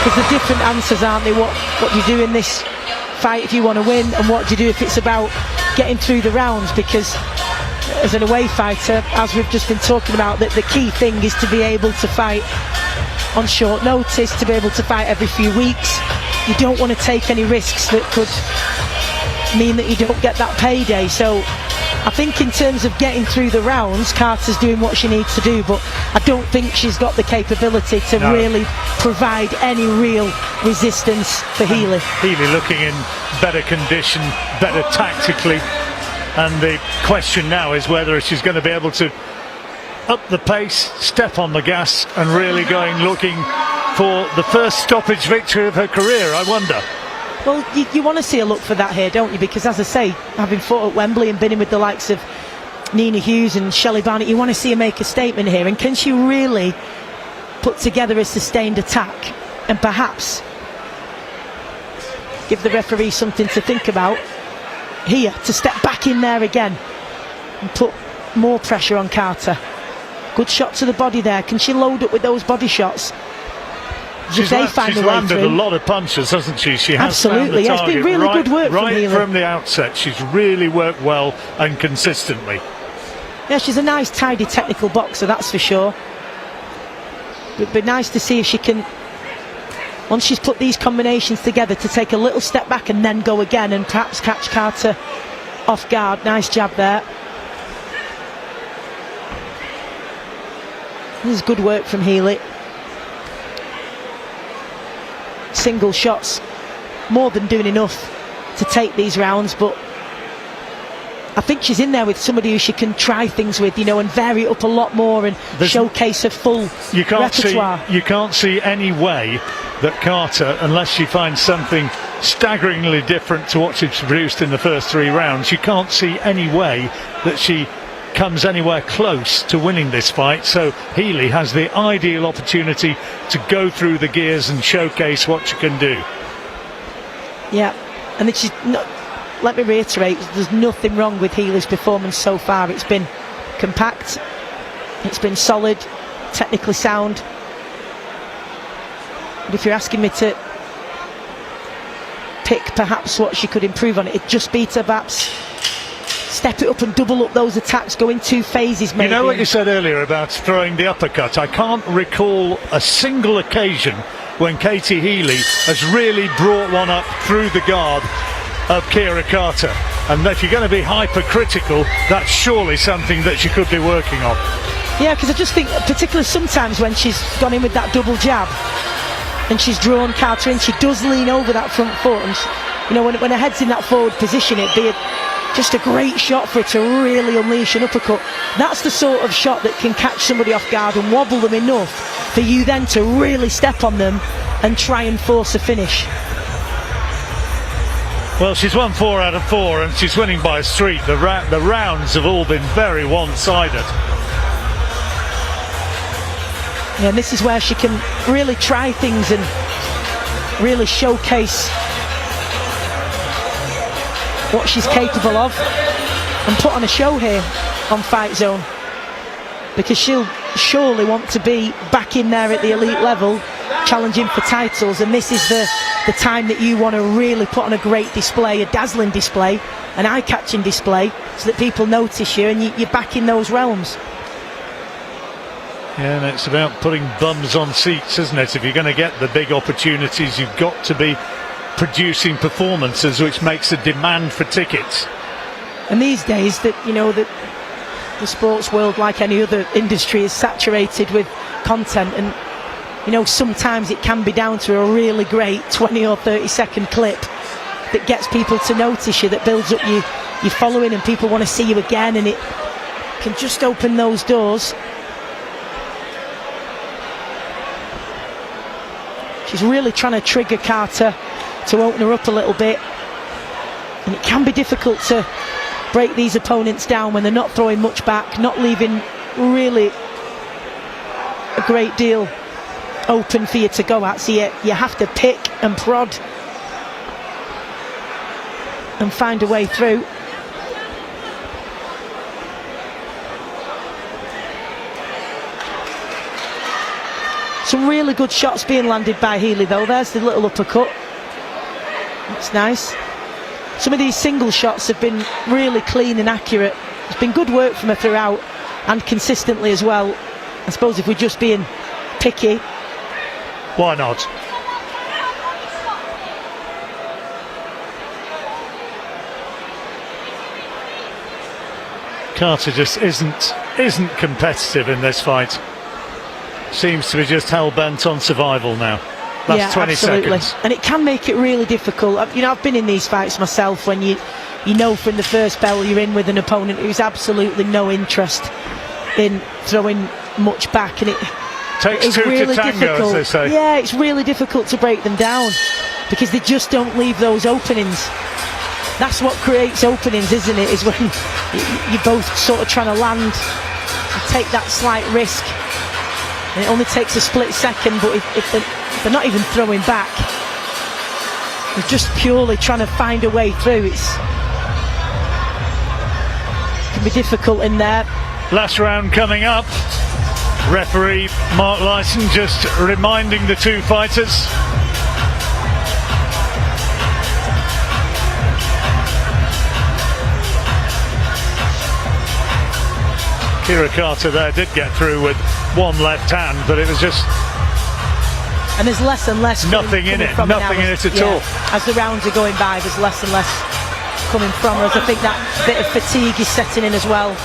because the different answers, aren't they? What do you do in this fight if you want to win, and what do you do if it's about getting through the rounds? Because as an away fighter, as we've just been talking about, that the key thing is to be able to fight on short notice, to be able to fight every few weeks. You don't want to take any risks that could mean that you don't get that payday. So I think in terms of getting through the rounds, Carter's doing what she needs to do, but I don't think she's got the capability to really provide any real resistance for Healy. Healy looking in better condition, better tactically. And the question now is whether she's going to be able to up the pace, step on the gas, and really going looking for the first stoppage victory of her career, I wonder. Well, you want to see a look for that here, don't you? Because as I say, having fought at Wembley and been in with the likes of Nina Hughes and Shelley Barnett, you want to see her make a statement here. And can she really put together a sustained attack and perhaps give the referee something to think about. Here, to step back in there again and put more pressure on Carter. Good shot to the body there. Can she load up with those body shots? She's landed a lot of punches, hasn't she? She has absolutely. Found the target. It's been really good work right from Healy. From the outset. She's really worked well and consistently. Yeah, she's a nice, tidy, technical boxer, that's for sure. It'd be nice to see if she can, once she's put these combinations together, to take a little step back and then go again and perhaps catch Carter off guard. Nice jab there. This is good work from Healy. Single shots, more than doing enough to take these rounds, but I think she's in there with somebody who she can try things with, you know, and vary it up a lot more and showcase her full repertoire. You can't see any way that Carter, unless she finds something staggeringly different to what she's produced in the first 3 rounds, you can't see any way that she comes anywhere close to winning this fight. So Healy has the ideal opportunity to go through the gears and showcase what she can do. Yeah, and she's not. Let me reiterate, there's nothing wrong with Healy's performance so far. It's been compact, it's been solid, technically sound. But if you're asking me to pick perhaps what she could improve on, it'd just be to perhaps step it up and double up those attacks, go in 2 phases maybe. You know what you said earlier about throwing the uppercut? I can't recall a single occasion when Katie Healy has really brought one up through the guard of Kira Carter, and if you're going to be hypercritical, that's surely something that she could be working on. Yeah, because I just think, particularly sometimes when she's gone in with that double jab and she's drawn Carter in, she does lean over that front foot, and you know, when her head's in that forward position, it'd be just a great shot for her to really unleash an uppercut. That's the sort of shot that can catch somebody off guard and wobble them enough for you then to really step on them and try and force a finish. Well, she's won 4 out of 4 and she's winning by a streak. The rounds have all been very one-sided. Yeah, and this is where she can really try things and really showcase what she's capable of and put on a show here on Fightzone, because she'll surely want to be back in there at the elite level challenging for titles, and this is the time that you want to really put on a great display, a dazzling display, an eye-catching display, so that people notice you and you're back in those realms. Yeah, and it's about putting bums on seats, isn't it? If you're going to get the big opportunities, you've got to be producing performances, which makes a demand for tickets. And these days, that you know, that the sports world, like any other industry, is saturated with content, and you know, sometimes it can be down to a really great 20 or 30 second clip that gets people to notice you, that builds up your following, and people want to see you again, and it can just open those doors. She's really trying to trigger Carter to open her up a little bit, and it can be difficult to break these opponents down when they're not throwing much back, not leaving really a great deal open for you to go at. So you have to pick and prod and find a way through. Some really good shots being landed by Healy though. There's the little uppercut. That's nice. Some of these single shots have been really clean and accurate. It's been good work from her throughout, and consistently as well. I suppose if we're just being picky, why not? Carter just isn't competitive in this fight. Seems to be just hell-bent on survival now. That's yeah, 20 absolutely. seconds. And it can make it really difficult. You know, I've been in these fights myself when you know from the first bell you're in with an opponent who's absolutely no interest in throwing much back, and it takes two really to tango, difficult. as they say. Yeah, it's really difficult to break them down because they just don't leave those openings. That's what creates openings, isn't it? Is when you're both sort of trying to land and take that slight risk. And it only takes a split second, but if they're not even throwing back, They're just purely trying to find a way through. It can be difficult in there. Last round coming up. Referee Mark Lyson just reminding the two fighters. Kira Carter there did get through with one left hand, but it was just... And there's less and less nothing in it, nothing in it at all. As the rounds are going by, there's less and less coming from her. I think that bit of fatigue is setting in as well.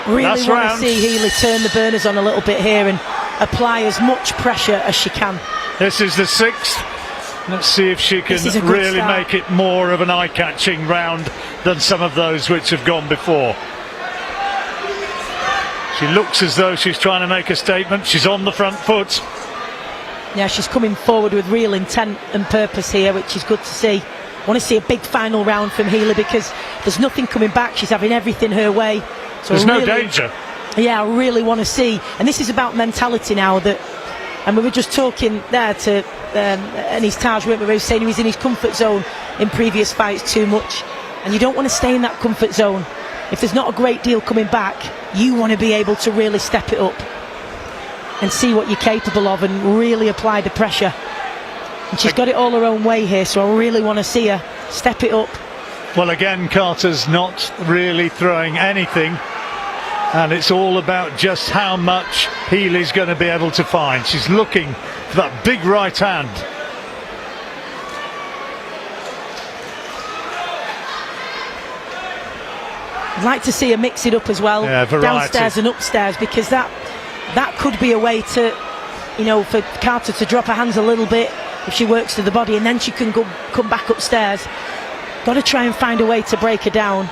Really want to see Healy turn the burners on a little bit here and apply as much pressure as she can. This is the 6th. Let's see if she can really make it more of an eye-catching round than some of those which have gone before. She looks as though she's trying to make a statement. She's on the front foot. Yeah, she's coming forward with real intent and purpose here, which is good to see. I want to see a big final round from Healy because there's nothing coming back. She's having everything her way. So there's no danger. Yeah, I really want to see. And this is about mentality now. And we were just talking there to Anis Taj, weren't we? We were saying he was in his comfort zone in previous fights too much. And you don't want to stay in that comfort zone. If there's not a great deal coming back, you want to be able to really step it up and see what you're capable of and really apply the pressure. And she's got it all her own way here, so I really want to see her step it up. Well, again, Carter's not really throwing anything, and it's all about just how much Healy's going to be able to find. She's looking for that big right hand. I'd like to see her mix it up as well, downstairs and upstairs, because that could be a way to, you know, for Carter to drop her hands a little bit if she works to the body, and then she can come back upstairs. Got to try and find a way to break her down.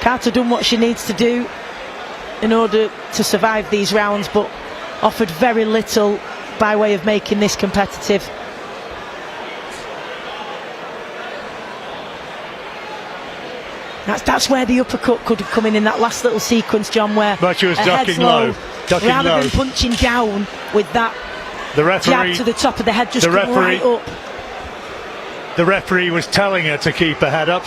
Carter done what she needs to do in order to survive these rounds, but offered very little by way of making this competitive. That's where the uppercut could have come in that last little sequence, John, where she was ducking low, rather than punching down with that jab to the top of the head, just come right up. The referee was telling her to keep her head up.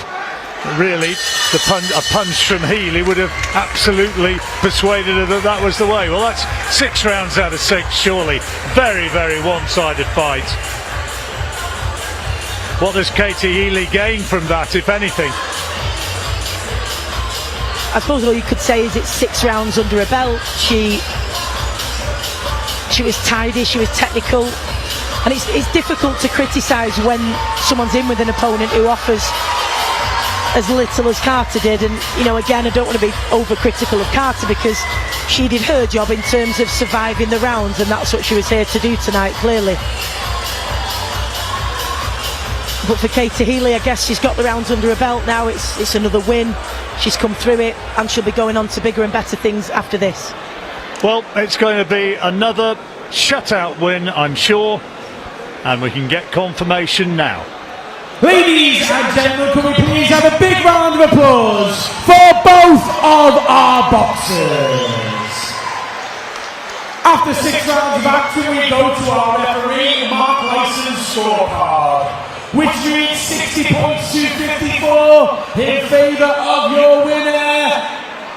Really, a punch from Healy would have absolutely persuaded her that that was the way. Well, that's 6 rounds out of 6, surely. Very, very one-sided fight. What does Katie Healy gain from that, if anything? I suppose all you could say is it's 6 rounds under her belt. She was tidy, she was technical, and it's difficult to criticise when someone's in with an opponent who offers as little as Carter did. And, you know, again, I don't want to be overcritical of Carter because she did her job in terms of surviving the rounds, and that's what she was here to do tonight, clearly. But for Katie Healy, I guess she's got the rounds under her belt now. It's another win. She's come through it, and she'll be going on to bigger and better things after this. Well, it's going to be another shutout win, I'm sure, and we can get confirmation now. Ladies and gentlemen, can we please have a big round of applause for both of our boxers. After 6 rounds of action, we go to our referee, Mark Lyson's scorecard, which reads 60 points to 54 in favour of your winner,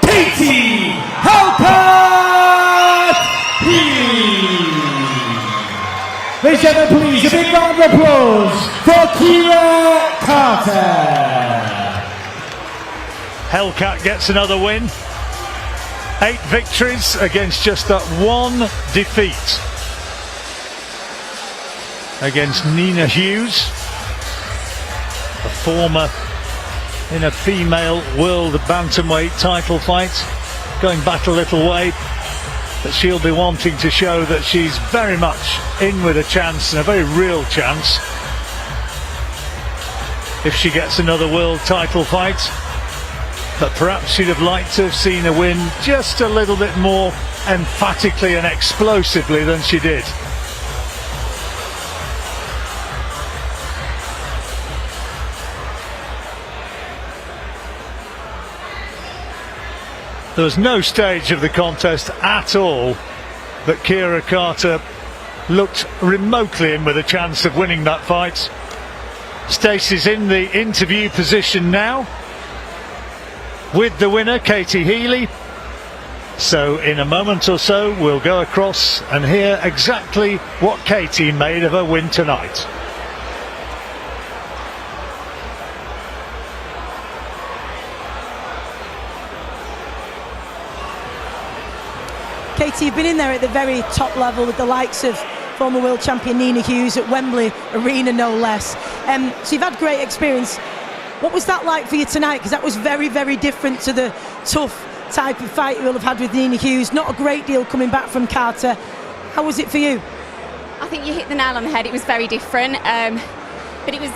Katie Healy. Ladies and gentlemen, please, a big round of applause for Kira Carter. Hellcat gets another win. 8 victories against just that 1 defeat against Nina Hughes, a former in a female world bantamweight title fight, going back a little way, but she'll be wanting to show that she's very much in with a chance, and a very real chance, if she gets another world title fight. But perhaps she'd have liked to have seen her win just a little bit more emphatically and explosively than she did. There was no stage of the contest at all that Kira Carter looked remotely in with a chance of winning that fight. Stacey's in the interview position now with the winner, Katie Healy. So in a moment or so we'll go across and hear exactly what Katie made of her win tonight. Katie, you've been in there at the very top level with the likes of former world champion Nina Hughes at Wembley Arena, no less. So you've had great experience. What was that like for you tonight? Because that was very, very different to the tough type of fight you will have had with Nina Hughes. Not a great deal coming back from Carter. How was it for you? I think you hit the nail on the head. It was very different, but it was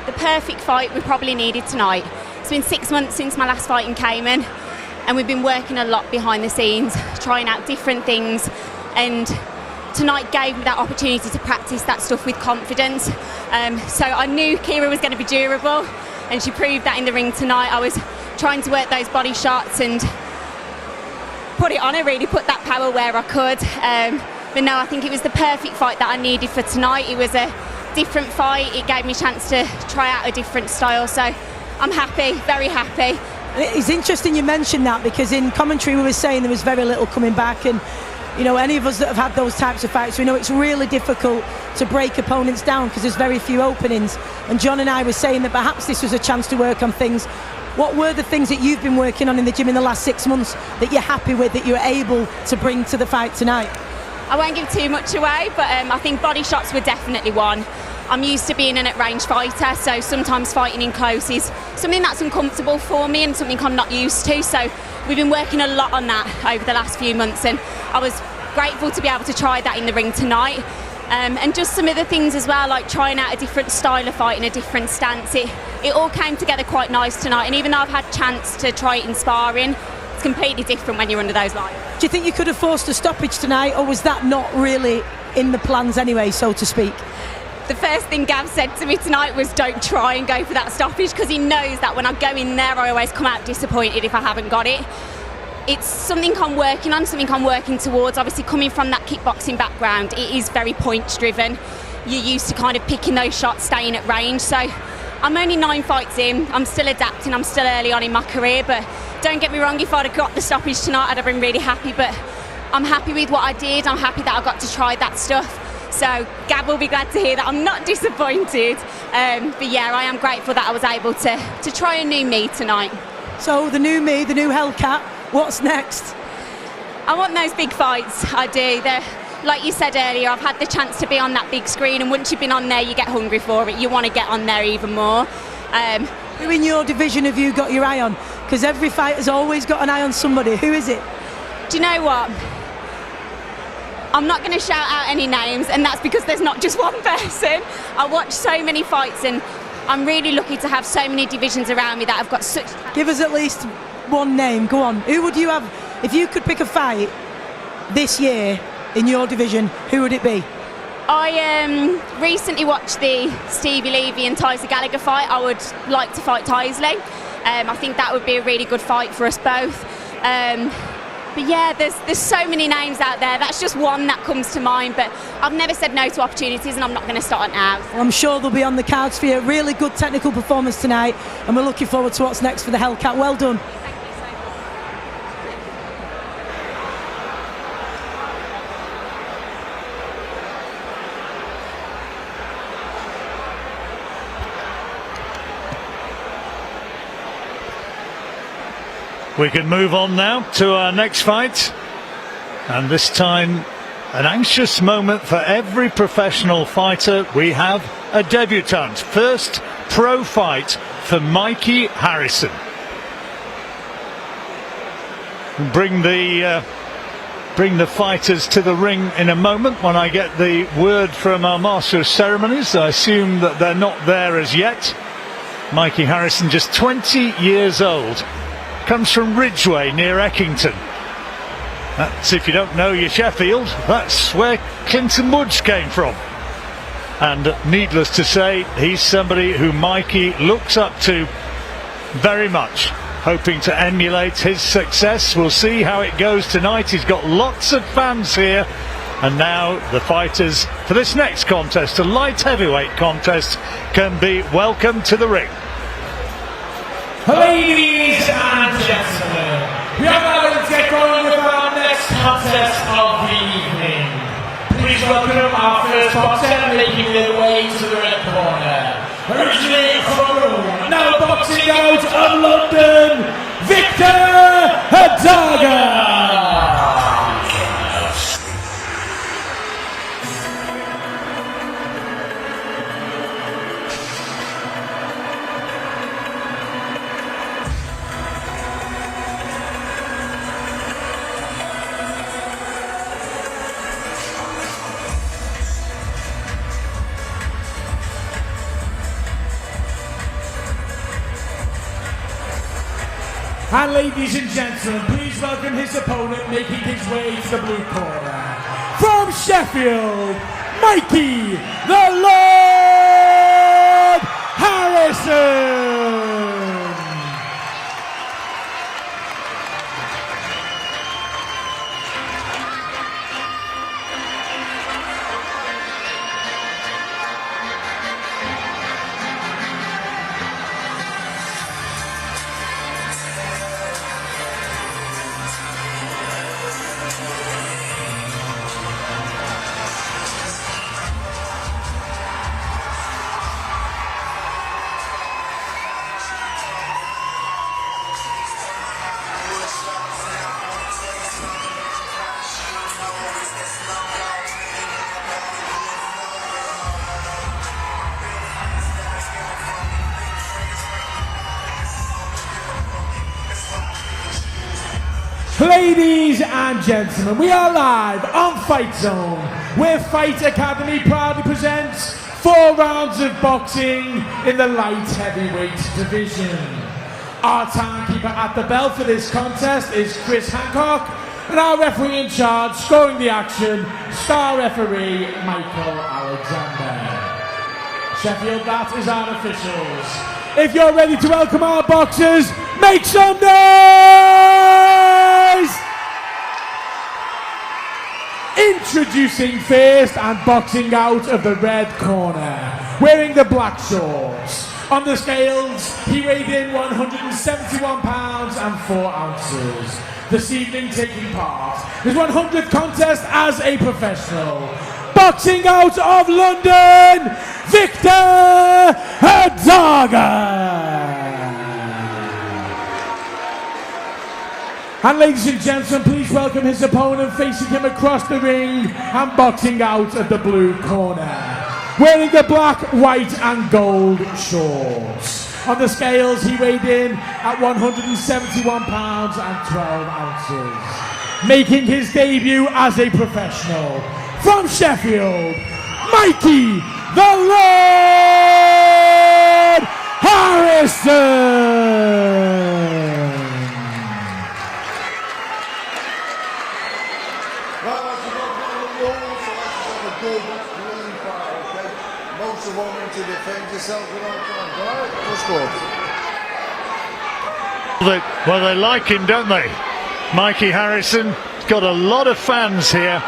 the perfect fight we probably needed tonight. It's been 6 months since my last fight in Keanen, and we've been working a lot behind the scenes, trying out different things, and tonight gave me that opportunity to practice that stuff with confidence. So I knew Kira was going to be durable, and she proved that in the ring tonight. I was trying to work those body shots and put it on her, really put that power where I could. But no, I think it was the perfect fight that I needed for tonight. It was a different fight. It gave me a chance to try out a different style. So I'm happy, very happy. It's interesting you mentioned that, because in commentary we were saying there was very little coming back, and you know, any of us that have had those types of fights, we know it's really difficult to break opponents down because there's very few openings. And John and I were saying that perhaps this was a chance to work on things. What were the things that you've been working on in the gym in the last 6 months that you're happy with, that you're able to bring to the fight tonight? I won't give too much away, but I think body shots were definitely one. I'm used to being an at-range fighter, so sometimes fighting in close is something that's uncomfortable for me and something I'm not used to. So we've been working a lot on that over the last few months, and I was grateful to be able to try that in the ring tonight. And just some other things as well, like trying out a different style of fight and a different stance. It all came together quite nice tonight, and even though I've had a chance to try it in sparring, it's completely different when you're under those lights. Do you think you could have forced a stoppage tonight, or was that not really in the plans anyway, so to speak? The first thing Gav said to me tonight was don't try and go for that stoppage, because he knows that when I go in there I always come out disappointed if I haven't got it. It's something I'm working on, something I'm working towards. Obviously coming from that kickboxing background, it is very points driven. You're used to kind of picking those shots, staying at range. So I'm only 9 fights in, I'm still adapting, I'm still early on in my career, but don't get me wrong, if I'd have got the stoppage tonight I'd have been really happy, but I'm happy with what I did. I'm happy that I got to try that stuff. So Gab will be glad to hear that I'm not disappointed. But yeah, I am grateful that I was able to try a new me tonight. So the new me, the new Hellcat, what's next? I want those big fights, I do. Like you said earlier, I've had the chance to be on that big screen, and once you've been on there you get hungry for it. You want to get on there even more. Who in your division have you got your eye on? Because every fighter's always got an eye on somebody. Who is it? Do you know what? I'm not going to shout out any names, and that's because there's not just one person. I watch so many fights, and I'm really lucky to have so many divisions around me that I've got such... Give us at least one name, go on. Who would you have, if you could pick a fight this year in your division, who would it be? I recently watched the Stevie Levy and Tyson Gallagher fight. I would like to fight Tysley. I think that would be a really good fight for us both. But yeah, there's so many names out there. That's just one that comes to mind. But I've never said no to opportunities, and I'm not going to start now. Well, I'm sure they'll be on the cards for you. Really good technical performance tonight, and we're looking forward to what's next for the Hellcat. Well done. We can move on now to our next fight, and this time an anxious moment for every professional fighter. We have a debutant. First pro fight for Mikey Harrison. Bring the fighters to the ring in a moment when I get the word from our Master of Ceremonies. I assume that they're not there as yet. Mikey Harrison, just 20 years old. Comes from Ridgeway near Eckington. That's, if you don't know your Sheffield, that's where Clinton Woods came from. And needless to say, he's somebody who Mikey looks up to very much. hoping to emulate his success. We'll see how it goes tonight. He's got lots of fans here. And now the fighters for this next contest, a light heavyweight contest, can be welcomed to the ring. Ladies and gentlemen, we are now going to get going with our next contest of the evening. Please welcome our first boxer, making their way to the red corner. Originally from Rome, now boxing out of London, Edagha. And ladies and gentlemen, please welcome his opponent making his way to the blue corner. From Sheffield, Mikey, the Lord Harrison! Ladies and gentlemen, we are live on Fightzone, where Fight Academy proudly presents 4 rounds of boxing in the light heavyweight division. Our timekeeper at the bell for this contest is Chris Hancock, and our referee in charge, scoring the action, star referee Michael Alexander. Sheffield, that is our officials. If you're ready to welcome our boxers, make some noise! Introducing first and boxing out of the red corner, wearing the black shorts. On the scales, he weighed in 171 pounds and 4 ounces. This evening taking part his 100th contest as a professional. Boxing out of London, Edagha. And ladies and gentlemen, please welcome his opponent facing him across the ring and boxing out of the blue corner. Wearing the black, white and gold shorts. On the scales, he weighed in at 171 pounds and 12 ounces. Making his debut as a professional. From Sheffield, Mikey, the Lord Harrison! Well, they like him, don't they? Mikey Harrison got a lot of fans here.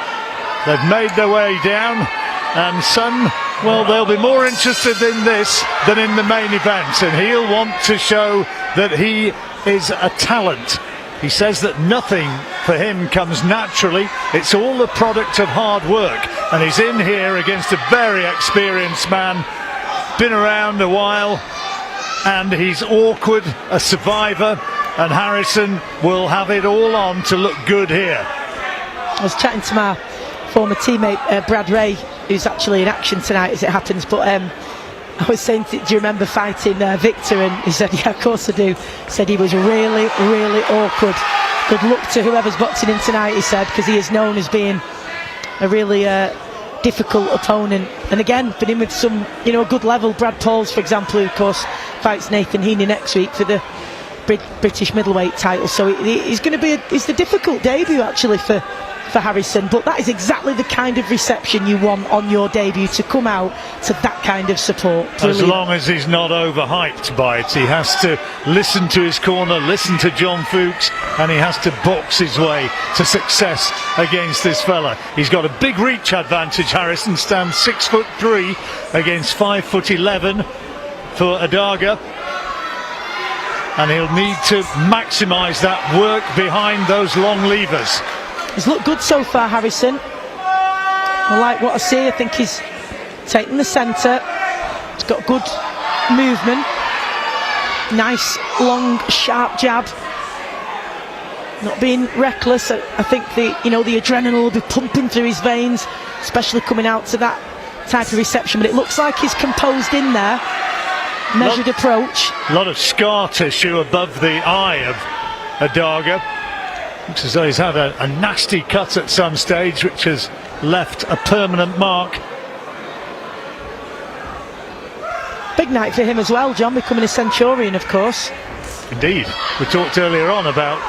They've made their way down, and some, well, they'll be more interested in this than in the main event, and he'll want to show that he is a talent. He says that nothing for him comes naturally. It's all the product of hard work, and he's in here against a very experienced man, been around a while, and he's awkward, a survivor, and Harrison will have it all on to look good here. I was chatting to my former teammate Brad Ray, who's actually in action tonight as it happens, but I was saying, do you remember fighting Victor? And he said, yeah, of course I do. He said he was really, really awkward. Good luck to whoever's boxing him tonight, he said, because he is known as being a really difficult opponent. And again, been in with some, a good level. Brad Pauls, for example, who of course fights Nathan Heaney next week for the British middleweight title. So he's going to be it's the difficult debut actually for for Harrison, but that is exactly the kind of reception you want on your debut, to come out to that kind of support. Brilliant. As long as he's not overhyped by it, he has to listen to his corner, listen to John Fuchs, and he has to box his way to success against this fella. He's got a big reach advantage. Harrison stands 6'3" against 5'11" for Edagha, and he'll need to maximise that work behind those long levers. He's looked good so far, Harrison. I like what I see. I think he's taking the centre. He's got good movement. Nice, long, sharp jab. Not being reckless. I think the adrenaline will be pumping through his veins, especially coming out to that type of reception. But it looks like he's composed in there. Measured approach. A lot of scar tissue above the eye of Edagha. Looks as though he's had a nasty cut at some stage, which has left a permanent mark. Big night for him as well, John, becoming a Centurion, of course. Indeed. We talked earlier on about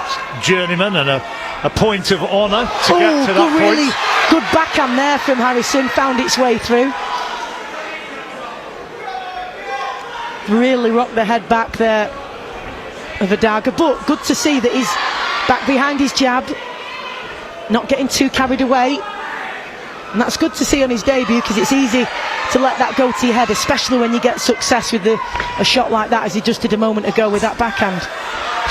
journeyman and a point of honour to get to that point. Really good backhand there from Harrison, found its way through. Really rocked the head back there of Edagha, but good to see that he's back behind his jab, not getting too carried away, and that's good to see on his debut, because it's easy to let that go to your head, especially when you get success with a shot like that, as he just did a moment ago with that backhand.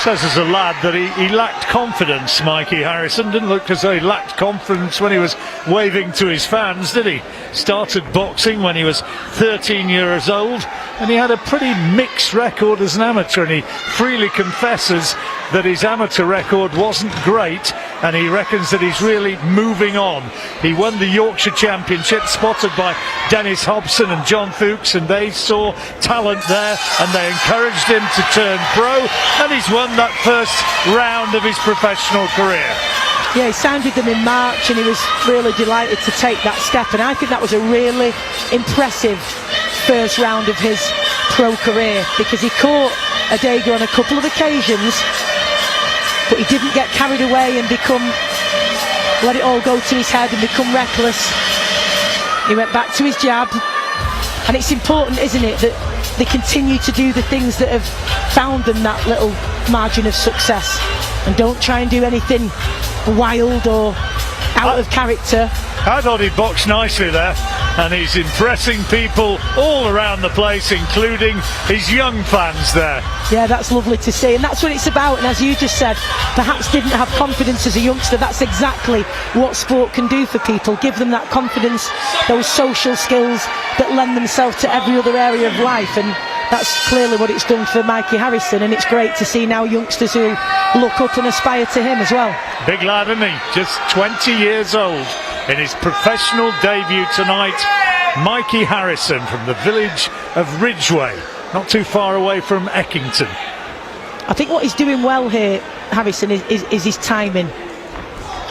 Says as a lad that he lacked confidence, Mikey Harrison. Didn't look as though he lacked confidence when he was waving to his fans, did he? Started boxing when he was 13 years old, and he had a pretty mixed record as an amateur, and he freely confesses that his amateur record wasn't great, and he reckons that he's really moving on. He won the Yorkshire Championship, spotted by Dennis Hobson and John Fuchs, and they saw talent there and they encouraged him to turn pro, and he's won that first round of his professional career. Yeah, he signed with them in March, and he was really delighted to take that step, and I think that was a really impressive first round of his pro career, because he caught Edagha on a couple of occasions, but he didn't get carried away and let it all go to his head and become reckless. He went back to his jab, and it's important, isn't it, that they continue to do the things that have found them that little margin of success, and don't try and do anything wild or out of character. I thought he boxed nicely there, and he's impressing people all around the place, including his young fans there. Yeah, that's lovely to see, and that's what it's about. And as you just said, perhaps didn't have confidence as a youngster. That's exactly what sport can do for people. Give them that confidence, those social skills that lend themselves to every other area of life, and that's clearly what it's done for Mikey Harrison, and it's great to see now youngsters who look up and aspire to him as well. Big lad, isn't he? Just 20 years old in his professional debut tonight. Mikey Harrison from the village of Ridgeway, not too far away from Eckington. I think what he's doing well here, Harrison, is his timing.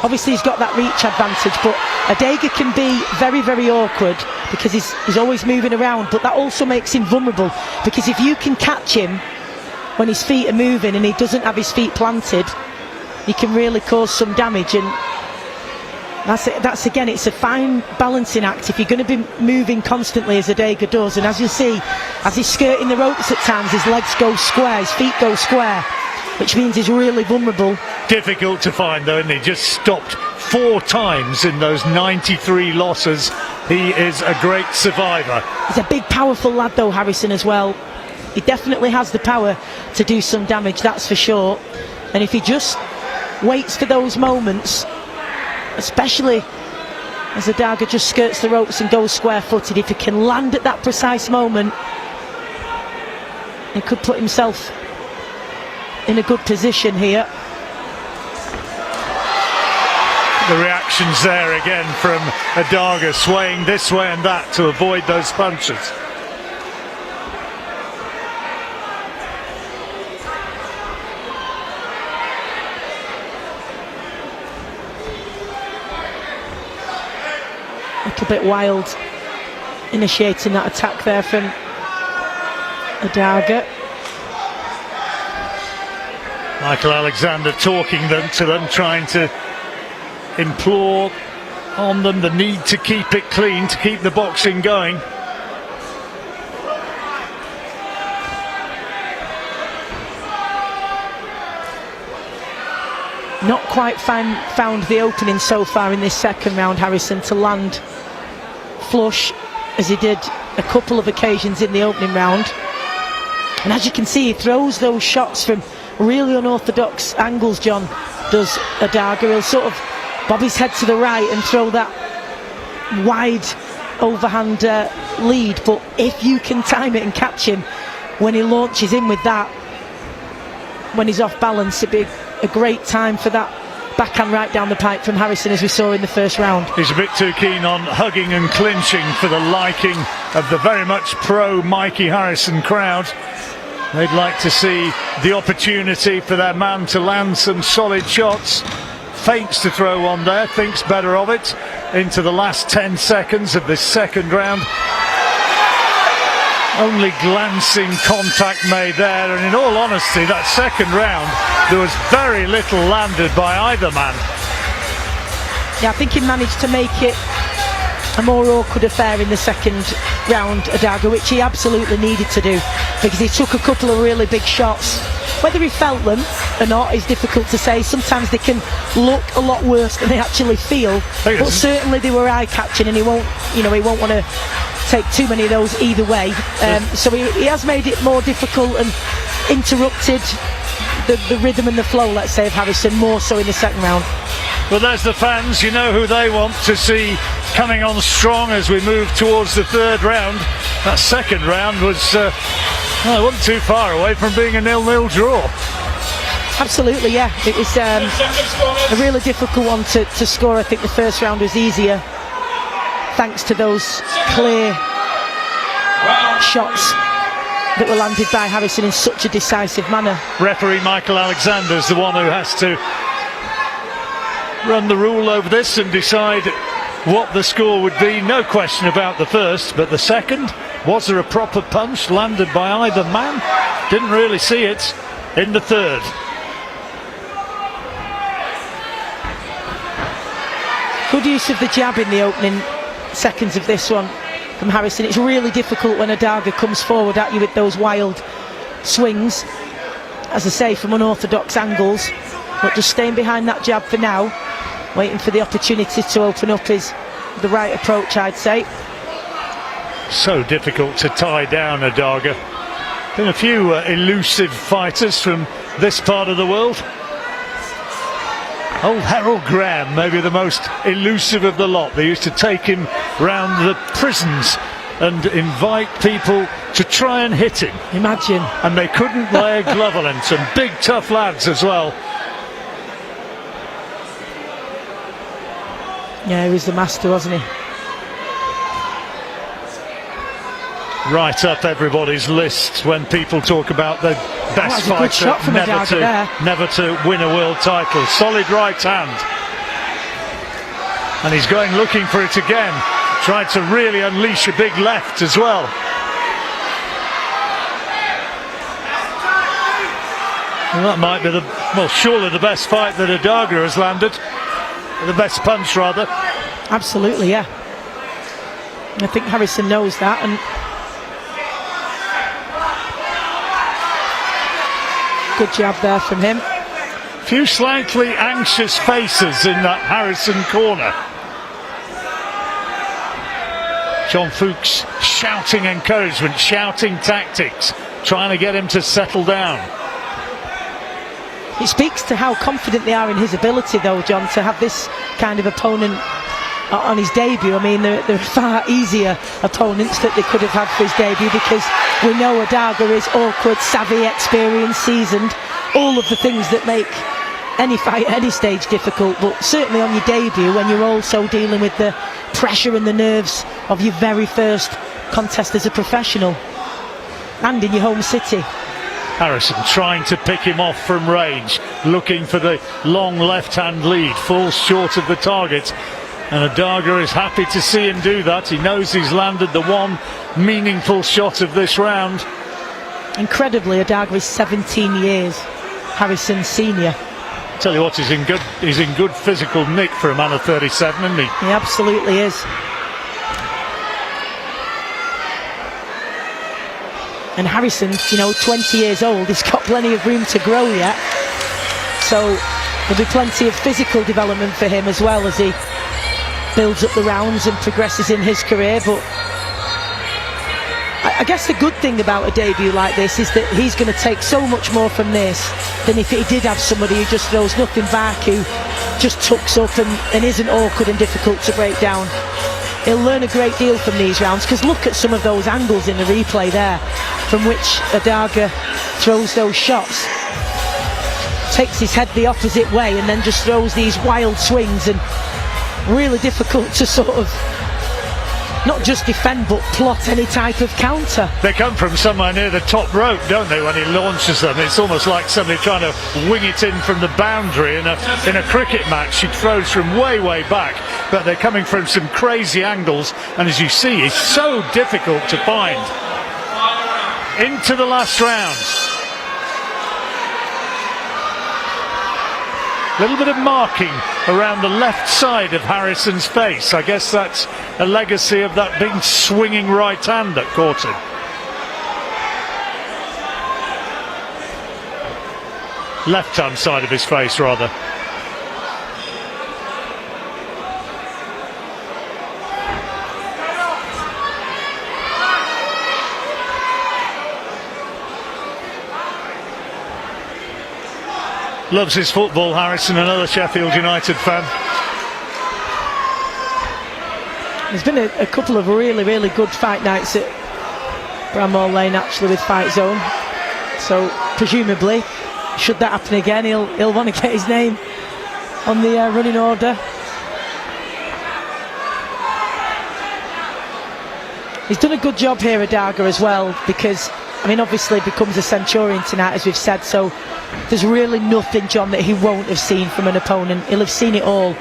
Obviously he's got that reach advantage, but Edagha can be very, very awkward because he's always moving around, but that also makes him vulnerable, because if you can catch him when his feet are moving and he doesn't have his feet planted, he can really cause some damage. And that's again, it's a fine balancing act if you're going to be moving constantly, as Edagha does. And as you see, as he's skirting the ropes at times, his legs go square, his feet go square, which means he's really vulnerable. Difficult to find though, and he just stopped 4 times in those 93 losses. He is a great survivor. He's a big, powerful lad though, Harrison, as well. He definitely has the power to do some damage, that's for sure. And if he just waits for those moments, especially as Edagha just skirts the ropes and goes square-footed, if he can land at that precise moment, he could put himself in a good position here. The reactions there again from Edagha, swaying this way and that to avoid those punches. A little bit wild initiating that attack there from Edagha. Michael Alexander talking to them, trying to implore on them the need to keep it clean, to keep the boxing going. Not quite found the opening so far in this second round, Harrison, to land flush as he did a couple of occasions in the opening round. And as you can see, he throws those shots from really unorthodox angles, John, does Edagha. He'll sort of bob his head to the right and throw that wide overhand lead, but if you can time it and catch him when he launches in with that, when he's off balance, it'd be a great time for that backhand right down the pipe from Harrison, as we saw in the first round. He's a bit too keen on hugging and clinching for the liking of the very much pro Mikey Harrison crowd. They'd like to see the opportunity for their man to land some solid shots. Feints to throw on there, thinks better of it into the last 10 seconds of this second round. Only glancing contact made there, and in all honesty, that second round there was very little landed by either man. Yeah, I think he managed to make it a more awkward affair in the second round, Edagha, which he absolutely needed to do, because he took a couple of really big shots. Whether he felt them or not is difficult to say. Sometimes they can look a lot worse than they actually feel, but certainly they were eye-catching, and he won't want to take too many of those either way. So he has made it more difficult and interrupted the rhythm and the flow, let's say, of Harrison, more so in the second round. Well, there's the fans, you know who they want to see coming on strong as we move towards the third round. That second round was it wasn't too far away from being a 0-0 draw. Absolutely, yeah. It was a really difficult one to score. I think the first round was easier, thanks to those clear shots that were landed by Harrison in such a decisive manner. Referee Michael Alexander's the one who has to run the rule over this and decide what the score would be. No question about the first, but the second, was there a proper punch landed by either man? Didn't really see it in the third. Good use of the jab in the opening seconds of this one from Harrison. It's really difficult when Edagha comes forward at you with those wild swings, as I say, from unorthodox angles, but just staying behind that jab for now, waiting for the opportunity to open up is the right approach, I'd say. So difficult to tie down Edagha. Been a few elusive fighters from this part of the world. Old Harold Graham, maybe the most elusive of the lot. They used to take him round the prisons and invite people to try and hit him. Imagine. And they couldn't lay a glove on him. Some big tough lads as well. Yeah, he was the master, wasn't he? Right up everybody's list when people talk about the best fighter never to win a world title. Solid right hand, and he's going looking for it again. Tried to really unleash a big left as well. Well, that might be surely the best fight that Edagha has landed. The best punch, rather. Absolutely, yeah. I think Harrison knows that, and good jab there from him. Few slightly anxious faces in that Harrison corner. John Fuchs shouting encouragement, shouting tactics, trying to get him to settle down. It speaks to how confident they are in his ability, though, John, to have this kind of opponent on his debut. I mean, there are far easier opponents that they could have had for his debut, because we know Edagha is awkward, savvy, experienced, seasoned, all of the things that make any fight at any stage difficult, but certainly on your debut, when you're also dealing with the pressure and the nerves of your very first contest as a professional, and in your home city. Harrison trying to pick him off from range, looking for the long left-hand lead, falls short of the target, and Edagha is happy to see him do that. He knows he's landed the one meaningful shot of this round. Incredibly, Edagha is 17 years Harrison senior, Tell you what, he's in good physical nick for a man of 37, isn't he? He absolutely is. And Harrison, 20 years old, he's got plenty of room to grow yet. So there'll be plenty of physical development for him as well as he builds up the rounds and progresses in his career. But I guess the good thing about a debut like this is that he's going to take so much more from this than if he did have somebody who just throws nothing back, who just tucks up and isn't awkward and difficult to break down. He'll learn a great deal from these rounds, because look at some of those angles in the replay there from which Edagha throws those shots. Takes his head the opposite way and then just throws these wild swings, and really difficult to sort of not just defend but plot any type of counter. They come from somewhere near the top rope, don't they, when he launches them? It's almost like somebody trying to wing it in from the boundary in a cricket match. He throws from way back, but they're coming from some crazy angles, and as you see, it's so difficult to find. Into the last round. A little bit of marking around the left side of Harrison's face. I guess that's a legacy of that big swinging right hand that caught him. Left hand side of his face, rather. Loves his football, Harrison, another Sheffield United fan. There's been a couple of really good fight nights at Bramall Lane actually with Fightzone. So presumably, should that happen again, he'll want to get his name on the running order. He's done a good job here, Edagha, as well, because obviously becomes a Centurion tonight, as we've said, so there's really nothing, John, that he won't have seen from an opponent. He'll have seen it all,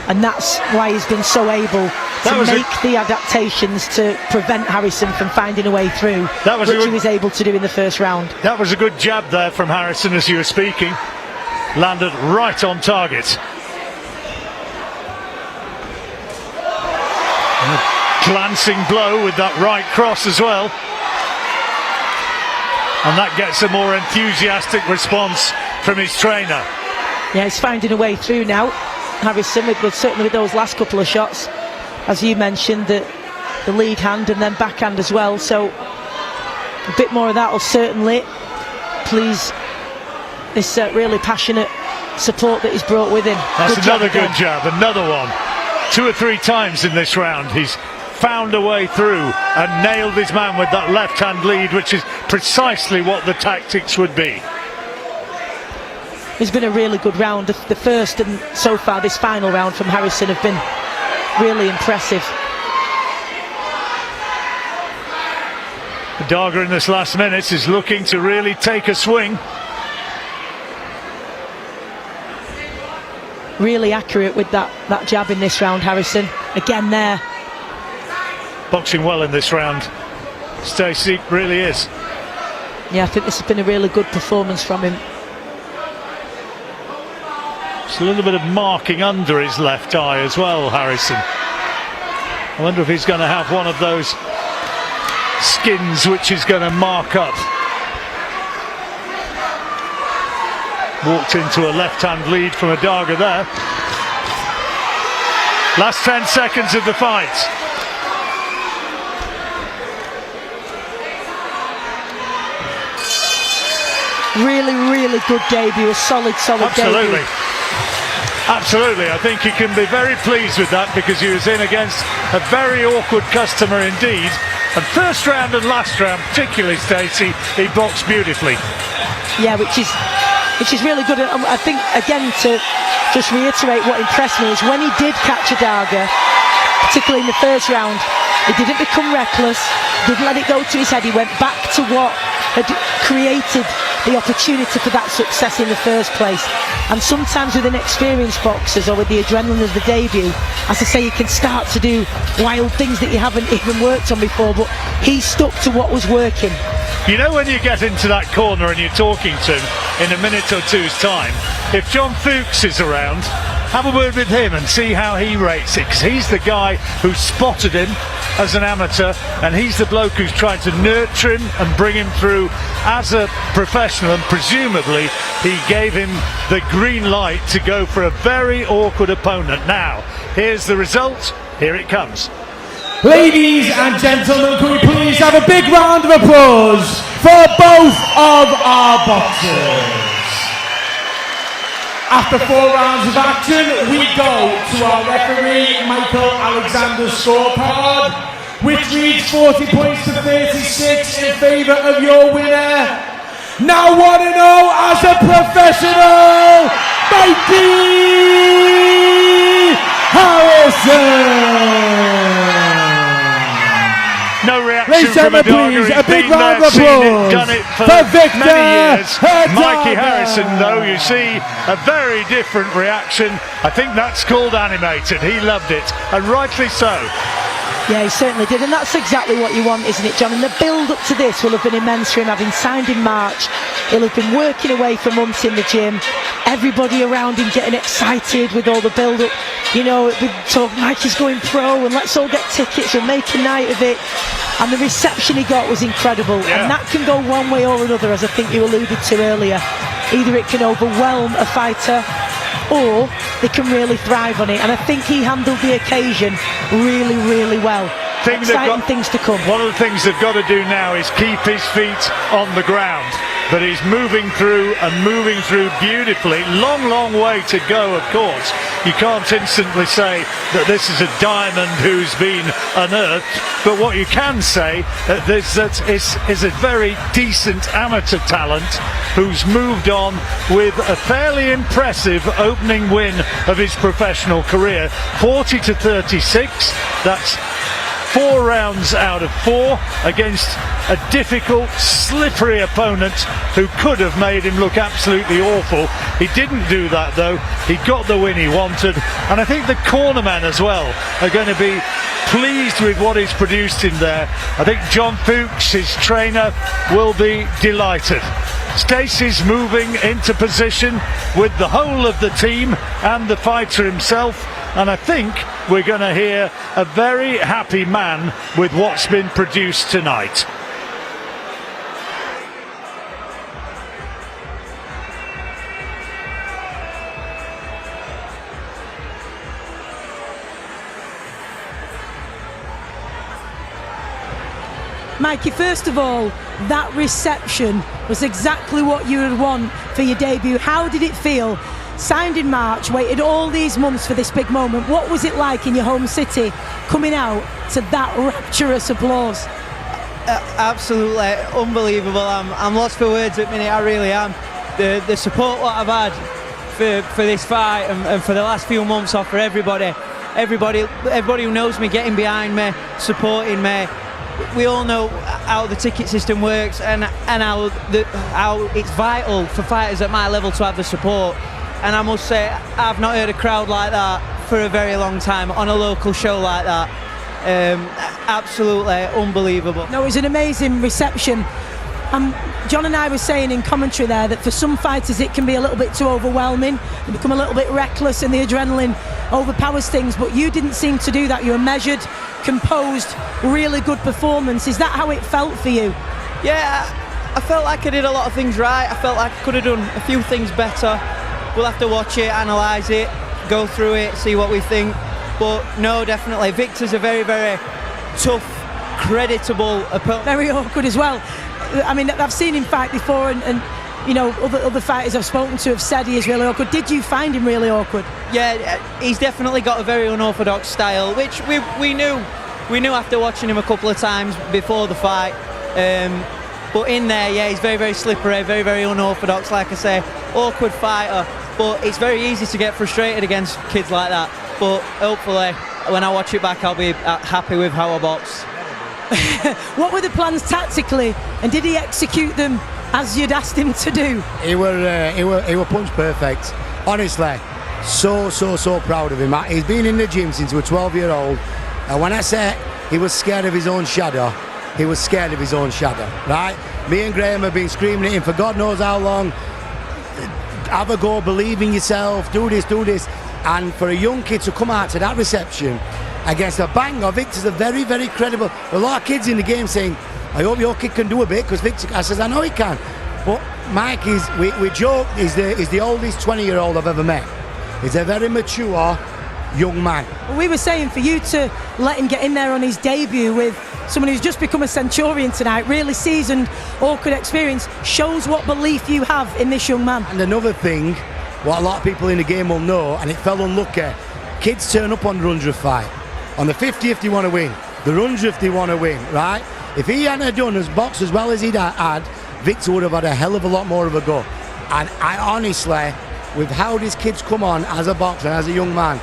and that's why he's been so able to make the adaptations to prevent Harrison from finding a way through, which he was able to do in the first round. That was a good jab there from Harrison as you were speaking. Landed right on target. And a glancing blow with that right cross as well. And that gets a more enthusiastic response from his trainer. Yeah, he's finding a way through now, Harrison, certainly with those last couple of shots, as you mentioned, the lead hand and then backhand as well. So a bit more of that will certainly please this really passionate support that he's brought with him. That's another good jab, another one. 2 or 3 times in this round he's found a way through and nailed his man with that left hand lead, which is precisely what the tactics would be. It's been a really good round. The first and so far this final round from Harrison have been really impressive. Edagha in this last minute is looking to really take a swing. Really accurate with that jab in this round, Harrison. Again there. Boxing well in this round, Stacey, really is. Yeah, I think this has been a really good performance from him. Just a little bit of marking under his left eye as well, Harrison. I wonder if he's going to have one of those skins which is going to mark up. Walked into a left-hand lead from Edagha there. Last 10 seconds of the fight. Really good debut, a solid debut. Absolutely, I think he can be very pleased with that, because he was in against a very awkward customer indeed. And first round and last round, particularly, Stacey, he boxed beautifully. Yeah, which is really good. I think, again, to just reiterate what impressed me is when he did catch Edagha, particularly in the first round, he didn't become reckless, didn't let it go to his head. He went back to what had created the opportunity for that success in the first place. And sometimes with inexperienced boxers, or with the adrenaline of the debut, as I say, you can start to do wild things that you haven't even worked on before, but he stuck to what was working, You know, when you get into that corner and you're talking to him in a minute or two's time, if John Fuchs is around, have a word with him and see how he rates it, because he's the guy who spotted him as an amateur, and he's the bloke who's trying to nurture him and bring him through as a professional, and presumably he gave him the green light to go for a very awkward opponent. Now, here's the result, here it comes. Ladies and gentlemen, can we please have a big round of applause for both of our boxers. After 4 rounds of action, we go to our referee Michael Alexander's scorecard, which reads 40 points to 36 in favour of your winner. Now 1-0 as a professional, Mikey Harrison. No reaction Ladies from and Edagha. please, He's a big been round there, of seen it, applause done it for Victor many years. Edagha. Mikey Harrison, though, you see a very different reaction. I think that's called animated. He loved it, and rightly so. Yeah, he certainly did, and that's exactly what you want, isn't it, John? And the build-up to this will have been immense for him, having signed in March. He'll have been working away for months in the gym. Everybody around him getting excited with all the build-up. You know, we talk, Mikey's going pro, and let's all get tickets, we'll make a night of it. And the reception he got was incredible, and that can go one way or another, as I think you alluded to earlier. Either it can overwhelm a fighter, or they can really thrive on it, and I think he handled the occasion really, really well. Exciting things to come. One of the things they've got to do now is keep his feet on the ground, but he's moving through and moving through beautifully. Long way to go, of course. You can't instantly say that this is a diamond who's been unearthed, but what you can say that is a very decent amateur talent who's moved on with a fairly impressive opening win of his professional career. 40 to 36, that's 4 rounds out of 4 against a difficult, slippery opponent who could have made him look absolutely awful. He didn't do that, though. He got the win he wanted, and I think the cornermen as well are going to be pleased with what he's produced in there. I think John Fuchs, his trainer, will be delighted. Stacey's moving into position with the whole of the team and the fighter himself, and I think we're going to hear a very happy man with what's been produced tonight. Mikey, first of all, that reception was exactly what you would want for your debut. How did it feel? Signed in March, waited all these months for this big moment. What was it like in your home city, coming out to that rapturous applause? Absolutely unbelievable. I'm lost for words at the minute, I really am. The support what I've had for this fight and for the last few months off for everybody who knows me, getting behind me, supporting me. We all know how the ticket system works and how it's vital for fighters at my level to have the support. And I must say, I've not heard a crowd like that for a very long time on a local show like that. Absolutely unbelievable. No, it was an amazing reception. John and I were saying in commentary there that for some fighters it can be a little bit too overwhelming. They become a little bit reckless and the adrenaline overpowers things, but you didn't seem to do that. You were measured, composed, really good performance. Is that how it felt for you? Yeah, I felt like I did a lot of things right. I felt like I could have done a few things better. We'll have to watch it, analyse it, go through it, see what we think. But no, definitely, Victor's a very, very tough, creditable opponent. Very awkward as well. I mean, I've seen him fight before, and you know, other fighters I've spoken to have said he is really awkward. Did you find him really awkward? Yeah, he's definitely got a very unorthodox style, which we knew after watching him a couple of times before the fight. But in there, yeah, he's very, very slippery, very, very unorthodox, like I say, awkward fighter. But it's very easy to get frustrated against kids like that. But hopefully, when I watch it back, I'll be happy with how I boxed. What were the plans tactically, and did he execute them as you'd asked him to do? He were punch perfect. Honestly, so proud of him. He's been in the gym since he was 12-year-old, and when I say he was scared of his own shadow, he was scared of his own shadow, right? Me and Graham have been screaming at him for God knows how long. Have a go, believe in yourself, do this. And for a young kid to come out to that reception against a banger, Victor's a very, very credible. A lot of kids in the game saying, I hope your kid can do a bit, because Victor, I says, I know he can. But Mike is, we joke, is the oldest 20-year-old I've ever met. He's a very mature young man. We were saying for you to let him get in there on his debut with someone who's just become a centurion tonight, really seasoned, awkward experience, shows what belief you have in this young man. And another thing, what a lot of people in the game will know, and it fell unlucky, kids turn up on the 100th fight. On the 50th they want to win, the 100th they want to win, right? If he hadn't done as box as well as he'd had, Victor would have had a hell of a lot more of a go. And I honestly, with how these kids come on as a boxer and as a young man,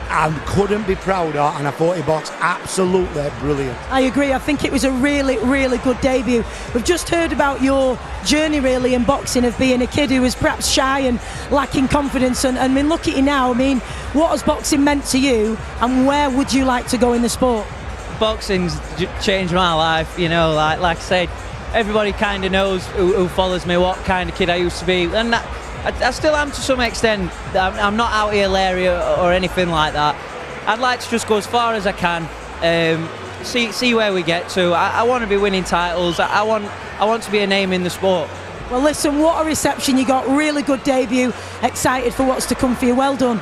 I couldn't be prouder, and I thought he boxed absolutely brilliant. I agree. I think it was a really, really good debut. We've just heard about your journey really in boxing, of being a kid who was perhaps shy and lacking confidence, and I mean, look at you now. I mean, what has boxing meant to you, and where would you like to go in the sport? Boxing's changed my life, you know, like I said, everybody kind of knows who follows me, what kind of kid I used to be, and I still am to some extent. I'm not out here Larry or anything like that. I'd like to just go as far as I can, see where we get to. I want to be winning titles. I want to be a name in the sport. Well, listen, what a reception you got. Really good debut. Excited for what's to come for you. Well done.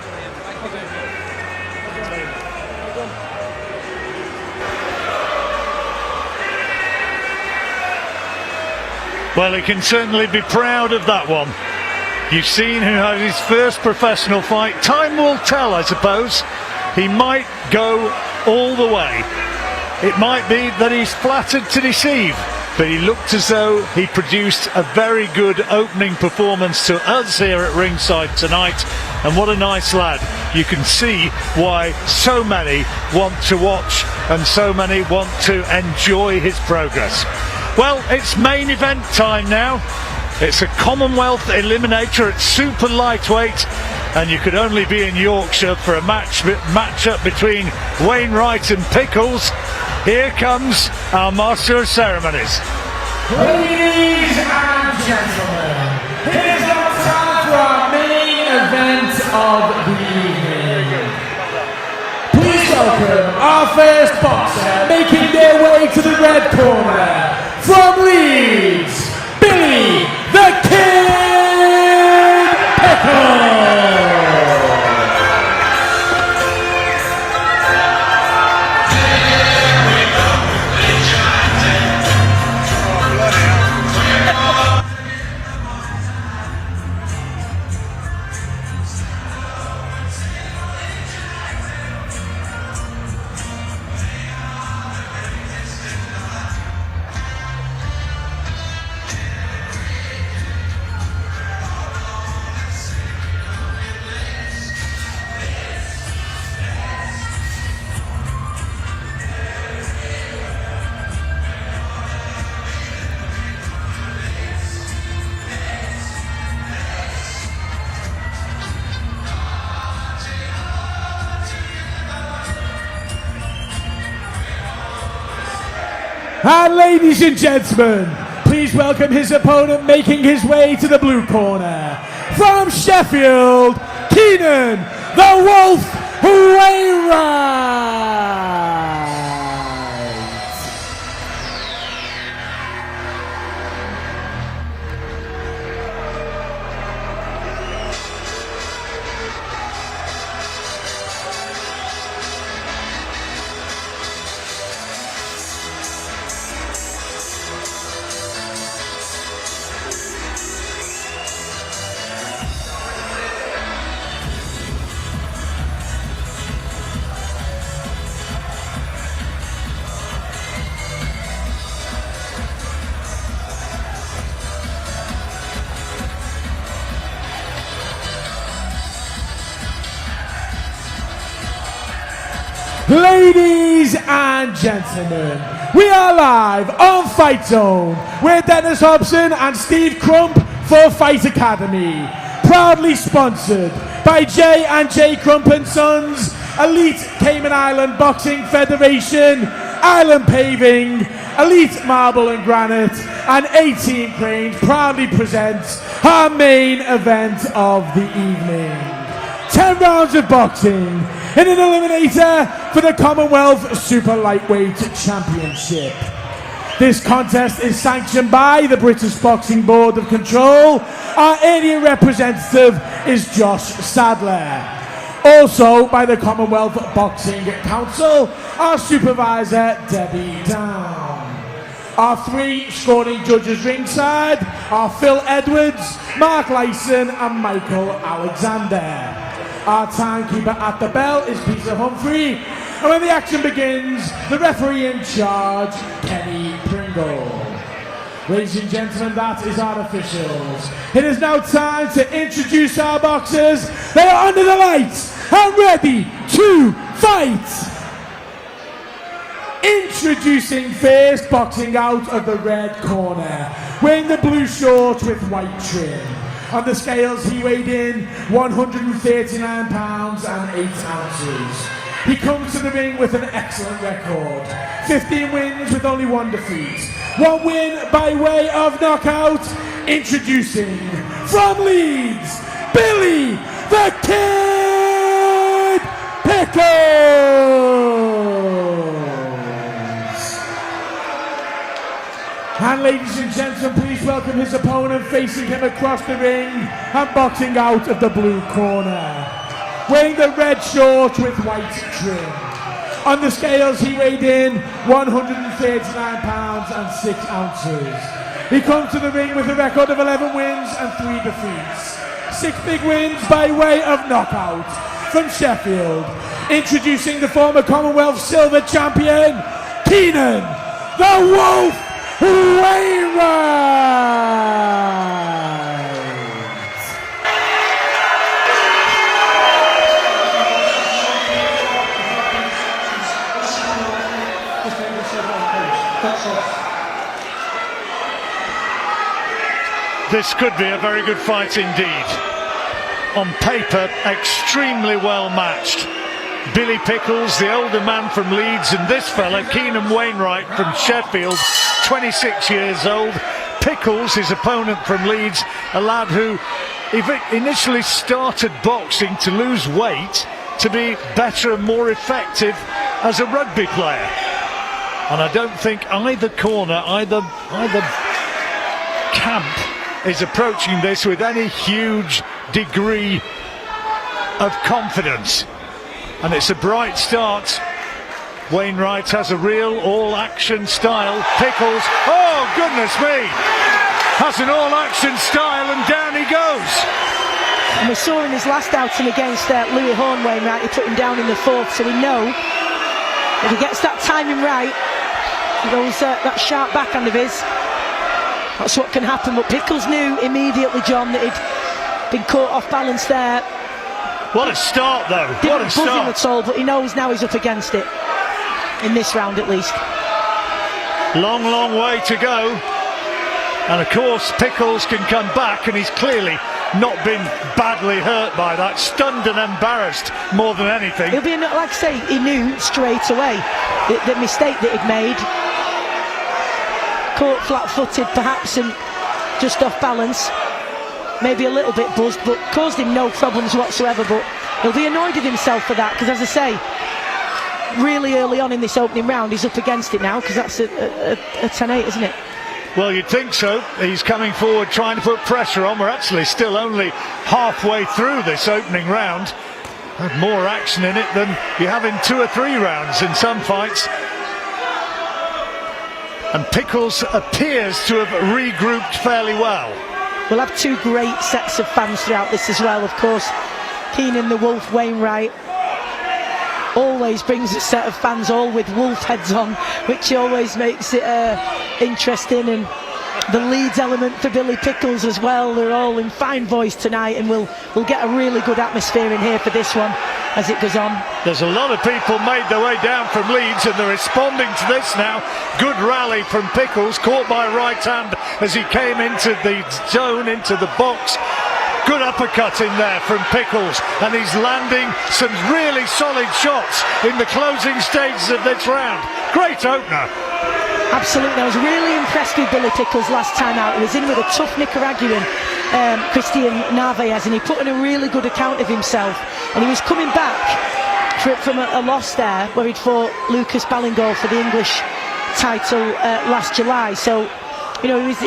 Well, he can certainly be proud of that one. You've seen who had his first professional fight. Time will tell, I suppose. He might go all the way. It might be that he's flattered to deceive, but he looked as though he produced a very good opening performance to us here at ringside tonight. And what a nice lad. You can see why so many want to watch and so many want to enjoy his progress. Well, it's main event time now. It's a Commonwealth Eliminator at super lightweight, and you could only be in Yorkshire for a match-up between Wainwright and Pickles. Here comes our Master of Ceremonies. Ladies and gentlemen, here's our time for our main event of the evening. Please welcome our first boxer, making their way to the red corner, from Leeds, Billy the Kid Pickles. And ladies and gentlemen, please welcome his opponent, making his way to the blue corner, from Sheffield, Keanen, the Wolf Wainwright. Ladies and gentlemen, we are live on Fightzone with Dennis Hobson and Steve Crump for Fight Academy. Proudly sponsored by J and J Crump and Sons, Elite Cayman Island Boxing Federation, Island Paving, Elite Marble and Granite, and 18 Cranes proudly presents our main event of the evening. 10 rounds of boxing in an eliminator for the Commonwealth Super Lightweight Championship. This contest is sanctioned by the British Boxing Board of Control. Our area representative is Josh Sadler. Also by the Commonwealth Boxing Council, our supervisor Debbie Down. Our 3 scoring judges ringside are Phil Edwards, Mark Lyson and Michael Alexander. Our timekeeper at the bell is Peter Humphrey, and when the action begins, the referee in charge, Kenny Pringle. Ladies and gentlemen, that is our officials. It is now time to introduce our boxers. They are under the lights and ready to fight. Introducing first, boxing out of the red corner, wearing the blue short with white trim. On the scales, he weighed in 139 pounds and 8 ounces. He comes to the ring with an excellent record. 15 wins with only 1 defeat. 1 win by way of knockout. Introducing from Leeds, Billy the Kid Pickles. And ladies and gentlemen, please welcome his opponent facing him across the ring and boxing out of the blue corner, wearing the red short with white trim. On the scales, he weighed in 139 pounds and 6 ounces. He comes to the ring with a record of 11 wins and 3 defeats. 6 big wins by way of knockout. From Sheffield, introducing the former Commonwealth Silver Champion, Keanen, the Wolf Wainwright. This could be a very good fight indeed. On paper, extremely well matched. Billy Pickles, the older man from Leeds, and this fella, Keanen Wainwright from Sheffield, 26 years old. Pickles, his opponent from Leeds, a lad who initially started boxing to lose weight, to be better and more effective as a rugby player. And I don't think either corner, either camp is approaching this with any huge degree of confidence. And it's a bright start. Wainwright has a real all-action style. Pickles, oh goodness me, has an all-action style, and down he goes. And we saw in his last outing against Louis Horn, Wainwright, he put him down in the 4th, so we know if he gets that timing right, goes that sharp backhand of his, that's what can happen. But Pickles knew immediately, John, that he'd been caught off balance there. What a start though, what a start. Didn't buzz him at all, but he knows now he's up against it, in this round at least. Long, long way to go. And of course Pickles can come back, and he's clearly not been badly hurt by that, stunned and embarrassed more than anything. He'll be, like I say, he knew straight away the mistake that he'd made. Caught flat-footed perhaps and just off balance, maybe a little bit buzzed, but caused him no problems whatsoever. But he'll be annoyed with himself for that, because as I say, really early on in this opening round he's up against it now, because that's a 10-8, isn't it? Well, you'd think so. He's coming forward trying to put pressure on. We're actually still only halfway through this opening round. Had more action in it than you have in 2 or 3 rounds in some fights. And Pickles appears to have regrouped fairly well. We'll have 2 great sets of fans throughout this as well, of course. Keanen the Wolf Wainwright always brings a set of fans, all with wolf heads on, which always makes it interesting. And the Leeds element for Billy Pickles as well, they're all in fine voice tonight, and we'll get a really good atmosphere in here for this one as it goes on. There's a lot of people made their way down from Leeds, and they're responding to this now. Good rally from Pickles, caught by right hand as he came into the zone, into the box. Good uppercut in there from Pickles, and he's landing some really solid shots in the closing stages of this round. Great opener. Absolutely. I was really impressed with Billy Pickles last time out. He was in with a tough Nicaraguan, Christian Narvaez, and he put in a really good account of himself. And he was coming back from a loss there, where he'd fought Lucas Ballingall for the English title last July. So, you know, he's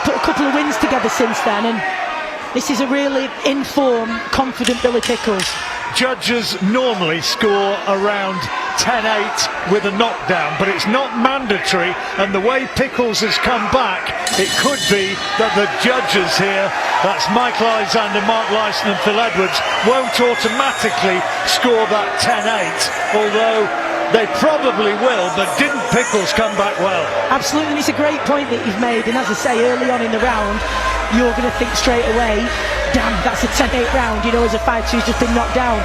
put a couple of wins together since then, and this is a really in-form, confident Billy Pickles. Judges normally score around 10-8 with a knockdown, but it's not mandatory, and the way Pickles has come back, it could be that the judges here, that's Michael Alexander, Mark Lyson and Phil Edwards, won't automatically score that 10-8, although they probably will. But didn't Pickles come back well? Absolutely, and it's a great point that you've made, and as I say, early on in the round, you're going to think straight away, damn, that's a 10-8 round, you know, as a fighter who's just been knocked down.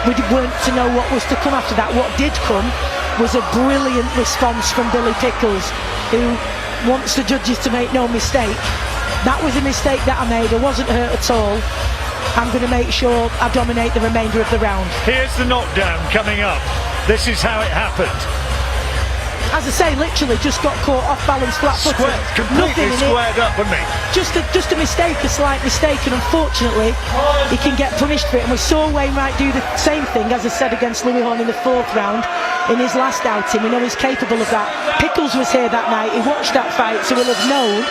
We weren't to know what was to come after that. What did come was a brilliant response from Billy Pickles, who wants the judges to make no mistake. That was a mistake that I made. I wasn't hurt at all. I'm going to make sure I dominate the remainder of the round. Here's the knockdown coming up. This is how it happened. As I say, literally just got caught off balance, flat-footed. Completely squared up, wasn't he? Just a mistake, a slight mistake, and unfortunately he can get punished for it. And we saw Wainwright do the same thing, as I said, against Louis Horn in the 4th round in his last outing. We know he's capable of that. Pickles was here that night, he watched that fight, so he'll have known,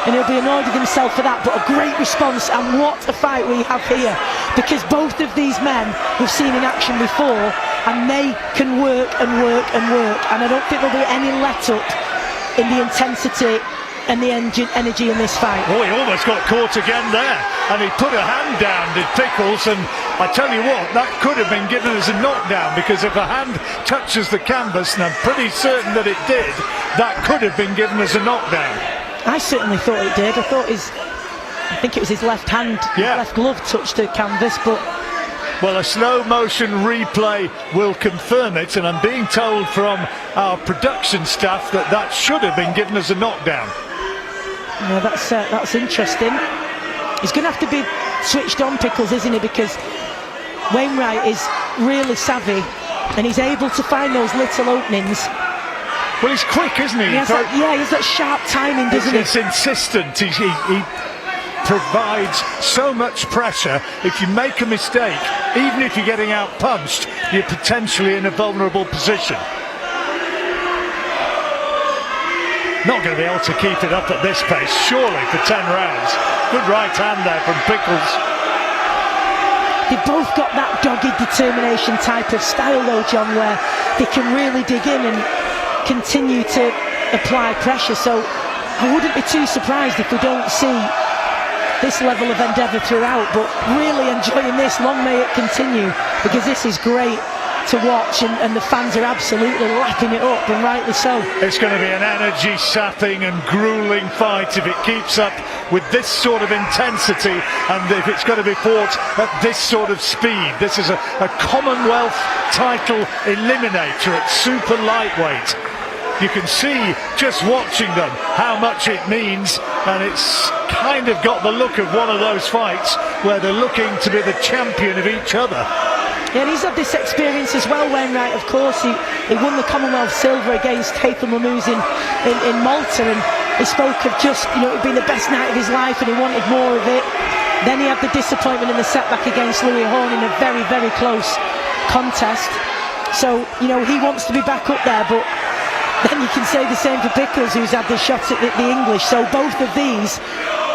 and he'll be annoyed with himself for that. But a great response, and what a fight we have here, because both of these men we've seen in action before, and they can work and work and work, and I don't think there'll be any let up in the intensity and the energy in this fight. Oh, he almost got caught again there, and he put a hand down, did Pickles, and I tell you what, that could have been given as a knockdown, because if a hand touches the canvas, and I'm pretty certain that it did, that could have been given as a knockdown. I certainly thought it did. I think it was his left hand, his left glove touched the canvas, but well, a slow motion replay will confirm it, and I'm being told from our production staff that that should have been given as a knockdown. Yeah, that's interesting. He's going to have to be switched on, Pickles, isn't he? Because Wainwright is really savvy, and he's able to find those little openings. Well, he's quick, isn't he? He has that sharp timing, doesn't he? It's insistent. He provides so much pressure. If you make a mistake, even if you're getting out punched, you're potentially in a vulnerable position. Not going to be able to keep it up at this pace, surely, for 10 rounds. Good right hand there from Pickles. They've both got that dogged determination type of style, though, John, where they can really dig in and continue to apply pressure. So I wouldn't be too surprised if we don't see this level of endeavour throughout, but really enjoying this. Long may it continue, because this is great to watch, and the fans are absolutely lapping it up, and rightly so. It's going to be an energy sapping and grueling fight if it keeps up with this sort of intensity, and if it's going to be fought at this sort of speed. This is a Commonwealth title eliminator at super lightweight. You can see, just watching them, how much it means, and it's kind of got the look of one of those fights where they're looking to be the champion of each other. Yeah, and he's had this experience as well, Wainwright, of course. He won the Commonwealth silver against Haitham Mammouz in Malta, and he spoke of just, you know, it being the best night of his life, and he wanted more of it. Then he had the disappointment in the setback against Louis Horn in a very, very close contest. So, you know, he wants to be back up there, but then you can say the same for Pickles, who's had the shots at the English. So both of these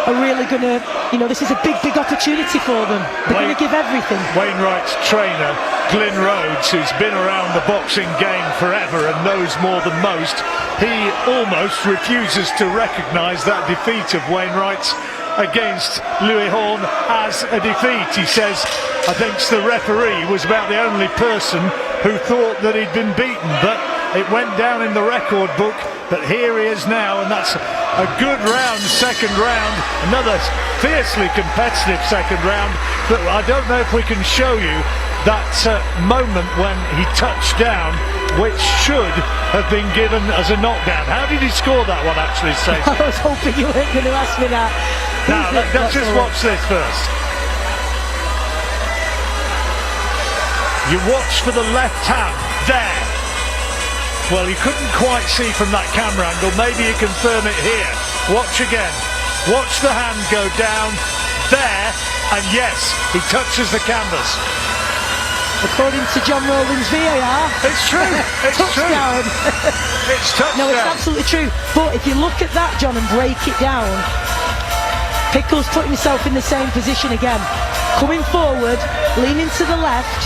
are really going to, you know, this is a big, big opportunity for them. They're going to give everything. Wainwright's trainer, Glyn Rhodes, who's been around the boxing game forever and knows more than most, he almost refuses to recognise that defeat of Wainwright's against Louis Horn as a defeat. He says, I think the referee was about the only person who thought that he'd been beaten, but it went down in the record book. But here he is now, and that's a good round, second round, another fiercely competitive second round. But I don't know if we can show you that moment when he touched down, which should have been given as a knockdown. How did he score that one, actually, Stacey? I was hoping you weren't going to ask me that. Now, let's just watch this first. You watch for the left hand there. Well, you couldn't quite see from that camera angle. Maybe you confirm it here. Watch again. Watch the hand go down there, and yes, he touches the canvas. According to John Rowland's VAR, it's true. It's touchdown. True. It's touchdown. No, it's absolutely true. But if you look at that, John, and break it down, Pickles putting himself in the same position again, coming forward, leaning to the left,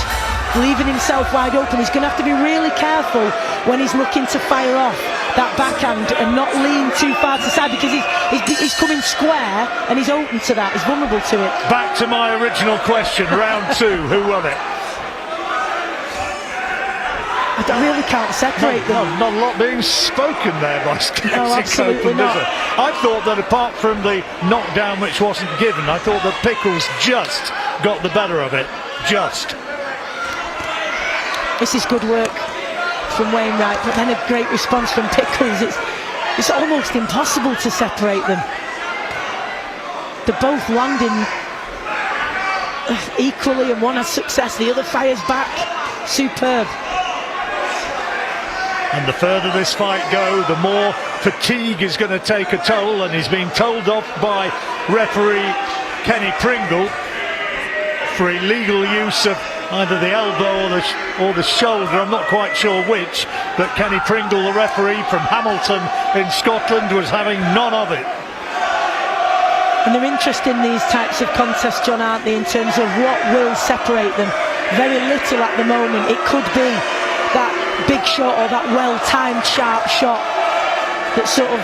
leaving himself wide open. He's going to have to be really careful when he's looking to fire off that backhand and not lean too far to the side, because he's coming square and he's open to that. He's vulnerable to it. Back to my original question, round 2, who won it? I really can't separate them. Not a lot being spoken there by No, absolutely not. I thought that apart from the knockdown which wasn't given, I thought that Pickles just got the better of it. Just. This is good work from Wainwright, but then a great response from Pickles. It's almost impossible to separate them. They're both landing equally, and one has success, the other fires back. Superb. And the further this fight goes, the more fatigue is going to take a toll, and he's been told off by referee Kenny Pringle for illegal use of either the elbow or the shoulder. I'm not quite sure which, but Kenny Pringle, the referee from Hamilton in Scotland, was having none of it. And they're interested in these types of contests, John, aren't they, in terms of what will separate them? Very little at the moment. It could be that big shot or that well-timed sharp shot that sort of,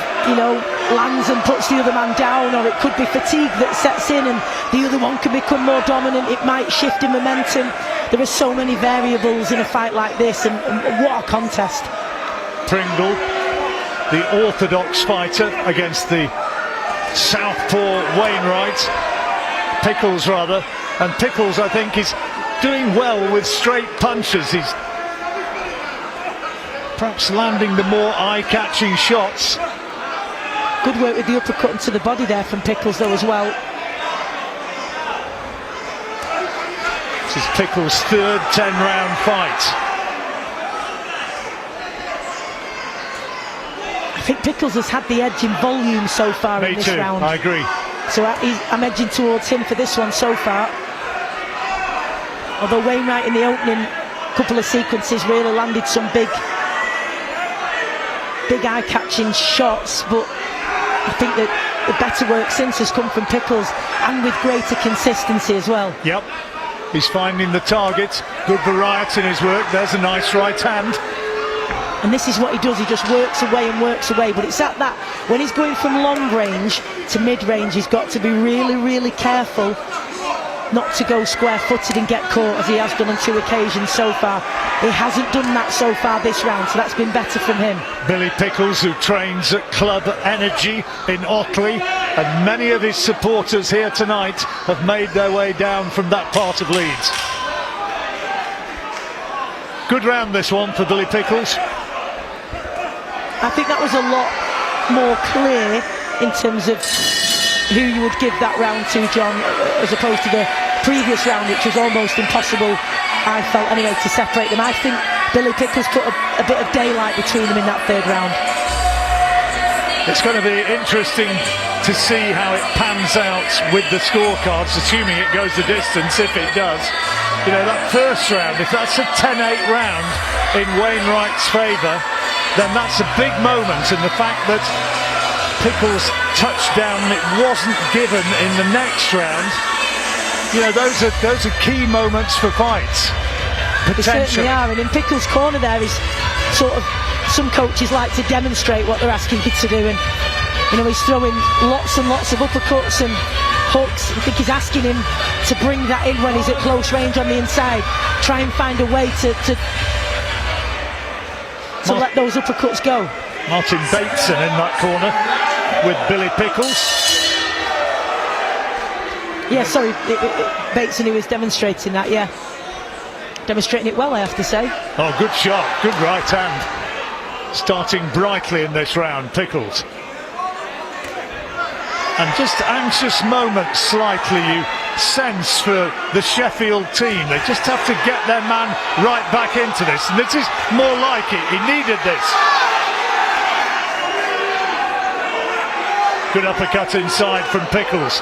lands and puts the other man down, or it could be fatigue that sets in and the other one can become more dominant. It might shift in momentum. There are so many variables in a fight like this, and what a contest. Pringle, the orthodox fighter, against the southpaw Wainwright, Pickles rather, and Pickles, I think, is doing well with straight punches. He's perhaps landing the more eye-catching shots. Good work with the uppercut into the body there from Pickles though as well. This is Pickles' third 10-round fight. I think Pickles has had the edge in volume so far in this round. I agree. So I'm edging towards him for this one so far. Although Wainwright in the opening couple of sequences really landed some big eye-catching shots, but I think that the better work since has come from Pickles, and with greater consistency as well. Yep, he's finding the target. Good variety in his work. There's a nice right hand. And this is what he does, he just works away and works away, but it's at that, when he's going from long range to mid-range, he's got to be really, really careful not to go square-footed and get caught, as he has done on 2 occasions so far. He hasn't done that so far this round, so that's been better from him. Billy Pickles, who trains at Club Energy in Otley, and many of his supporters here tonight have made their way down from that part of Leeds. Good round this one for Billy Pickles. I think that was a lot more clear in terms of who you would give that round to, John, as opposed to the previous round, which was almost impossible, I felt anyway, to separate them. I think Billy Pickles put a bit of daylight between them in that third round. It's going to be interesting to see how it pans out with the scorecards, assuming it goes the distance. If it does, that first round, if that's a 10-8 round in Wainwright's favour, then that's a big moment. And the fact that Pickles' touchdown, it wasn't given in the next round, those are key moments for fights. They certainly are, and in Pickles' corner there is sort of, some coaches like to demonstrate what they're asking you to do, and he's throwing lots and lots of uppercuts and hooks. I think he's asking him to bring that in when he's at close range on the inside, try and find a way to let those uppercuts go. Martin Bateson in that corner with Billy Pickles. Yeah, sorry, Bateson, who was demonstrating that, yeah. Demonstrating it well, I have to say. Oh, good shot, good right hand. Starting brightly in this round, Pickles. And just anxious moments slightly you sense for the Sheffield team. They just have to get their man right back into this, and this is more like it. He needed this. Good uppercut inside from Pickles.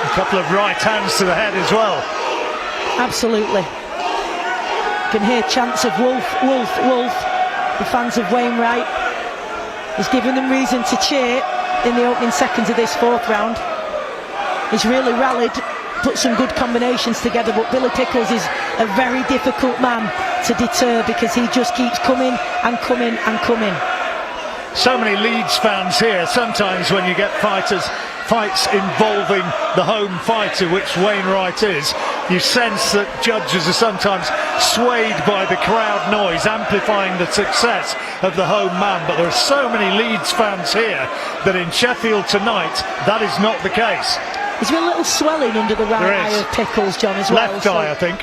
A couple of right hands to the head as well. Absolutely. You can hear chants of Wolf, Wolf, Wolf. The fans of Wainwright. He's given them reason to cheer in the opening seconds of this fourth round. He's really rallied, put some good combinations together, but Billy Pickles is a very difficult man to deter because he just keeps coming and coming and coming. So many Leeds fans here. Sometimes when you get fights involving the home fighter, which Wainwright is, you sense that judges are sometimes swayed by the crowd noise, amplifying the success of the home man. But there are so many Leeds fans here that in Sheffield tonight, that is not the case. There's been a little swelling under the right eye of Pickles, John, as well. Left eye, I think.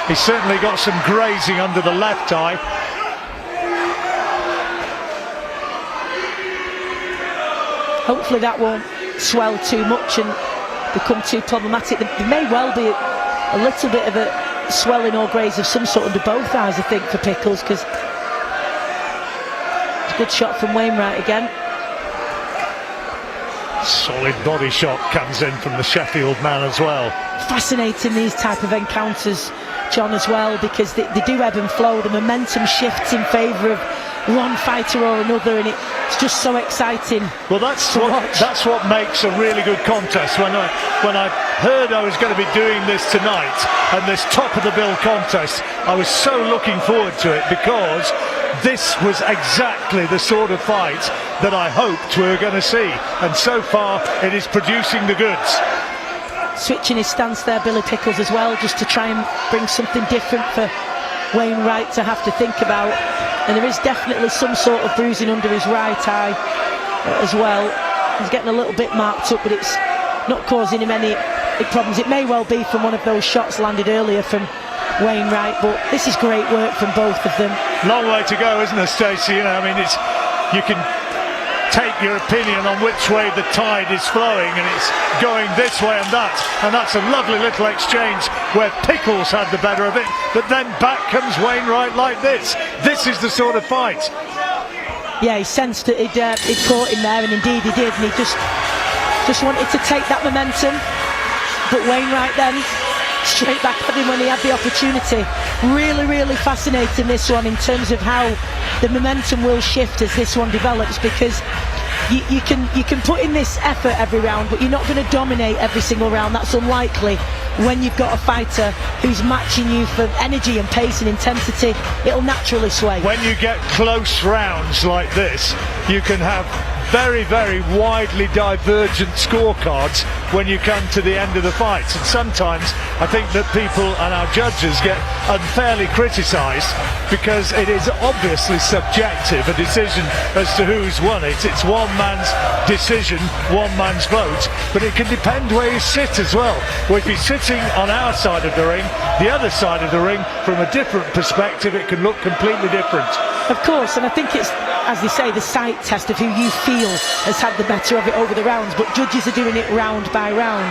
He's certainly got some grazing under the left eye. Hopefully that won't swell too much and become too problematic. There may well be a little bit of a swelling or graze of some sort under both eyes, I think, for Pickles, because it's a good shot from Wainwright again. Solid body shot comes in from the Sheffield man as well. Fascinating, these type of encounters, John, as well, because they do ebb and flow. The momentum shifts in favour of one fighter or another, and it's just so exciting. Well, that's what makes a really good contest. When I heard I was going to be doing this tonight and this top of the bill contest, I was so looking forward to it, because this was exactly the sort of fight that I hoped we were going to see, and so far it is producing the goods. Switching his stance there, Billy Pickles, as well, just to try and bring something different for Wainwright to have to think about. And there is definitely some sort of bruising under his right eye as well. He's getting a little bit marked up, but it's not causing him any problems. It may well be from one of those shots landed earlier from Wainwright, but this is great work from both of them. Long way to go, isn't there, Stacey? You know, I mean, you can take your opinion on which way the tide is flowing, and it's going this way and that, and that's a lovely little exchange where Pickles had the better of it, but then back comes Wainwright like this. This is the sort of fight. Yeah, he sensed that he'd caught him there, and indeed he did, and he just wanted to take that momentum, but Wainwright then straight back at him when he had the opportunity. Really, really fascinating, this one, in terms of how the momentum will shift as this one develops, because you can put in this effort every round, but you're not going to dominate every single round. That's unlikely when you've got a fighter who's matching you for energy and pace and intensity. It'll naturally sway. When you get close rounds like this, you can have very, very widely divergent scorecards when you come to the end of the fights, and sometimes I think that people and our judges get unfairly criticised because it is obviously subjective, a decision as to who's won it. It's one man's decision, one man's vote, but it can depend where you sit as well. Well, if you're sitting on our side of the ring, the other side of the ring, from a different perspective, it can look completely different. Of course, and I think it's, as they say, the sight test of who you feel has had the better of it over the rounds, but judges are doing it round by round.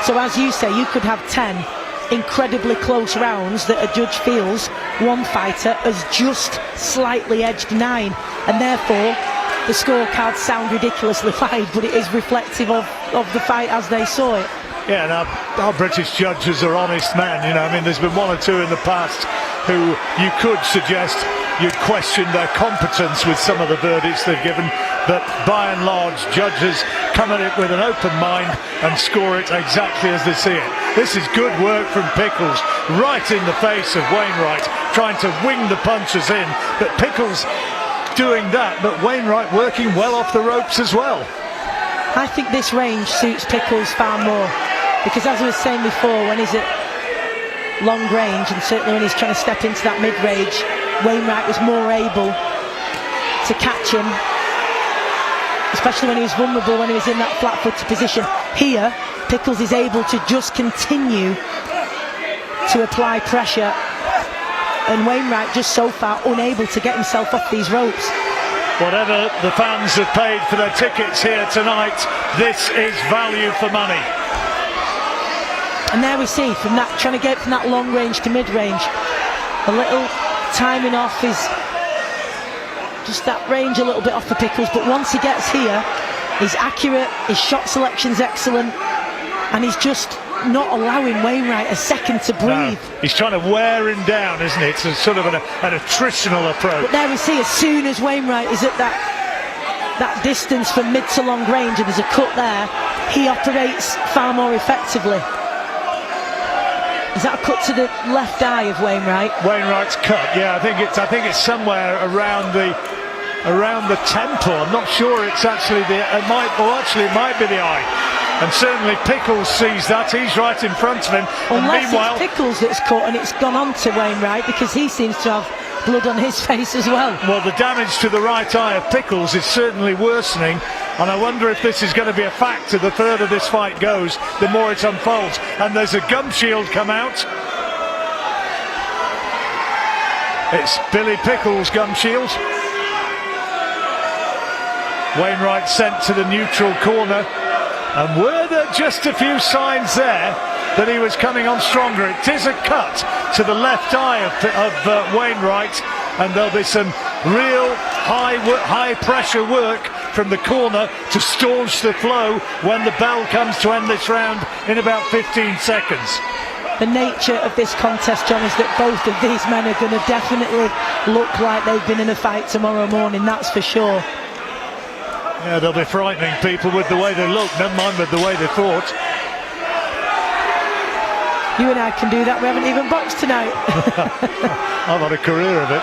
So as you say, you could have 10 incredibly close rounds that a judge feels one fighter has just slightly edged 9, and therefore the scorecards sound ridiculously wide, but it is reflective of the fight as they saw it. Yeah, now our British judges are honest men, you know. I mean, there's been one or two in the past who you could suggest you'd question their competence with some of the verdicts they've given, but by and large judges come at it with an open mind and score it exactly as they see it. This is good work from Pickles, right in the face of Wainwright, trying to wing the punches in, but Pickles doing that, but Wainwright working well off the ropes as well. I think this range suits Pickles far more, because as I was saying before, when he's at long range, and certainly when he's trying to step into that mid-range, Wainwright was more able to catch him, especially when he was vulnerable, when he was in that flat-footed position. Here, Pickles is able to just continue to apply pressure, and Wainwright just so far unable to get himself off these ropes. Whatever the fans have paid for their tickets here tonight, this is value for money. And there we see, from that, trying to get from that long range to mid range, a little timing off his, just that range a little bit off the Pickles, but once he gets here, he's accurate, his shot selection's excellent, and he's just not allowing Wainwright a second to breathe. No, he's trying to wear him down, isn't it? It's a sort of an attritional approach. But there we see, as soon as Wainwright is at that distance from mid to long range, and there's a cut there, he operates far more effectively. Is that a cut to the left eye of Wainwright? Wainwright's cut, yeah. I think it's somewhere around the temple. I'm not sure it's actually it might be the eye. And certainly Pickles sees that. He's right in front of him. Unless and meanwhile, it's Pickles that's cut and it's gone on to Wainwright, because he seems to have blood on his face as well. Well, the damage to the right eye of Pickles is certainly worsening, and I wonder if this is going to be a factor the further this fight goes, the more it unfolds. And there's a gum shield come out. It's Billy Pickles' gum shield. Wainwright sent to the neutral corner, and were there just a few signs there that he was coming on stronger? It is a cut to the left eye of Wainwright, and there'll be some real high pressure work from the corner to staunch the flow when the bell comes to end this round in about 15 seconds. The nature of this contest, John, is that both of these men are going to definitely look like they've been in a fight tomorrow morning, that's for sure. Yeah, they'll be frightening people with the way they look, never mind with the way they fought. You and I can do that, we haven't even boxed tonight. I've had a career of it.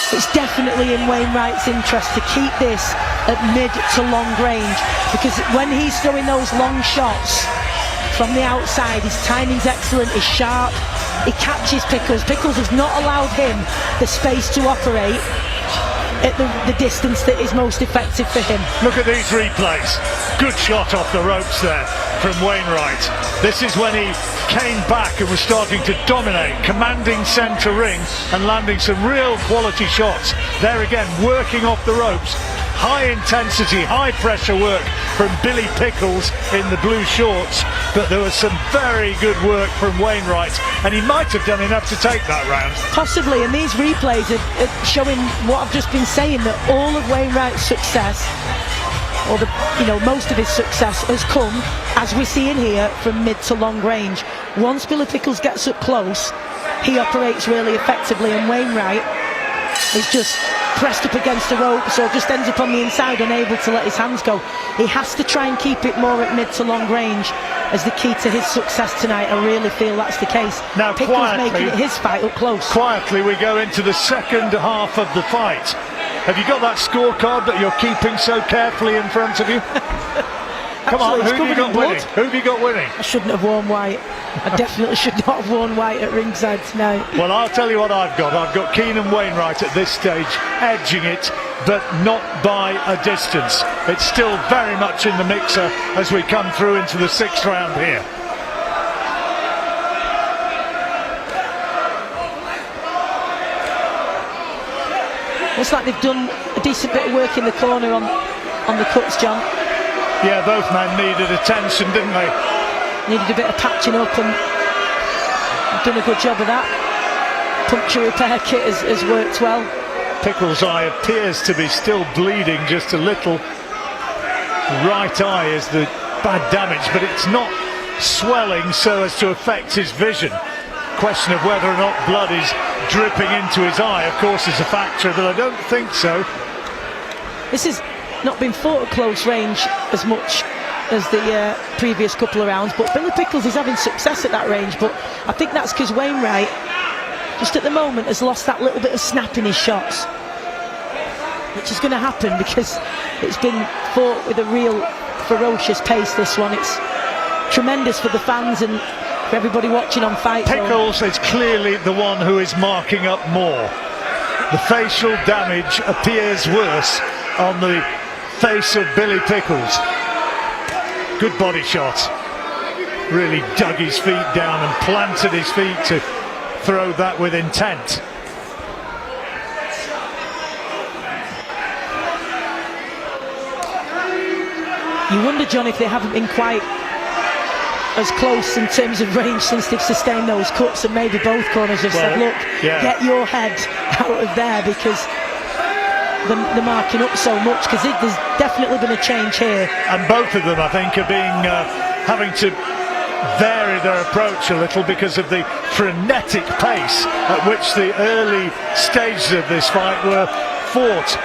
It's definitely in Wainwright's interest to keep this at mid to long range, because when he's throwing those long shots from the outside, his timing's excellent, he's sharp, he catches Pickles. Pickles has not allowed him the space to operate at the distance that is most effective for him. Look at these replays. Good shot off the ropes there from Wainwright. This is when he came back and was starting to dominate, commanding centre ring and landing some real quality shots. There again, working off the ropes. High intensity, high pressure work from Billy Pickles in the blue shorts, but there was some very good work from Wainwright, and he might have done enough to take that round. Possibly, and these replays are showing what I've just been saying, that all of Wainwright's success, or most of his success, has come, as we're seeing here, from mid to long range. Once Billy Pickles gets up close, he operates really effectively, and Wainwright is just pressed up against the ropes, or just ends up on the inside, unable to let his hands go. He has to try and keep it more at mid to long range as the key to his success tonight. I really feel that's the case. Now, Pickles quietly, making it his fight up close. Quietly, we go into the second half of the fight. Have you got that scorecard that you're keeping so carefully in front of you? Come on, who have you got winning? Who have you got winning? I shouldn't have worn white. I definitely should not have worn white at ringside tonight. Well, I'll tell you what I've got. I've got Keanen Wainwright at this stage, edging it, but not by a distance. It's still very much in the mixer as we come through into the sixth round here. Looks like they've done a decent bit of work in the corner on the cuts, John. Yeah, both men needed attention, didn't they? Needed a bit of patching up, and done a good job of that. Puncture repair kit has worked well. Pickles' eye appears to be still bleeding just a little. Right eye is the bad damage, but it's not swelling so as to affect his vision. Question of whether or not blood is dripping into his eye, of course, is a factor, but I don't think so. This has not been fought at close range as much as the previous couple of rounds, but Billy Pickles is having success at that range. But I think that's because Wainwright, just at the moment, has lost that little bit of snap in his shots, which is going to happen because it's been fought with a real ferocious pace, this one. It's tremendous for the fans and for everybody watching on Fightzone. Pickles is clearly the one who is marking up more. The facial damage appears worse on the face of Billy Pickles. Good body shot. Really dug his feet down and planted his feet to throw that with intent. You wonder, John, if they haven't been quite as close in terms of range since they've sustained those cuts, and maybe both corners have said, look, get your head out of there, because they're marking up so much, because there's definitely been a change here. And both of them, I think, are being having to vary their approach a little because of the frenetic pace at which the early stages of this fight were fought.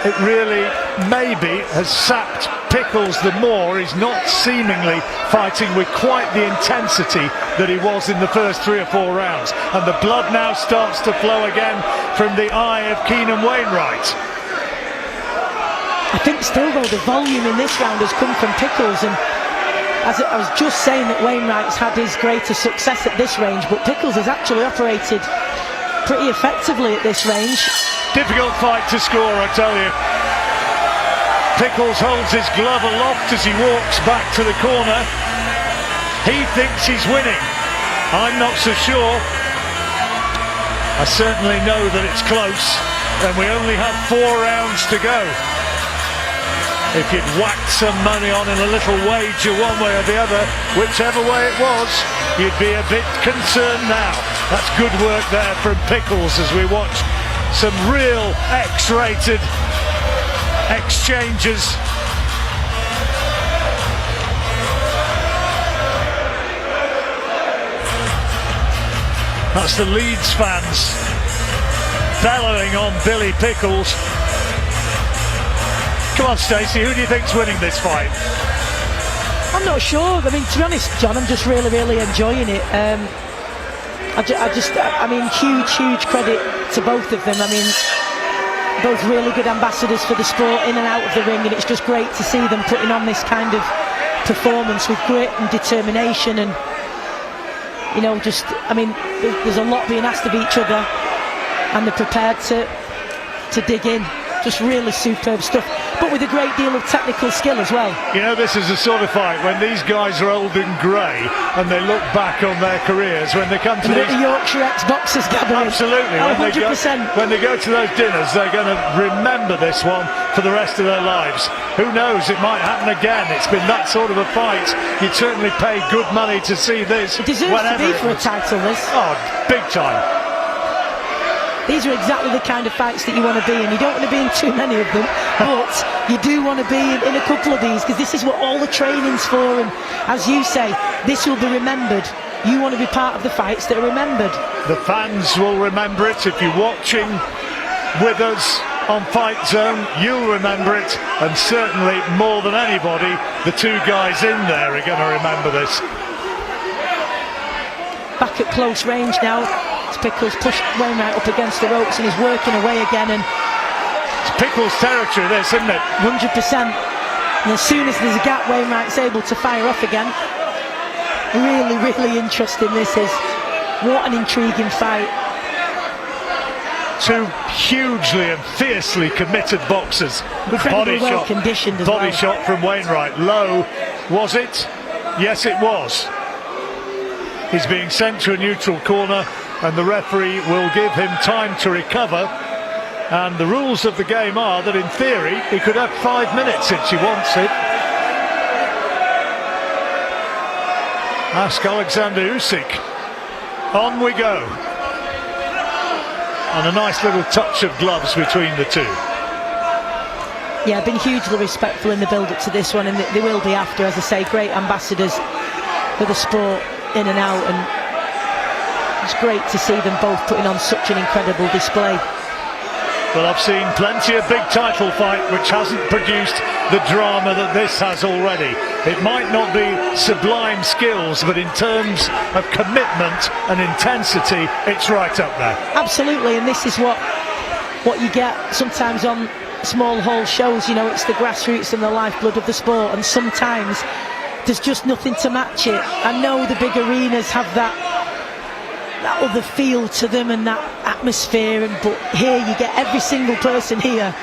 It really maybe has sapped Pickles the more. He's not seemingly fighting with quite the intensity that he was in the first 3 or 4 rounds, and the blood now starts to flow again from the eye of Keanen Wainwright. I think still though the volume in this round has come from Pickles, and as I was just saying that Wainwright's had his greatest success at this range, but Pickles has actually operated pretty effectively at this range. Difficult fight to score, I tell you. Pickles holds his glove aloft as he walks back to the corner. He thinks he's winning. I'm not so sure. I certainly know that it's close, and we only have 4 rounds to go. If you'd whacked some money on in a little wager one way or the other, whichever way it was, you'd be a bit concerned now. That's good work there from Pickles as we watch some real X-rated exchanges. That's the Leeds fans bellowing on Billy Pickles. Come on, Stacey, who do you think's winning this fight? I'm not sure. I mean, to be honest, John, I'm just really enjoying it. I mean, huge credit to both of them. I mean, both really good ambassadors for the sport in and out of the ring, and it's just great to see them putting on this kind of performance with grit and determination, and you know, just, I mean, there's a lot being asked of each other, and they're prepared to dig in. Just really superb stuff, but with a great deal of technical skill as well. You know, this is the sort of fight when these guys are old and grey and they look back on their careers when they come to these... the Yorkshire ex-boxers gathering. Absolutely. Oh, when they go to those dinners, they're going to remember this one for the rest of their lives. Who knows, it might happen again. It's been that sort of a fight. You'd certainly pay good money to see this. It deserves to be for a title, this. Oh, big time. These are exactly the kind of fights that you want to be in. You don't want to be in too many of them, but you do want to be in a couple of these, because this is what all the training's for, and as you say, this will be remembered. You want to be part of the fights that are remembered. The fans will remember it. If you're watching with us on Fightzone, you'll remember it, and certainly more than anybody, the 2 guys in there are going to remember this. Back at close range now. Pickles pushed Wainwright up against the ropes and he's working away again, and it's Pickles' territory this, isn't it? 100%. And as soon as there's a gap, Wainwright's able to fire off again. Really interesting this is. What an intriguing fight. 2 hugely and fiercely committed boxers. Incredibly well conditioned as well. Body shot from Wainwright. Low, was it? Yes, it was. He's being sent to a neutral corner, and the referee will give him time to recover. And the rules of the game are that in theory he could have 5 minutes if he wants it. Ask Alexander Usyk. On we go. And a nice little touch of gloves between the 2. Yeah, been hugely respectful in the build-up to this one, and they will be after. As I say, great ambassadors for the sport in and out, and it's great to see them both putting on such an incredible display. Well, I've seen plenty of big title fight which hasn't produced the drama that this has already. It might not be sublime skills, but in terms of commitment and intensity, it's right up there. Absolutely, and this is what you get sometimes on small hall shows. You know, it's the grassroots and the lifeblood of the sport, and sometimes there's just nothing to match it. I know the big arenas have that other feel to them and that atmosphere, but here you get every single person here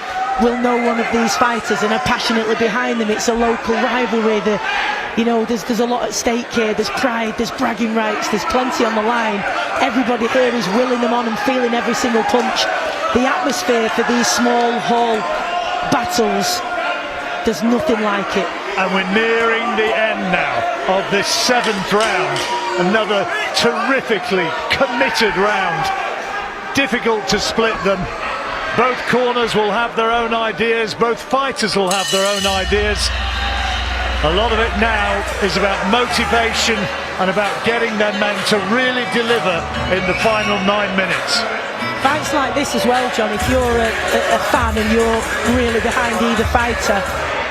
will know one of these fighters and are passionately behind them. It's a local rivalry. There's a lot at stake here. There's pride, there's bragging rights, there's plenty on the line. Everybody here is willing them on and feeling every single punch. The atmosphere for these small hall battles There's nothing like it. And we're nearing the end now of this 7th round. Another terrifically committed round. Difficult to split them. Both corners will have their own ideas. Both fighters will have their own ideas. A lot of it now is about motivation and about getting their men to really deliver in the final 9 minutes. Fights like this as well, John, if you're a fan and you're really behind either fighter,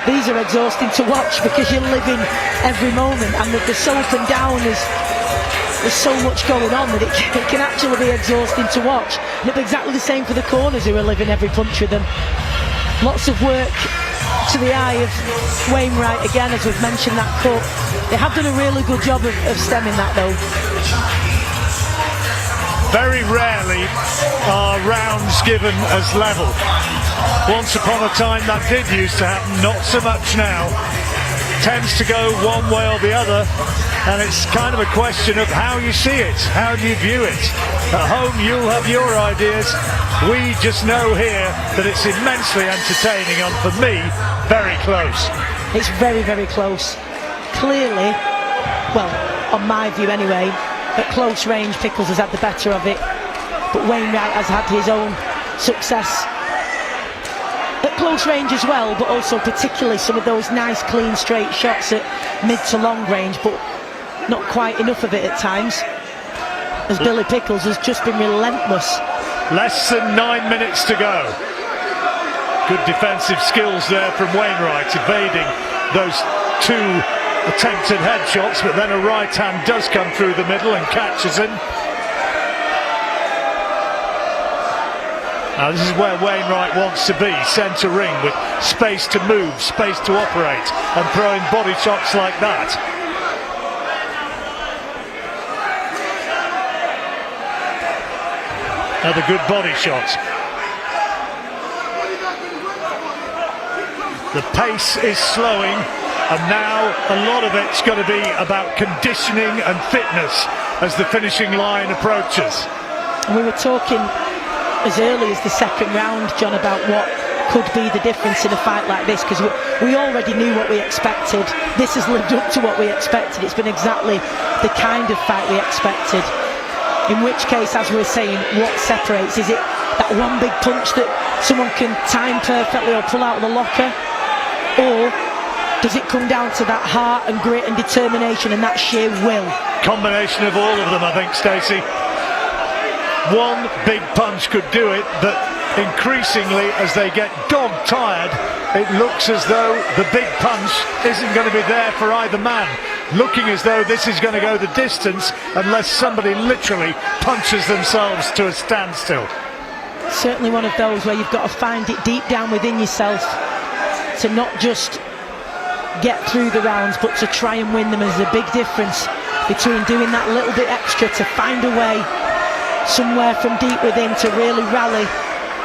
these are exhausting to watch because you're living every moment, and the up and down there's so much going on that it can actually be exhausting to watch. And it'll be exactly the same for the corners who are living every punch with them. Lots of work to the eye of Wainwright again, as we've mentioned, that cut. They have done a really good job of stemming that though. Very rarely are rounds given as level. Once upon a time that did used to happen, not so much now. Tends to go one way or the other, and it's kind of a question of how you see it, how do you view it. At home you'll have your ideas, we just know here that it's immensely entertaining, and for me, very close. It's very, very close. Clearly, well, on my view anyway, at close range Pickles has had the better of it, but Wainwright has had his own success at close range as well, but also particularly some of those nice clean straight shots at mid to long range, but not quite enough of it at times, as Billy Pickles has just been relentless. Less than 9 minutes to go. Good defensive skills there from Wainwright, evading those 2 attempted headshots, but then a right hand does come through the middle and catches him. Now this is where Wainwright wants to be, centre ring, with space to move, space to operate, and throwing body shots like that. Another good body shot. The pace is slowing, and now a lot of it's going to be about conditioning and fitness as the finishing line approaches. We were talking as early as the 2nd round, John, about what could be the difference in a fight like this, because we already knew what we expected. This has lived up to what we expected. It's been exactly the kind of fight we expected. In which case, as we were saying, what separates? Is it that one big punch that someone can time perfectly or pull out of the locker? Or does it come down to that heart and grit and determination and that sheer will? Combination of all of them, I think, Stacey. One big punch could do it, but increasingly as they get dog-tired, it looks as though the big punch isn't going to be there for either man. Looking as though this is going to go the distance unless somebody literally punches themselves to a standstill. Certainly one of those where you've got to find it deep down within yourself to not just get through the rounds, but to try and win them. There's a big difference between doing that little bit extra to find a way somewhere from deep within to really rally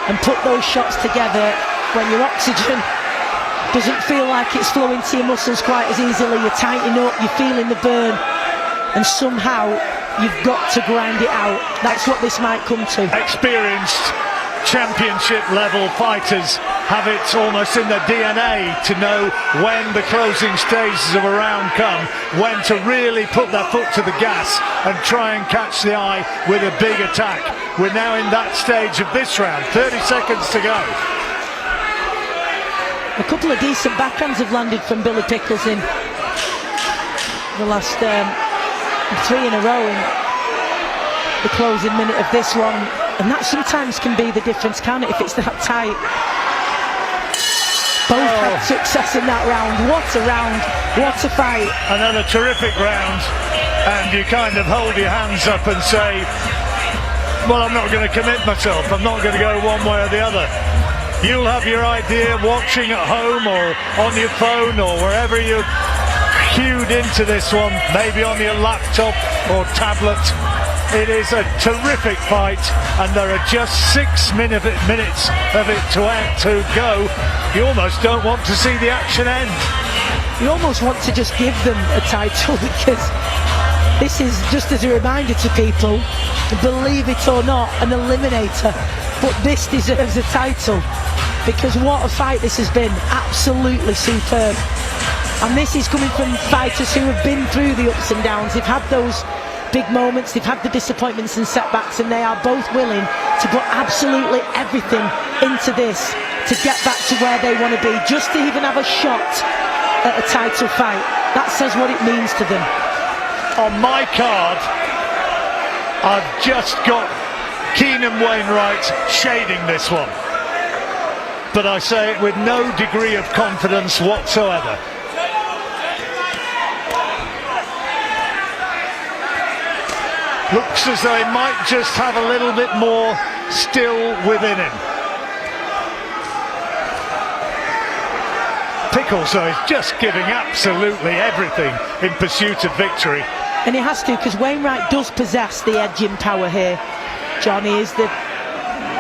and put those shots together when your oxygen doesn't feel like it's flowing to your muscles quite as easily. You're tightening up, you're feeling the burn, and somehow you've got to grind it out. That's what this might come to. Experienced championship level fighters have it almost in their DNA to know when the closing stages of a round come, when to really put their foot to the gas and try and catch the eye with a big attack. We're now in that stage of this round, 30 seconds to go. A couple of decent backhands have landed from Billy Pickles in the last 3 in a row in the closing minute of this one, and that sometimes can be the difference, can't it, if it's that tight. Both had success in that round. What a round, what a fight. Another terrific round, and you kind of hold your hands up and say, well, I'm not going to commit myself, I'm not going to go one way or the other. You'll have your idea watching at home or on your phone or wherever you're cued into this one, maybe on your laptop or tablet. It is a terrific fight, and there are just 6 minutes of it to go. You almost don't want to see the action end. You almost want to just give them a title, because this is, just as a reminder to people, believe it or not, an eliminator, but this deserves a title. because what a fight this has been. Absolutely superb. And this is coming from fighters who have been through the ups and downs. They've had those big moments, they've had the disappointments and setbacks, and they are both willing to put absolutely everything into this to get back to where they want to be, just to even have a shot at a title fight. That says what it means to them. On my card, I've just got Keanen Wainwright shading this one, but I say it with no degree of confidence whatsoever. Looks as though he might just have a little bit more still within him. Pickles, though, is just giving absolutely everything in pursuit of victory. And he has to, because Wainwright does possess the edge in power here. Johnny is the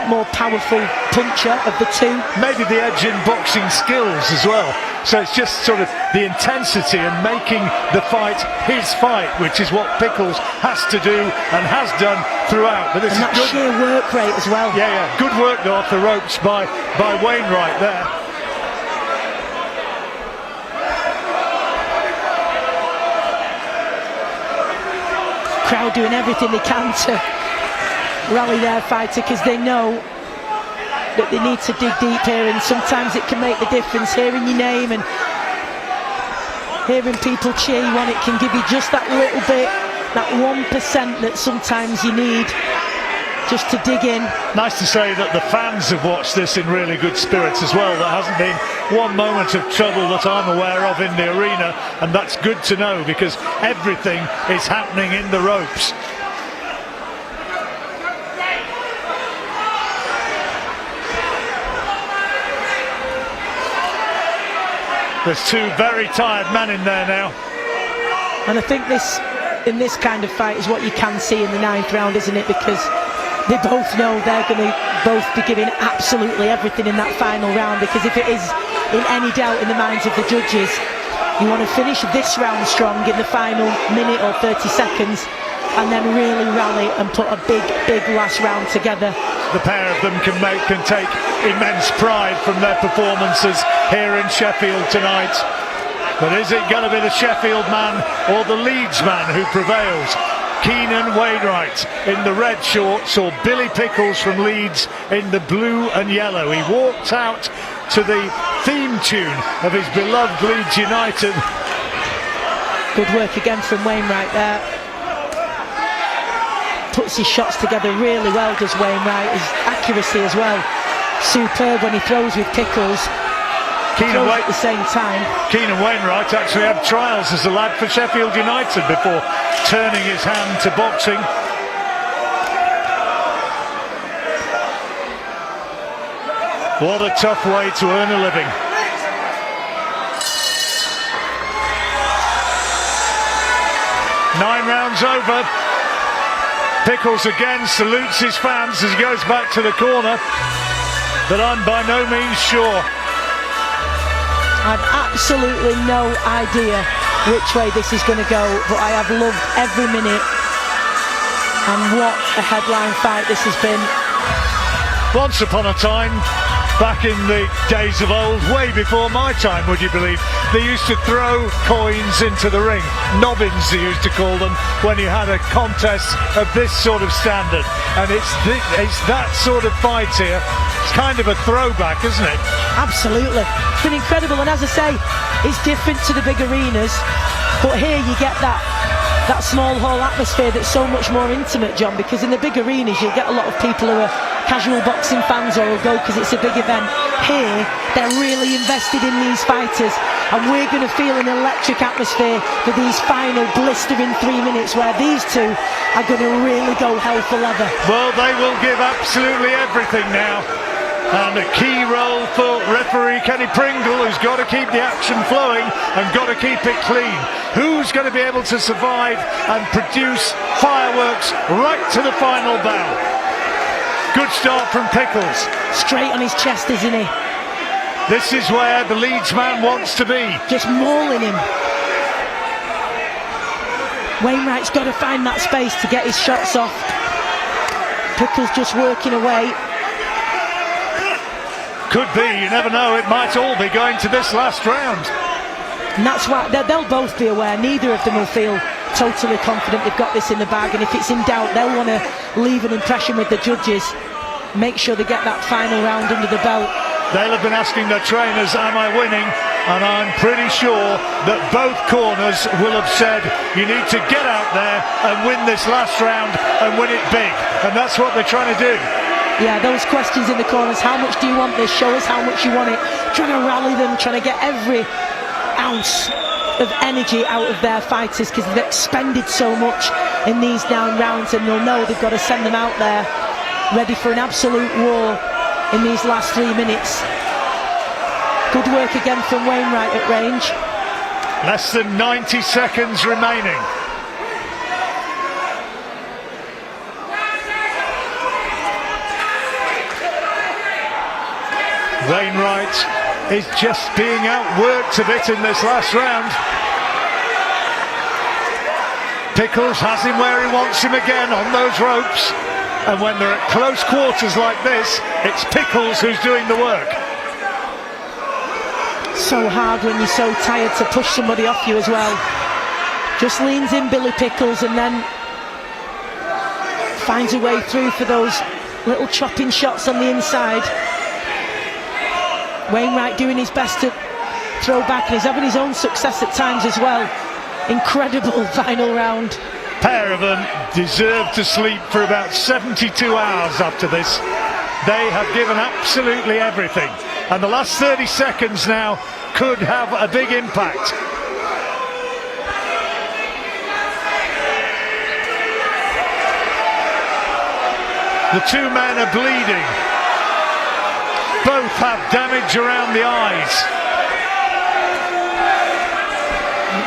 more powerful puncher of the two. Maybe the edge in boxing skills as well. So it's just sort of the intensity and making the fight his fight, which is what Pickles has to do and has done throughout. But this and is that good sheer work rate as well. Yeah, good work though off the ropes by Wainwright there. Crowd doing everything they can to rally their fighter, because they know that they need to dig deep here, and sometimes it can make the difference. Hearing your name and hearing people cheer you on, it can give you just that little bit, that 1% that sometimes you need just to dig in. Nice to say that the fans have watched this in really good spirits as well. There hasn't been one moment of trouble that I'm aware of in the arena, and that's good to know, because everything is happening in the ropes. There's two very tired men in there now. And I think in this kind of fight is what you can see in the 9th round, isn't it? Because they both know they're going to both be giving absolutely everything in that final round, because if it is in any doubt in the minds of the judges, you want to finish this round strong in the final minute or 30 seconds and then really rally and put a big last round together. The pair of them can take immense pride from their performances here in Sheffield tonight. But is it going to be the Sheffield man or the Leeds man who prevails? Keanen Wainwright in the red shorts, or Billy Pickles from Leeds in the blue and yellow. He walked out to the theme tune of his beloved Leeds United. Good work again from Wainwright there. Puts his shots together really well, does Wainwright. His accuracy as well, superb when he throws with Pickles. Keanen at the same time. Keanen Wainwright actually had trials as a lad for Sheffield United before turning his hand to boxing. What a tough way to earn a living. Nine rounds over. Pickles again salutes his fans as he goes back to the corner, but I'm by no means sure. I've absolutely no idea which way this is going to go, but I have loved every minute, and what a headline fight this has been. Once upon a time, back in the days of old, way before my time, would you believe, they used to throw coins into the ring. Nobbins, they used to call them, when you had a contest of this sort of standard. And it's that sort of fight here. It's kind of a throwback, isn't it? Absolutely. It's been incredible, and as I say, it's different to the big arenas, but here you get that small hall atmosphere that's so much more intimate, John, because in the big arenas you'll get a lot of people who are casual boxing fans or will go because it's a big event. Here, they're really invested in these fighters, and we're going to feel an electric atmosphere for these final blistering 3 minutes where these two are going to really go hell for leather. Well, they will give absolutely everything now. And a key role for referee Kenny Pringle, who's got to keep the action flowing and got to keep it clean. Who's going to be able to survive and produce fireworks right to the final bout? Good start from Pickles. Straight on his chest, isn't he? This is where the Leeds man wants to be. Just mauling him. Wainwright's got to find that space to get his shots off. Pickles just working away. Could be, you never know, it might all be going to this last round. And that's why they'll both be aware. Neither of them will feel totally confident they've got this in the bag, and if it's in doubt, they'll want to leave an impression with the judges, make sure they get that final round under the belt. They'll have been asking their trainers, am I winning? And I'm pretty sure that both corners will have said, you need to get out there and win this last round and win it big. And that's what they're trying to do. Yeah, those questions in the corners, how much do you want this? Show us how much you want it. Trying to rally them, trying to get every ounce of energy out of their fighters, because they've expended so much in these down rounds, and they'll know they've got to send them out there ready for an absolute war in these last 3 minutes. Good work again from Wainwright at range. Less than 90 seconds remaining. Wainwright is just being outworked a bit in this last round. Pickles has him where he wants him again on those ropes. And when they're at close quarters like this, it's Pickles who's doing the work. So hard when you're so tired to push somebody off you as well. Just leans in Billy Pickles and then finds a way through for those little chopping shots on the inside. Wainwright doing his best to throw back, and he's having his own success at times as well. Incredible final round. Pair of them deserve to sleep for about 72 hours after this. They have given absolutely everything, and the last 30 seconds now could have a big impact. The two men are bleeding. Both have damage around the eyes.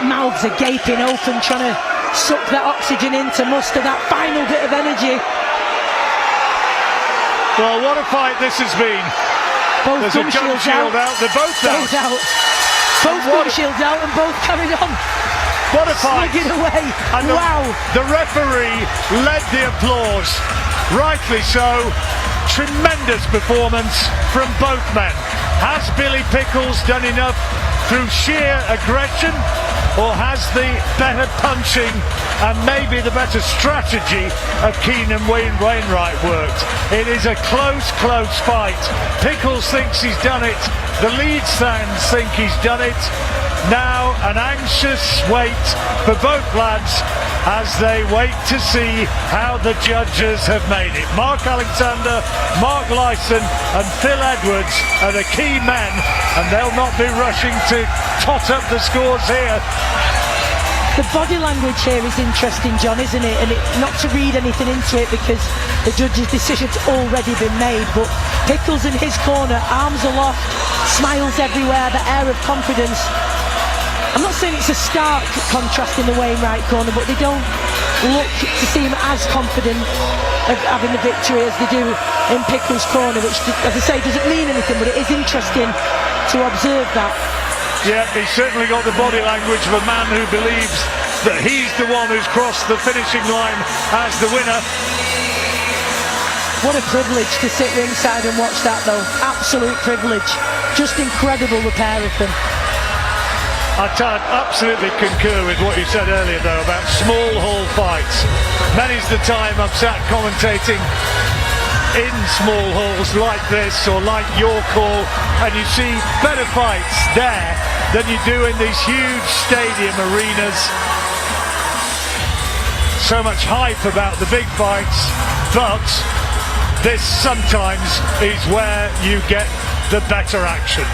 Mouths are gaping open, trying to suck that oxygen in to muster that final bit of energy. Well, what a fight this has been. Both There's a gum shield out. They're both out. Both gum shields out and both carried on. What a fight. Slugging away. And wow. The referee led the applause. Rightly so. Tremendous performance from both men. Has Billy Pickles done enough through sheer aggression, or has the better punching and maybe the better strategy of Keanen Wainwright worked? It is a close fight. Pickles thinks he's done it. The lead stands think he's done it. Now an anxious wait for both lads as they wait to see how the judges have made it. Mark Alexander, Mark Lyson and Phil Edwards are the key men, and they'll not be rushing to tot up the scores here. The body language here is interesting, John, isn't it? And not to read anything into it because the judge's decision's already been made, but Pickles in his corner, arms aloft, smiles everywhere, the air of confidence. I'm not saying it's a stark contrast in the Wainwright corner, but they don't look to seem as confident of having the victory as they do in Pickles' corner, which, as I say, doesn't mean anything, but it is interesting to observe that. Yeah, he's certainly got the body language of a man who believes that he's the one who's crossed the finishing line as the winner. What a privilege to sit ringside and watch that, though. Absolute privilege. Just incredible, the pair of them. I absolutely concur with what you said earlier, though, about small hall fights. Many's the time I've sat commentating in small halls like this or like your call, and you see better fights there than you do in these huge stadium arenas. So much hype about the big fights, but this sometimes is where you get the better action.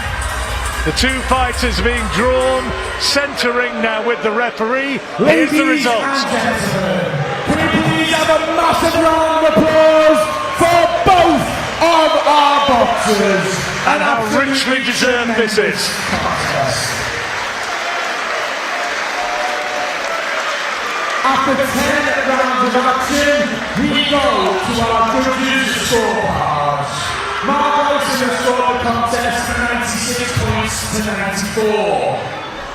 The two fighters being drawn, centering now with the referee. Here's the results. Can we please have a massive round of applause for both of our boxers? And how richly deserved this is. After 10 rounds of action, we go to our judges' scorecards. Mark Wilson has scored the contest 96 points to 94.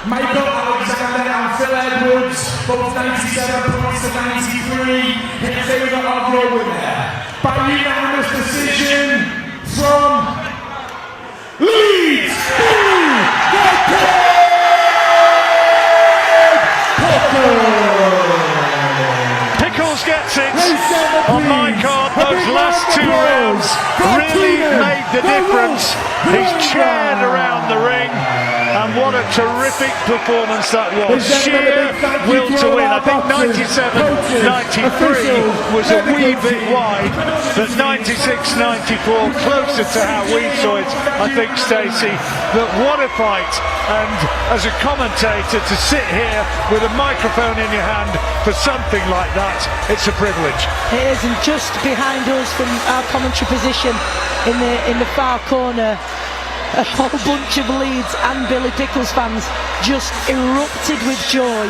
Michael Alexander and Phil Edwards both 97 points to 93 in favour of your winner. By unanimous decision from last 2 rounds really made the difference. He's chaired around the ring, and what a terrific performance that was. Sheer will to win. I think 97-93 was a wee bit wide, but 96-94 closer to how we saw it, I think, Stacey. But what a fight, and as a commentator to sit here with a microphone in your hand for something like that, it's a privilege. It is, and just behind us from our commentary position in the far corner, a whole bunch of Leeds and Billy Pickles fans just erupted with joy,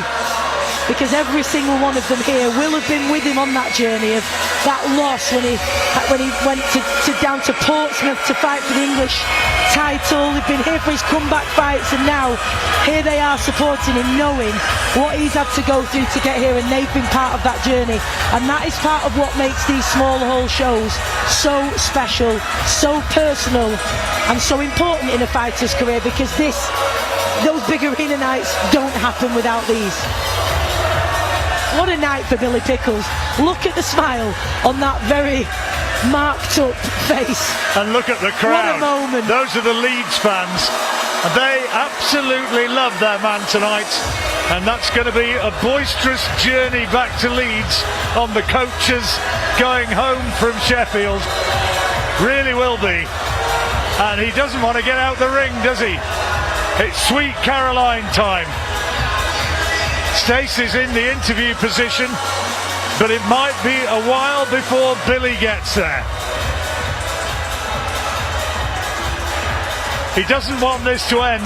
because every single one of them here will have been with him on that journey of that loss when he went down to Portsmouth to fight for the English title. They've been here for his comeback fights, and now here they are supporting him, knowing what he's had to go through to get here, and they've been part of that journey. And that is part of what makes these small hall shows so special, so personal, and so important in a fighter's career, because those big arena nights don't happen without these. What a night for Billy Pickles. Look at the smile on that very marked up face. And look at the crowd. What a moment. Those are the Leeds fans. And they absolutely love their man tonight. And that's going to be a boisterous journey back to Leeds on the coaches going home from Sheffield. Really will be. And he doesn't want to get out the ring, does he? It's Sweet Caroline time. Stacey's in the interview position, but it might be a while before Billy gets there. He doesn't want this to end.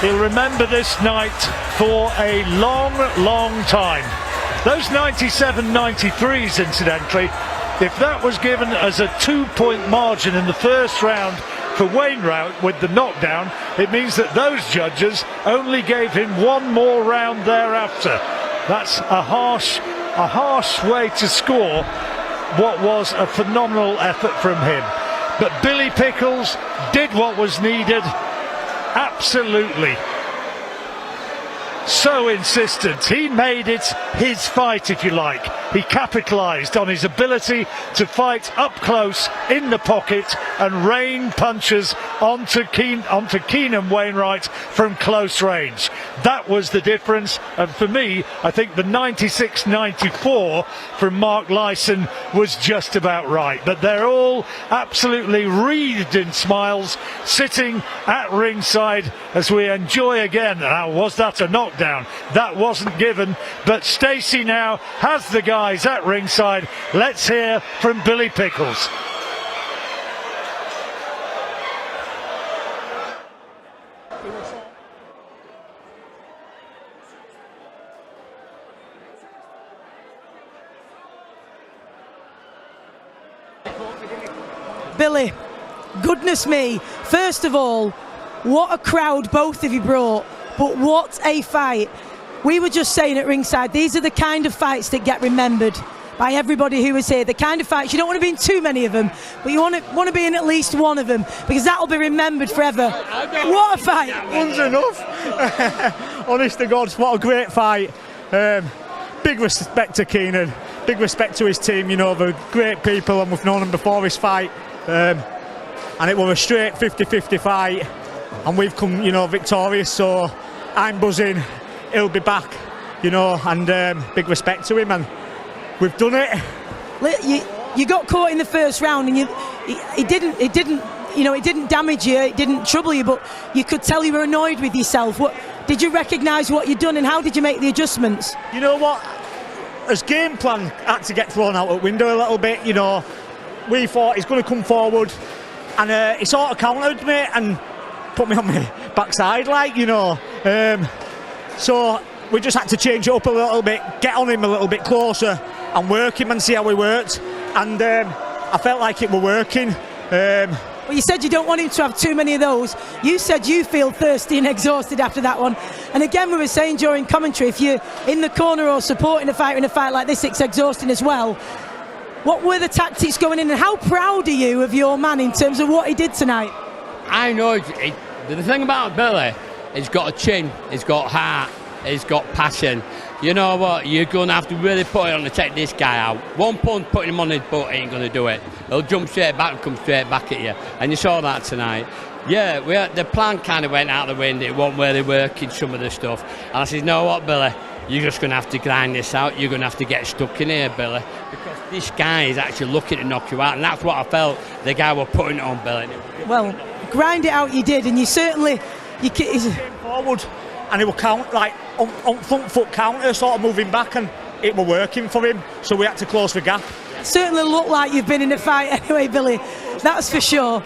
He'll remember this night for a long, long time. Those 97-93s, incidentally, if that was given as a 2-point margin in the first round for Wainwright with the knockdown, it means that those judges only gave him one more round thereafter. That's a harsh way to score what was a phenomenal effort from him. But Billy Pickles did what was needed. Absolutely. So insistent. He made it his fight, if you like. He capitalised on his ability to fight up close in the pocket and rain punches onto Keanen Wainwright from close range. That was the difference. And for me, I think the 96-94 from Mark Lyson was just about right. But they're all absolutely wreathed in smiles, sitting at ringside as we enjoy again. Now, was that a knockdown? That wasn't given, but Stacey now has the guys at ringside. Let's hear from Billy Pickles. Billy, goodness me, first of all, what a crowd both of you brought. But what a fight. We were just saying at ringside, these are the kind of fights that get remembered by everybody who was here. The kind of fights, you don't want to be in too many of them, but you want to be in at least one of them, because that'll be remembered forever. What a fight. One's enough. Honest to God, what a great fight. Big respect to Keanen. Big respect to his team, you know, they're great people, and we've known them before this fight. And it was a straight 50-50 fight, and we've come, you know, victorious, so I'm buzzing. He'll be back, you know, and big respect to him, and we've done it. You got caught in the first round, and it didn't damage you, it didn't trouble you, but you could tell you were annoyed with yourself. What did you recognise what you'd done, and how did you make the adjustments? You know what? As game plan had to get thrown out the window a little bit, you know. We thought he's going to come forward, and he sort of countered me and put me on my backside, like, you know. So we just had to change it up a little bit, get on him a little bit closer and work him and see how he worked. And I felt like it were working. Well, you said you don't want him to have too many of those. You said you feel thirsty and exhausted after that one. And again, we were saying during commentary, if you're in the corner or supporting a fighter in a fight like this, it's exhausting as well. What were the tactics going in, and how proud are you of your man in terms of what he did tonight? I know the thing about Billy, he's got a chin, he's got heart, he's got passion, you know what, you're going to have to really put it on to take this guy out. One punch putting him on his butt ain't going to do it. He'll jump straight back and come straight back at you. And you saw that tonight. Yeah, the plan kind of went out the wind. It wasn't really working, some of the stuff. And I said, you know what, Billy, you're just going to have to grind this out. You're going to have to get stuck in here, Billy. Because this guy is actually looking to knock you out. And that's what I felt the guy was putting it on, Billy. Well, grind it out you did, and you certainly... He came forward and he will count, like, on front foot counter, sort of moving back, and it were working for him. So we had to close the gap. Certainly look like you've been in a fight anyway, Billy. That's for sure.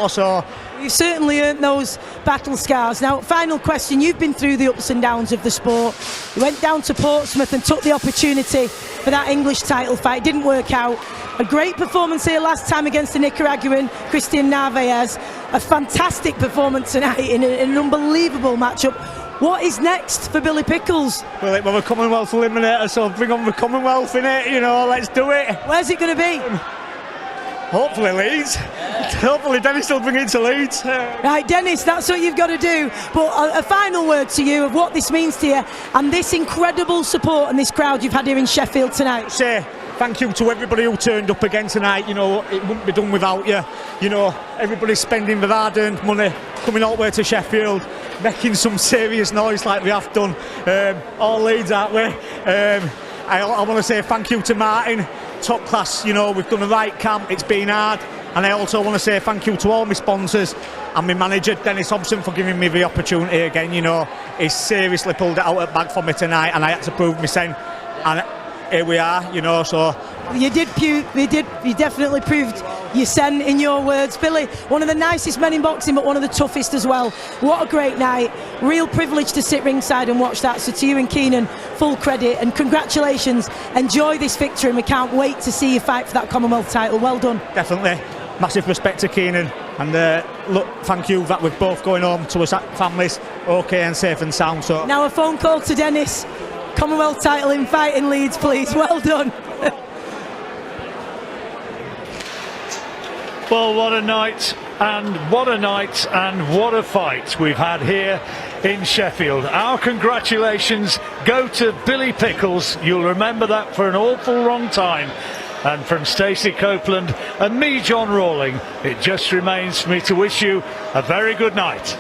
So you've certainly earned those battle scars. Now, final question. You've been through the ups and downs of the sport. You went down to Portsmouth and took the opportunity for that English title fight. It didn't work out. A great performance here last time against the Nicaraguan Christian Narvaez. A fantastic performance tonight in an unbelievable matchup. What is next for Billy Pickles? Well, we're a Commonwealth Eliminator, so bring on the Commonwealth in it, you know, let's do it. Where's it going to be? Hopefully Leeds. Hopefully Dennis will bring it to Leeds. Right, Dennis, that's what you've got to do. But a final word to you of what this means to you and this incredible support and this crowd you've had here in Sheffield tonight. Say thank you to everybody who turned up again tonight. You know, it wouldn't be done without you. You know, everybody's spending their hard-earned money, coming all the way to Sheffield, making some serious noise like we have done. All Leeds, aren't we? I want to say thank you to Martin. Top class, you know, we've done the right camp, it's been hard. And I also want to say thank you to all my sponsors and my manager Dennis Hobson for giving me the opportunity again. You know, he seriously pulled it out of the bag for me tonight, and I had to prove my sen. And here we are, you know. So you definitely proved your sen, in your words, Billy. One of the nicest men in boxing, but one of the toughest as well. What a great night! Real privilege to sit ringside and watch that. So to you and Keanen, full credit and congratulations. Enjoy this victory, and we can't wait to see you fight for that Commonwealth title. Well done. Definitely. Massive respect to Keanen, and look, thank you that we're both going home to our families okay and safe and sound. So now a phone call to Dennis. Commonwealth title in fighting Leeds, please. Well done. Well, what a night, and what a night, and what a fight we've had here in Sheffield. Our congratulations go to Billy Pickles. You'll remember that for an awful long time. And from Stacey Copeland and me, John Rawling, it just remains for me to wish you a very good night.